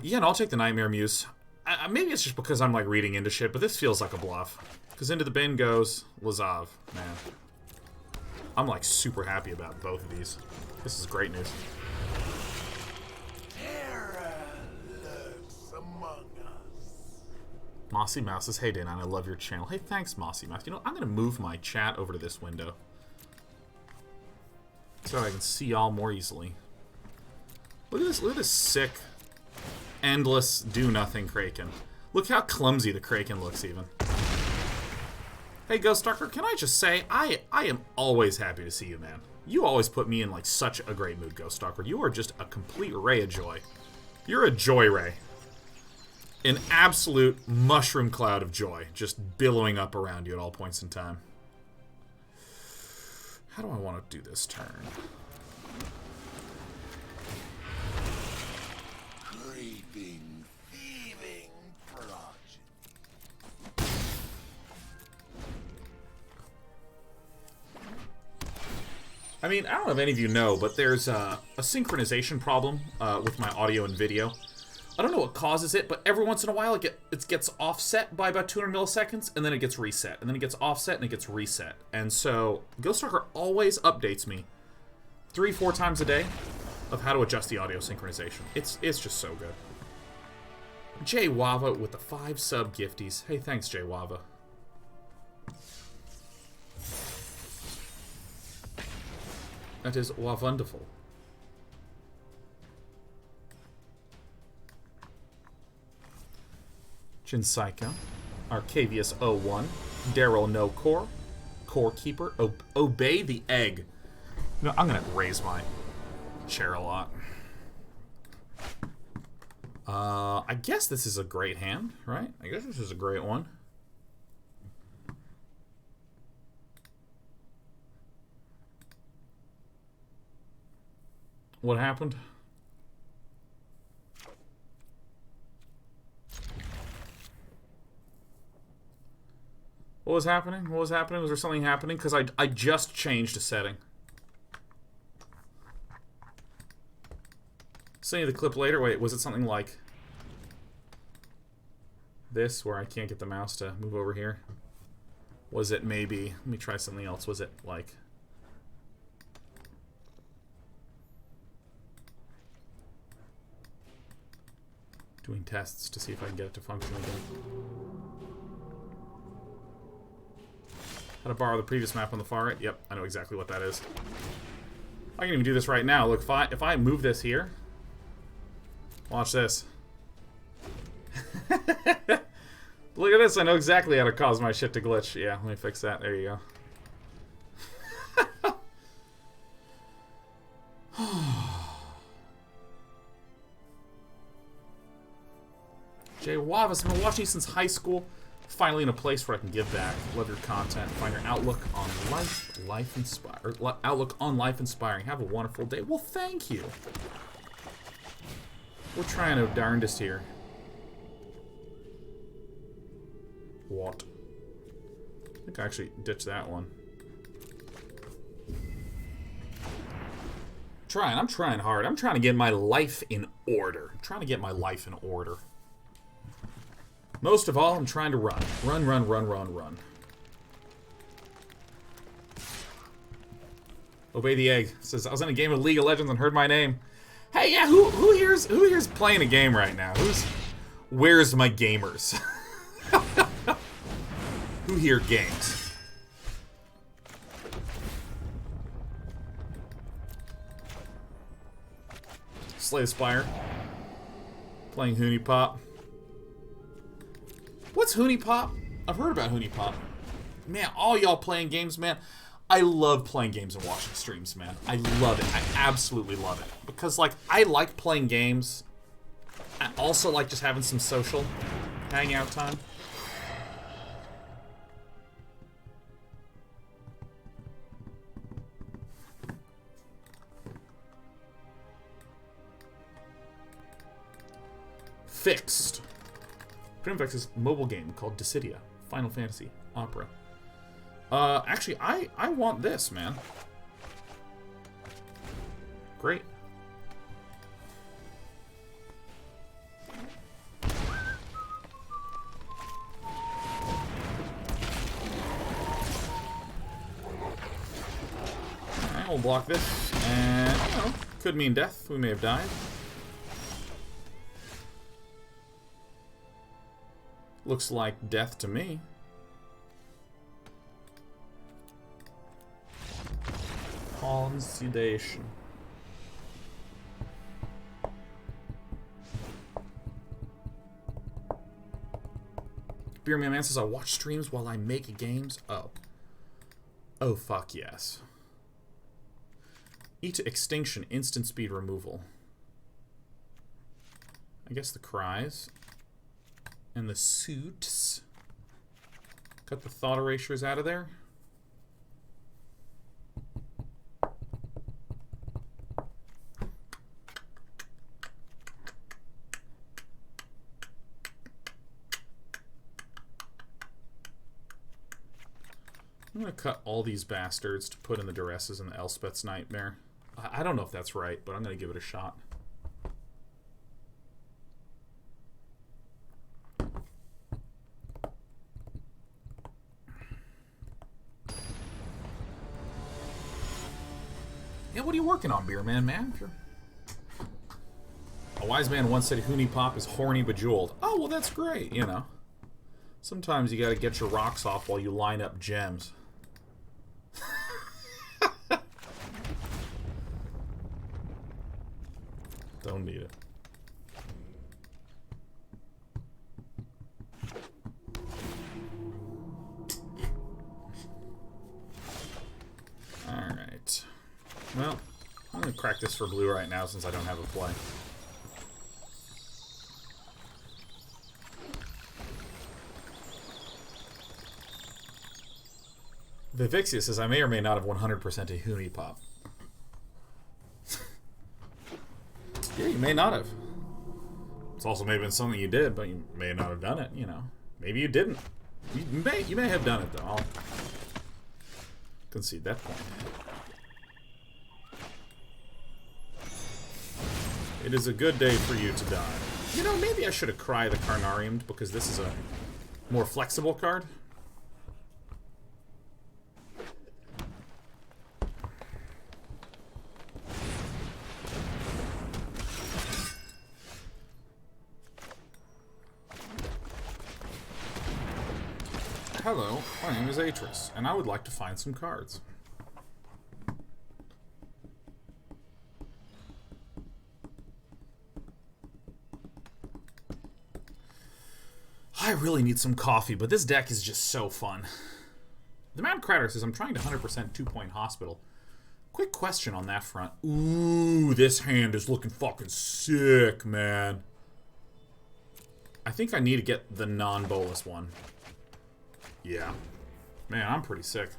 Yeah, and I'll take the Nightmare Muse. Maybe it's just because I'm like reading into shit, but this feels like a bluff. Because into the bin goes Lazav. Man. I'm like super happy about both of these. This is great news. Terror lurks among us. Mossy Mouse says, hey, Dan, I love your channel. Hey, thanks, Mossy Mouse. You know, I'm going to move my chat over to this window. So I can see y'all more easily. Look at this sick, endless, do-nothing Kraken. Look how clumsy the Kraken looks, even. Hey, Ghost Stalker, can I just say, I am always happy to see you, man. You always put me in, like, such a great mood, Ghost Stalker. You are just a complete ray of joy. You're a joy ray. An absolute mushroom cloud of joy, just billowing up around you at all points in time. How do I want to do this turn? Creeping, thieving progeny. I mean, I don't know if any of you know, but there's a synchronization problem with my audio and video. I don't know what causes it, but every once in a while it gets offset by about 200 milliseconds, and then it gets reset, and then it gets offset, and it gets reset. And so, Ghost Stalker always updates me 3-4 times a day of how to adjust the audio synchronization. It's just so good. Jay Wava with the 5 sub gifties. Hey, thanks, Jay Wava. That is wonderful. Jin Psycho, Arcavius 01, Daryl No Core, Core Keeper, Obey the Egg. No, I'm gonna raise my chair a lot. I guess this is a great hand, right? I guess this is a great one. What happened? What was happening? What was happening? Was there something happening? Because I just changed a setting. Send you the clip later. Wait, was it something like this, where I can't get the mouse to move over here? Was it maybe... Let me try something else. Was it like... Doing tests to see if I can get it to function again. How to borrow the previous map on the far right? Yep, I know exactly what that is. I can even do this right now. Look, if I move this here... Watch this. Look at this, I know exactly how to cause my shit to glitch. Yeah, let me fix that. There you go. Jay Wavis, I've been watching you since high school. Finally in a place where I can give back. Love your content. Find your outlook on life inspiring. Have a wonderful day. Well, thank you. We're trying our darndest here. What? I think I actually ditched that one. I'm trying hard. I'm trying to get my life in order. Most of all, I'm trying to run. Run. Obey the Egg says, I was in a game of League of Legends and heard my name. Hey, yeah, who here's playing a game right now? Where's my gamers? Who here games? Slay the Spire. Playing Hoonie Pop. What's Hoonie Pop? I've heard about Hoonie Pop. Man, all y'all playing games, man. I love playing games and watching streams, man. I love it. I absolutely love it. Because, like, I like playing games. I also like just having some social hangout time. Fixed. Primvex's mobile game called Dissidia. Final Fantasy Opera. Actually, I want this, man. Great. Alright, we'll block this. And, you know, could mean death. We may have died. Looks like death to me. Sedation. Beerman Man says, I watch streams while I make games. Oh. Oh, fuck yes. E to Extinction, instant speed removal. I guess the cries. And the suits. Cut the Thought Erasures out of there. I'm going to cut all these bastards to put in the Duresses and the Elspeth's Nightmare. I don't know if that's right, but I'm going to give it a shot. Yeah, what are you working on, Beer Man? A wise man once said Hoonie Pop is horny bejeweled. Oh, well, that's great, you know. Sometimes you gotta get your rocks off while you line up gems. Don't need it. Alright. Well, I'm gonna crack this for blue right now since I don't have a play. Vivixia says, I may or may not have 100% a Hoonie Pop. Yeah, you may not have. It's also may have been something you did, but you may not have done it, you know. Maybe you didn't. You may have done it, though. I'll concede that point. It is a good day for you to die. You know, maybe I should have cried the Carnarium because this is a more flexible card. Hello, my name is Atris, and I would like to find some cards. I really need some coffee, but this deck is just so fun. The Mad Cratter says, I'm trying to 100% 2-point hospital. Quick question on that front. Ooh, this hand is looking fucking sick, man. I think I need to get the non-Bolas one. Yeah. Man, I'm pretty sick.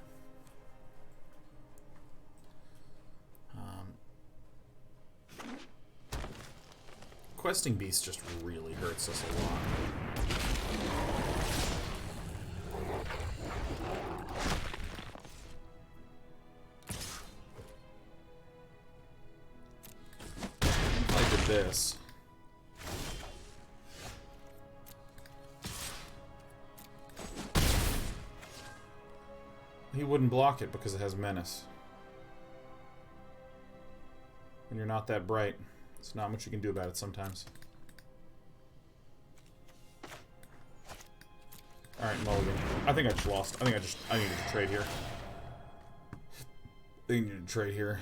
Questing Beast just really hurts us a lot. this. He wouldn't block it because it has Menace. And you're not that bright. There's not much you can do about it sometimes. Alright, mulligan. I think I just lost. I needed to trade here. I needed to trade here.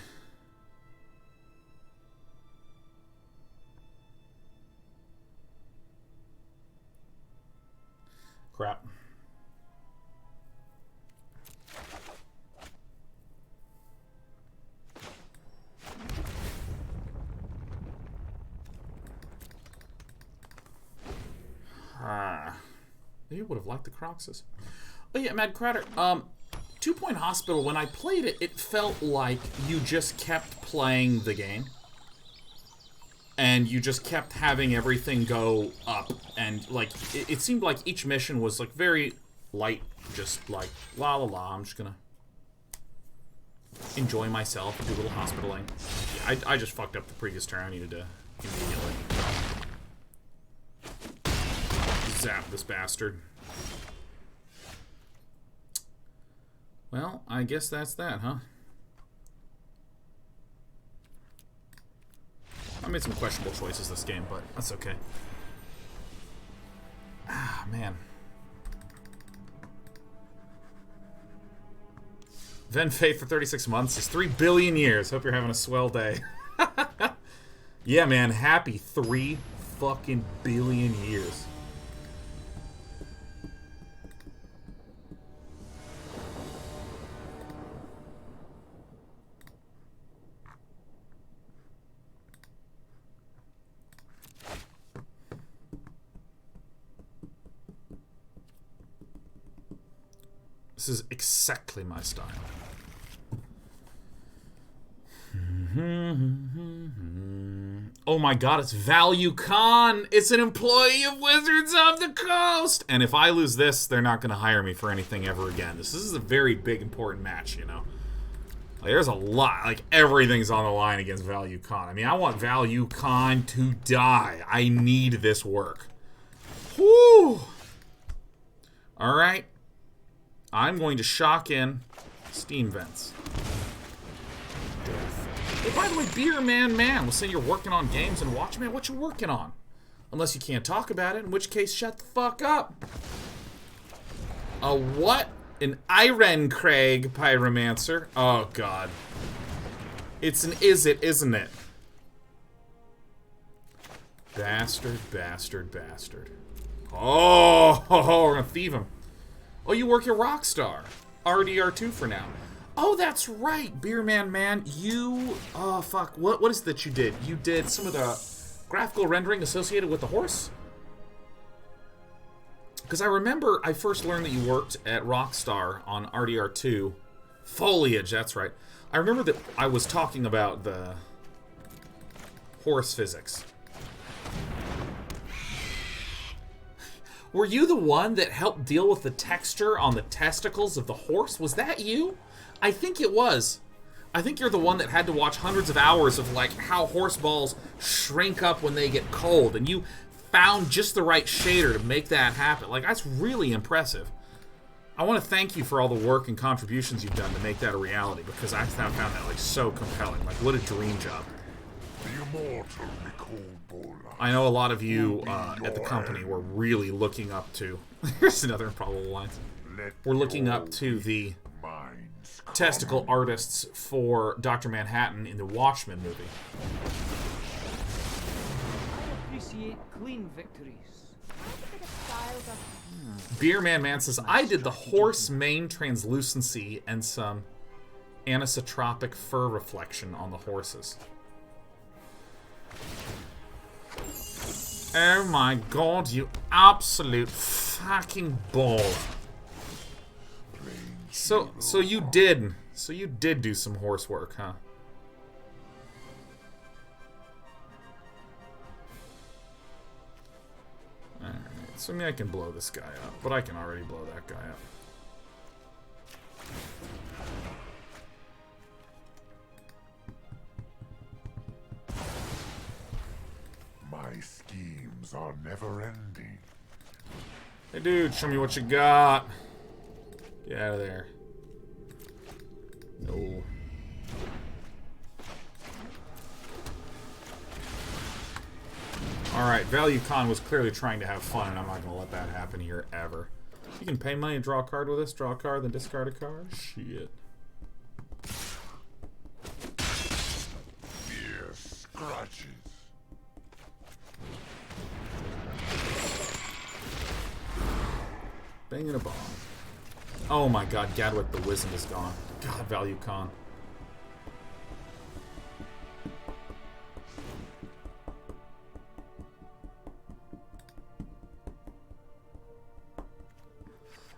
Crap. You would have liked the Kroxas. Oh yeah, Mad Cratter. 2 Point Hospital, when I played it, it felt like you just kept playing the game. And you just kept having everything go up. And, like, it seemed like each mission was, like, very light. Just, like, la la la, I'm just gonna enjoy myself and do a little hospitaling. Yeah, I just fucked up the previous turn. I needed to immediately zap this bastard. Well, I guess that's that, huh? I made some questionable choices this game, but that's okay. Ah, man. Ven Faith for 36 months is 3 billion years. Hope you're having a swell day. Yeah, man. Happy 3 fucking billion years. This is exactly my style. Oh my god, it's Value Con! It's an employee of Wizards of the Coast! And if I lose this, they're not going to hire me for anything ever again. This is a very big, important match, you know? Like, there's a lot. Like, everything's on the line against Value Con. I mean, I want Value Con to die. I need this work. Whew! Alright. I'm going to shock in Steam Vents. Hey, by the way, Beer Man was saying you're working on games and watch, man. What you working on? Unless you can't talk about it, in which case, shut the fuck up. A what? An Iron Craig Pyromancer? Oh, God. It's an is it, isn't it? Bastard, bastard, bastard. Oh, we're gonna thieve him. Oh, you work at Rockstar. RDR2 for now. Oh, that's right, Beerman. You... Oh, fuck. What is it that you did? You did some of the graphical rendering associated with the horse? Because I remember I first learned that you worked at Rockstar on RDR2. Foliage, that's right. I remember that I was talking about the horse physics. Were you the one that helped deal with the texture on the testicles of the horse? Was that you? I think it was. I think you're the one that had to watch hundreds of hours of, like, how horse balls shrink up when they get cold, and you found just the right shader to make that happen. Like, that's really impressive. I want to thank you for all the work and contributions you've done to make that a reality, because I found that, like, so compelling. Like, what a dream job. The immortal Nicol Bolas. I know a lot of you at the company were really looking up to... Here's another improbable line. We're looking up to the testicle artists for Dr. Manhattan in the Watchmen movie. I appreciate clean victories. Beerman says, I did the horse mane translucency and some anisotropic fur reflection on the horses. Oh my god, you absolute fucking ball. So you did do some horse work, huh? Alright, so I mean I can blow this guy up, but I can already blow that guy up. battles are never ending. Hey, dude, show me what you got. Get out of there. No. Alright, Value Con was clearly trying to have fun, and I'm not going to let that happen here ever. You can pay money and draw a card with this, draw a card, then discard a card? Shit. Mere scratches. Banging a bomb. Oh my god, Gadwick the Wizened is gone. God, Value Con.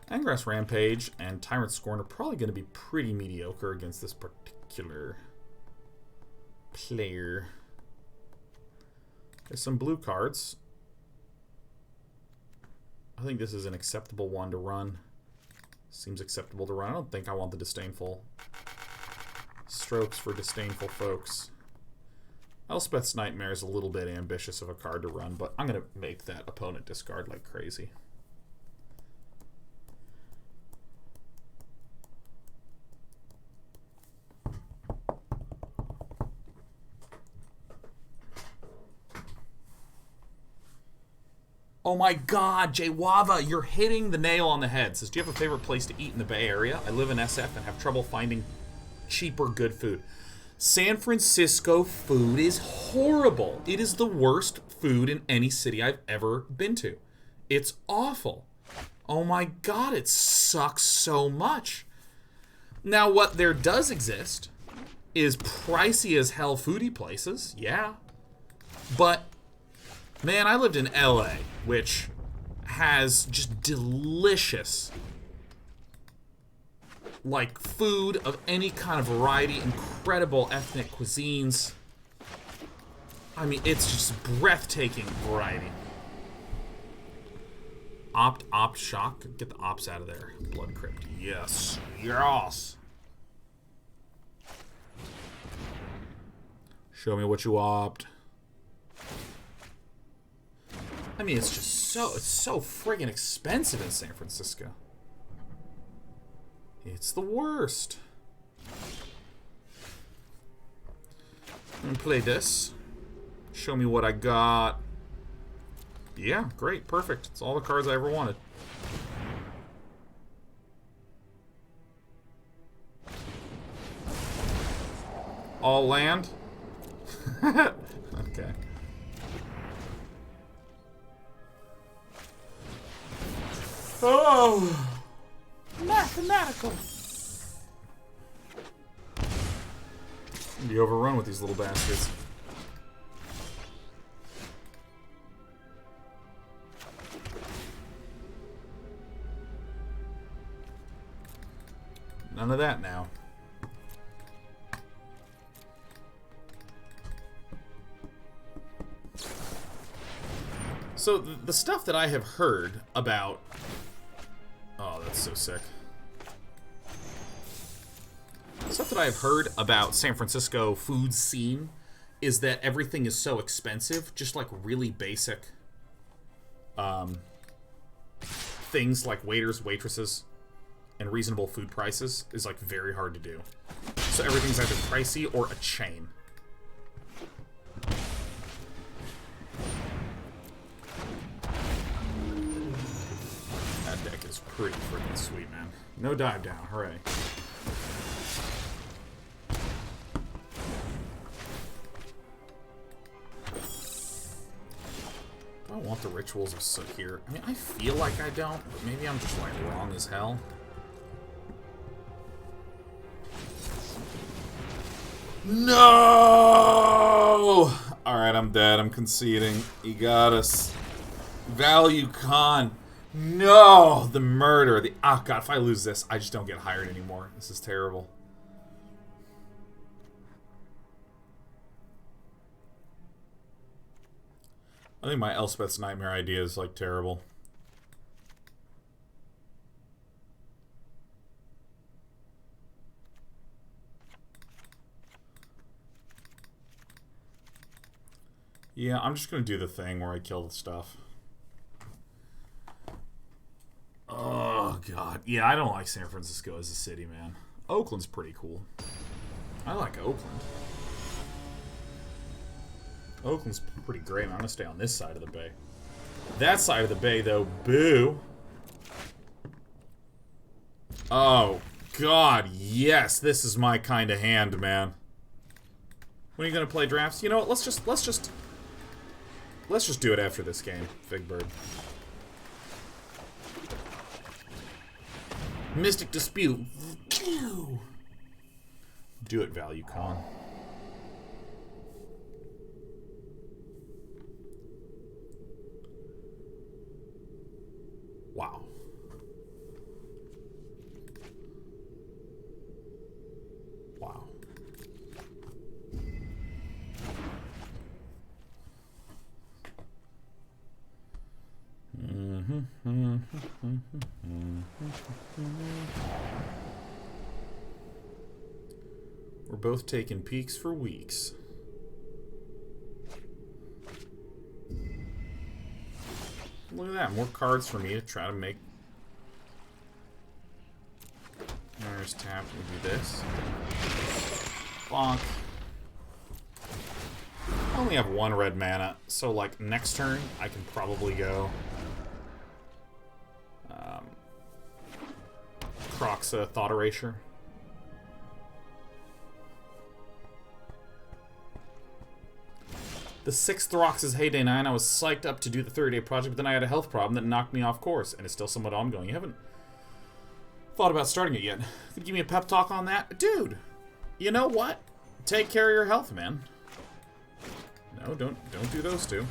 Angrath's Rampage and Tyrant Scorn are probably going to be pretty mediocre against this particular player. There's some blue cards. I think this is an acceptable one to run. Seems acceptable to run. I don't think I want the Disdainful Strokes for Disdainful folks. Elspeth's Nightmare is a little bit ambitious of a card to run, but I'm going to make that opponent discard like crazy. Oh my god, Jay Wava, you're hitting the nail on the head. Says, do you have a favorite place to eat in the Bay Area? I live in SF and have trouble finding cheaper good food. San Francisco food is horrible. It is the worst food in any city I've ever been to. It's awful. Oh my god, it sucks so much. Now, what there does exist is pricey as hell foodie places, yeah. But, man, I lived in LA, which has just delicious, like, food of any kind of variety, incredible ethnic cuisines. I mean, it's just breathtaking variety. Opt, shock. Get the ops out of there. Blood Crypt. Yes. Yes. Show me what you opt. I mean, it's just it's so friggin' expensive in San Francisco. It's the worst. I'm gonna play this. Show me what I got. Yeah, great, perfect. It's all the cards I ever wanted. All land? Okay. Oh! Mathematical! Be overrun with these little bastards. None of that now. So, the stuff that I have heard about... Oh, that's so sick. The stuff that I have heard about San Francisco food scene is that everything is so expensive, just like really basic things like waiters, waitresses, and reasonable food prices is like very hard to do. So everything's either pricey or a chain. That deck is pretty freaking sweet, man. No dive down, hooray. I don't want the Rituals of Soot here. I mean, I feel like I don't, but maybe I'm just like wrong as hell. No! Alright, I'm dead. I'm conceding. You got us. Value Con. No! The murder. Oh god, if I lose this, I just don't get hired anymore. This is terrible. I think my Elspeth's Nightmare idea is, like, terrible. Yeah, I'm just gonna do the thing where I kill the stuff. Oh, God. Yeah, I don't like San Francisco as a city, man. Oakland's pretty cool. I like Oakland. Oakland's pretty great, man. I'm gonna stay on this side of the bay. That side of the bay, though, boo. Oh, God, yes. This is my kind of hand, man. When are you gonna play drafts? You know what? Let's just do it after this game, Fig Bird. Mystic Dispute. Do it, Value Con. Wow. Wow. We're both taking peeks for weeks. Look at that, more cards for me to try to make. There's tap, we do this. Bonk. I only have one red mana, so like next turn I can probably go Kroxa, Thought Erasure. The 6th Throx's Heyday 9, I was psyched up to do the 30-day project, but then I had a health problem that knocked me off course, and it's still somewhat ongoing. You haven't thought about starting it yet. Could you give me a pep talk on that? Dude, you know what? Take care of your health, man. No, don't do those two.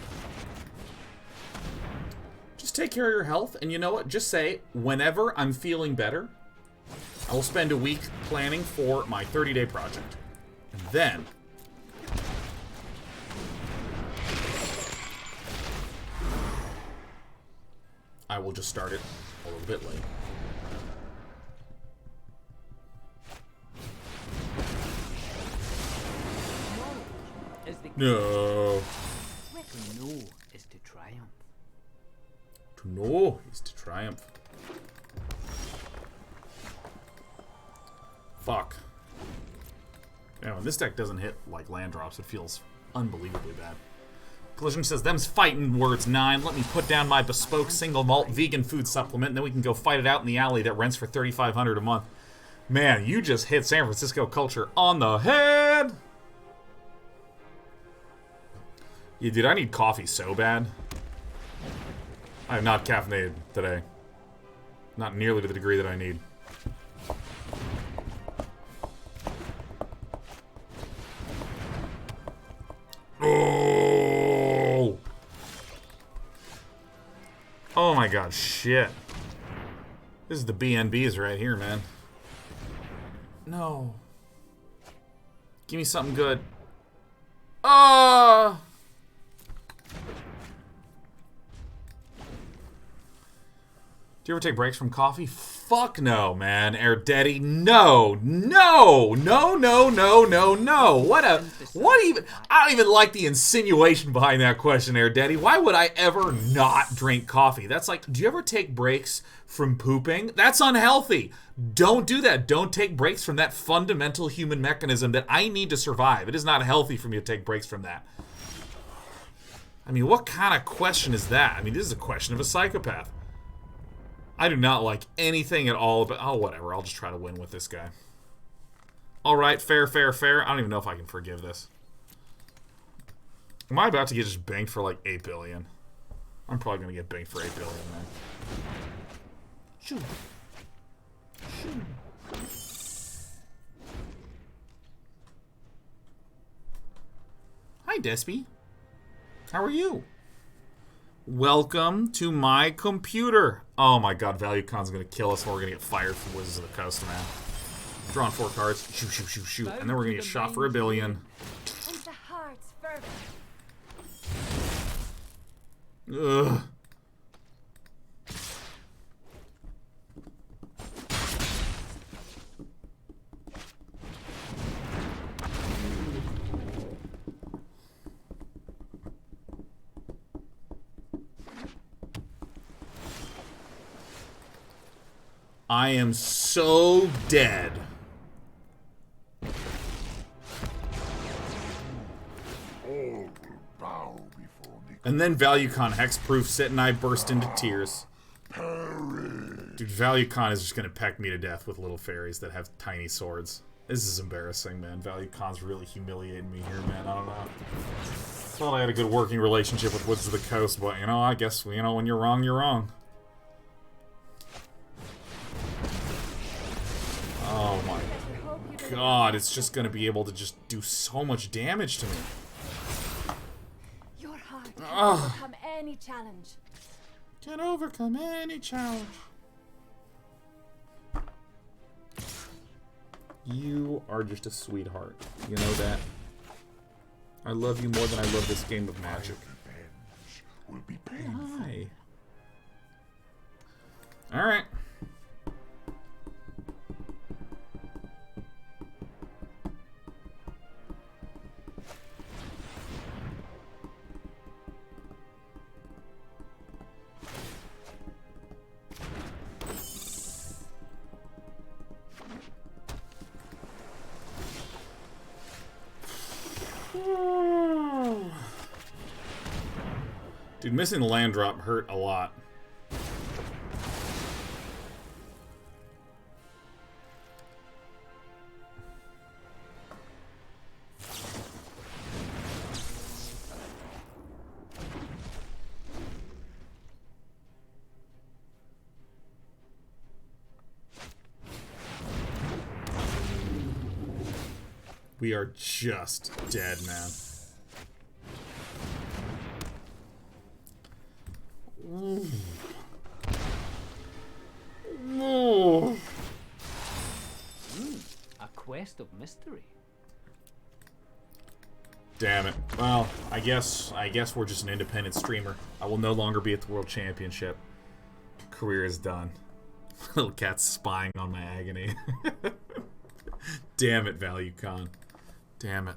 Just take care of your health, and you know what? Just say, whenever I'm feeling better, I will spend a week planning for my 30-day project. And then I will just start it a little bit late. No. To know is to triumph. To know is to triumph. Fuck. Yeah, when this deck doesn't hit like land drops, it feels unbelievably bad. Collision says, them's fighting words 9. Let me put down my bespoke single malt vegan food supplement, and then we can go fight it out in the alley that rents for $3,500 a month. Man, you just hit San Francisco culture on the head. Yeah, dude, I need coffee so bad. I am not caffeinated today. Not nearly to the degree that I need. Oh! Oh my god, shit. This is the BNBs right here, man. No. Give me something good. Ah! Do you ever take breaks from coffee? Fuck no, man. Air Daddy, no. No! No, no, no, no, no. What even? I don't even like the insinuation behind that question, Air Daddy. Why would I ever not drink coffee? That's like, do you ever take breaks from pooping? That's unhealthy. Don't do that. Don't take breaks from that fundamental human mechanism that I need to survive. It is not healthy for me to take breaks from that. I mean, what kind of question is that? I mean, this is a question of a psychopath. I do not like anything at all about... Oh, whatever. I'll just try to win with this guy. Alright, fair, fair, fair. I don't even know if I can forgive this. Am I about to get just banked for like 8 billion? I'm probably going to get banked for 8 billion, man. Shoot. Shoot. Hi, Despy. How are you? Welcome to my computer. Oh my god, ValueCon's gonna kill us, and we're gonna get fired from Wizards of the Coast, man. Drawing 4 cards. Shoot, shoot, shoot, shoot. And then we're gonna get shot for $1 billion. And the heart's fervor. Ugh. I am so dead. All will bow before Nicol. And then ValueCon Hexproof Sit and I burst into tears. Dude, ValueCon is just gonna peck me to death with little fairies that have tiny swords. This is embarrassing, man. ValueCon's really humiliating me here, man. I don't know. Thought I had a good working relationship with Woods of the Coast, but, you know, I guess, you know, when you're wrong, you're wrong. Oh my god, it's just gonna be able to just do so much damage to me. Your heart can Ugh. overcome any challenge. Can overcome any challenge. You are just a sweetheart. You know that? I love you more than I love this game of Magic. Revenge will be painful. Hi. Alright. Dude, missing the land drop hurt a lot. We are just dead, man. A quest of mystery. Damn it. Well, I guess we're just an independent streamer. I will no longer be at the World Championship. Career is done. Little cat's spying on my agony. Damn it, ValueCon. Damn it.